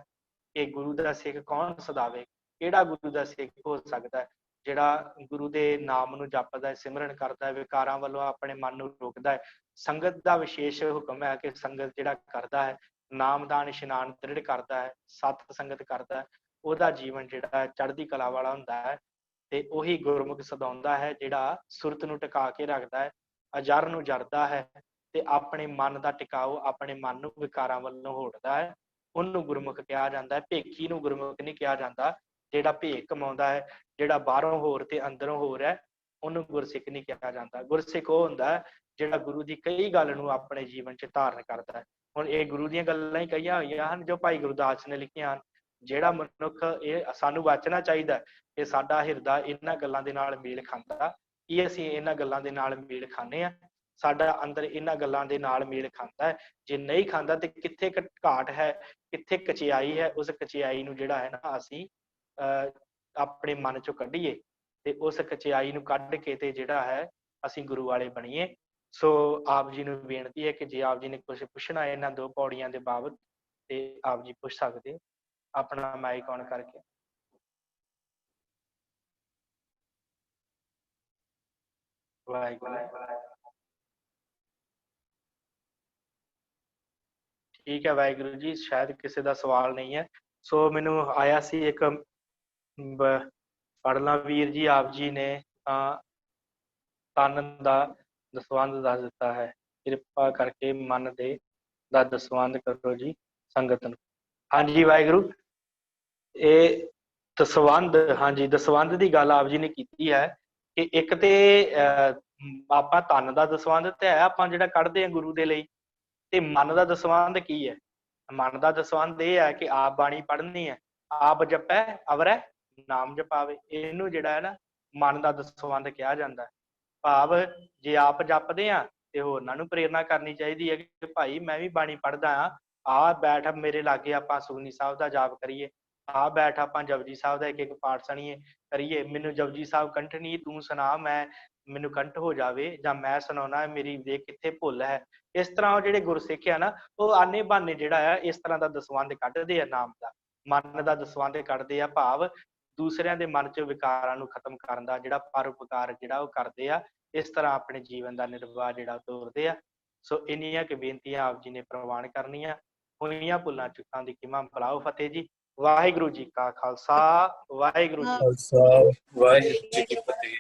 ਕਿ ਗੁਰੂ ਦਾ ਸਿੱਖ ਕੌਣ ਸਦਾਵੇ, ਕਿਹੜਾ ਗੁਰੂ ਦਾ ਸਿੱਖ ਹੋ ਸਕਦਾ ਜਿਹੜਾ ਗੁਰੂ ਦੇ ਨਾਮ ਨੂੰ ਜਪਦਾ ਹੈ, ਸਿਮਰਨ ਕਰਦਾ ਹੈ, ਵਿਕਾਰਾਂ ਵੱਲੋਂ ਆਪਣੇ ਮਨ ਨੂੰ ਰੋਕਦਾ ਹੈ। ਸੰਗਤ ਦਾ ਵਿਸ਼ੇਸ਼ ਹੁਕਮ ਹੈ ਕਿ ਸੰਗਤ ਜਿਹੜਾ ਕਰਦਾ ਹੈ, ਨਾਮਦਾਨ ਇਸ਼ਨਾਨ ਦ੍ਰਿੜ ਕਰਦਾ ਹੈ, ਸਤ ਸੰਗਤ ਕਰਦਾ ਹੈ, ਉਹਦਾ ਜੀਵਨ ਜਿਹੜਾ ਚੜ੍ਹਦੀ ਕਲਾ ਵਾਲਾ ਹੁੰਦਾ ਹੈ। ਤੇ ਉਹੀ ਗੁਰਮੁਖ ਸਦਾਉਂਦਾ ਹੈ ਜਿਹੜਾ ਸੁਰਤ ਨੂੰ ਟਿਕਾ ਕੇ ਰੱਖਦਾ ਹੈ, ਅਜਰ ਨੂੰ ਜਰਦਾ ਹੈ ਤੇ ਆਪਣੇ ਮਨ ਦਾ ਟਿਕਾਓ, ਆਪਣੇ ਮਨ ਨੂੰ ਵਿਕਾਰਾਂ ਵੱਲੋਂ ਹੋੜਦਾ ਹੈ। ਉਹਨੂੰ ਗੁਰਮੁਖ ਕਿਹਾ ਜਾਂਦਾ ਹੈ। ਭੇਖੀ ਨੂੰ ਗੁਰਮੁਖ ਨਹੀਂ ਕਿਹਾ ਜਾਂਦਾ। ਜਿਹੜਾ ਭੇਖ ਕਮਾਉਂਦਾ ਹੈ, ਜਿਹੜਾ ਬਾਹਰੋਂ ਹੋਰ ਤੇ ਅੰਦਰੋਂ ਹੋਰ ਹੈ, ਉਹਨੂੰ ਗੁਰਸਿੱਖ ਨਹੀਂ ਕਿਹਾ ਜਾਂਦਾ। ਗੁਰਸਿੱਖ ਉਹ ਹੁੰਦਾ ਹੈ ਜਿਹੜਾ ਗੁਰੂ ਦੀ ਕਈ ਗੱਲ ਨੂੰ ਆਪਣੇ ਜੀਵਨ 'ਚ ਧਾਰਨ ਕਰਦਾ ਹੈ। ਹੁਣ ਇਹ ਗੁਰੂ ਦੀਆਂ ਗੱਲਾਂ ਹੀ ਕਹੀਆਂ ਹੋਈਆਂ ਹਨ ਜੋ ਭਾਈ ਗੁਰਦਾਸ ਨੇ ਲਿਖੀਆਂ ਹਨ। ਜਿਹੜਾ ਮਨੁੱਖ ਇਹ ਸਾਨੂੰ ਵਾਚਣਾ ਚਾਹੀਦਾ ਕਿ ਸਾਡਾ ਹਿਰਦਾ ਇਹਨਾਂ ਗੱਲਾਂ ਦੇ ਨਾਲ ਮੇਲ ਖਾਂਦਾ, ਕੀ ਅਸੀਂ ਇਹਨਾਂ ਗੱਲਾਂ ਦੇ ਨਾਲ ਮੇਲ ਖਾਂਦੇ ਹਾਂ, ਸਾਡਾ ਅੰਦਰ ਇਹਨਾਂ ਗੱਲਾਂ ਦੇ ਨਾਲ ਮੇਲ ਖਾਂਦਾ ਹੈ। ਜੇ ਨਹੀਂ ਖਾਂਦਾ ਤੇ ਕਿੱਥੇ ਘਾਟ ਹੈ, ਕਿੱਥੇ ਕਚਿਆਈ ਹੈ। ਉਸ ਕਚਿਆਈ ਨੂੰ ਜਿਹੜਾ ਹੈ ਨਾ ਅਸੀਂ ਆਪਣੇ ਮਨ ਚੋਂ ਕੱਢੀਏ ਤੇ ਉਸ ਕਚਿਆਈ ਨੂੰ ਕੱਢ ਕੇ ਤੇ ਜਿਹੜਾ ਹੈ ਅਸੀਂ ਗੁਰੂ ਵਾਲੇ ਬਣੀਏ। ਸੋ ਆਪ ਜੀ ਨੂੰ ਬੇਨਤੀ ਹੈ ਕਿ ਜੇ ਆਪ ਜੀ ਨੇ ਕੁਝ ਪੁੱਛਣਾ ਹੈ ਇਹਨਾਂ 2 ਪੌੜੀਆਂ ਦੇ ਬਾਬਤ ਤੇ ਆਪ ਜੀ ਪੁੱਛ ਸਕਦੇ ਹੋ, ਆਪਣਾ ਮਾਈਕ ਔਨ ਕਰਕੇ। ਵਾਹਿਗੁਰੂ। ਠੀਕ ਹੈ ਵਾਹਿਗੁਰੂ ਜੀ, ਸ਼ਾਇਦ ਕਿਸੇ ਦਾ ਸਵਾਲ ਨਹੀਂ ਹੈ। ਸੋ ਮੈਨੂੰ ਆਇਆ ਸੀ ਇੱਕ ਪੜਲਾ ਵੀਰ ਜੀ, ਆਪ ਜੀ ਨੇ ਤਾਂ ਤਨ ਦਾ ਦਸਵੰਧ ਦੱਸ ਦਿੱਤਾ ਹੈ। ਕਿਰਪਾ ਕਰਕੇ ਮਨ ਦੇ ਦਾ ਦਸਵੰਧ ਕਰੋ ਜੀ ਸੰਗਤ ਨੂੰ। ਹਾਂਜੀ ਵਾਹਿਗੁਰੂ, ਇਹ ਦਸਵੰਧ, ਹਾਂਜੀ ਦਸਵੰਧ ਦੀ ਗੱਲ ਆਪ ਜੀ ਨੇ ਕੀਤੀ ਹੈ ਕਿ ਇੱਕ ਤੇ ਆਪਾਂ ਤਨ ਦਾ ਦਸਵੰਧ ਤੇ ਹੈ ਆਪਾਂ ਜਿਹੜਾ ਕੱਢਦੇ ਹਾਂ ਗੁਰੂ ਦੇ ਲਈ, ਤੇ ਮਨ ਦਾ ਦਸਵੰਧ ਕੀ ਹੈ? ਮਨ ਦਾ ਦਸਵੰਧ ਇਹ ਹੈ ਕਿ ਆਪ ਬਾਣੀ ਪੜ੍ਹਨੀ ਹੈ, ਆਪ ਜਪੈ ਅਵਰੈ ਨਾਮ ਜਪਾਵੇ। ਇਹਨੂੰ ਜਿਹੜਾ ਹੈ ਨਾ ਮਨ ਦਾ ਦਸਵੰਧ ਕਿਹਾ ਜਾਂਦਾ ਹੈ। ਭਾਵ ਜੇ ਆਪ ਜਪਦੇ ਆ ਤੇ ਹੋਰਨਾਂ ਨੂੰ ਪ੍ਰੇਰਨਾ ਕਰਨੀ ਚਾਹੀਦੀ ਹੈ ਕਿ ਭਾਈ ਮੈਂ ਵੀ ਬਾਣੀ ਪੜ੍ਹਦਾ ਹਾਂ, ਆ ਬੈਠ ਮੇਰੇ ਲਾਗੇ ਆਪਾਂ ਸੁਖਮਨੀ ਸਾਹਿਬ ਦਾ ਜਾਪ ਕਰੀਏ, ਆ ਬੈਠ ਆਪਾਂ ਜਪਜੀ ਸਾਹਿਬ ਦਾ ਇੱਕ ਪਾਠ ਸੁਣੀਏ ਕਰੀਏ। ਮੈਨੂੰ ਜਪਜੀ ਸਾਹਿਬ ਕੰਠ ਨਹੀਂ, ਤੂੰ ਸੁਣਾ, ਮੈਨੂੰ ਕੰਠ ਹੋ ਜਾਵੇ, ਜਾਂ ਮੈਂ ਸੁਣਾਉਣਾ, ਮੇਰੀ ਦੇਖ ਕਿੱਥੇ ਭੁੱਲ ਹੈ। ਇਸ ਤਰ੍ਹਾਂ ਉਹ ਜਿਹੜੇ ਗੁਰਸਿੱਖ ਆ ਨਾ ਉਹ ਆਨੇ ਬਹਾਨੇ ਜਿਹੜਾ ਆ ਇਸ ਤਰ੍ਹਾਂ ਦਾ ਦਸਵੰਧ ਕੱਢਦੇ ਆ, ਨਾਮ ਦਾ ਮਨ ਦਾ ਦਸਵੰਧ ਕੱਢਦੇ ਆ। ਭਾਵ ਦੂਸਰਿਆਂ ਦੇ ਮਨ 'ਚ ਵਿਕਾਰਾਂ ਨੂੰ ਖਤਮ ਕਰਨ ਦਾ ਜਿਹੜਾ ਪਰਉਪਕਾਰ ਜਿਹੜਾ ਉਹ ਕਰਦੇ ਆ। ਇਸ ਤਰ੍ਹਾਂ ਆਪਣੇ ਜੀਵਨ ਦਾ ਨਿਰਵਾਹ ਜਿਹੜਾ ਤੋਰਦੇ ਆ। ਸੋ ਇੰਨੀਆਂ ਕਿ ਬੇਨਤੀਆਂ ਆਪ ਜੀ ਨੇ ਪ੍ਰਵਾਨ ਕਰਨੀਆਂ। ਹੋਈਆਂ ਭੁੱਲਾਂ ਚੁੱਕਾਂ ਦੀ ਖਿਮਾ ਬਲਾਓ। ਫਤਿਹ ਜੀ। ਵਾਹਿਗੁਰੂ ਜੀ ਕਾ ਖਾਲਸਾ, ਵਾਹਿਗੁਰੂ ਜੀ ਖਾਲਸਾ, ਵਾਹਿਗੁਰੂ ਜੀ ਕੀ ਫਤਿਹ।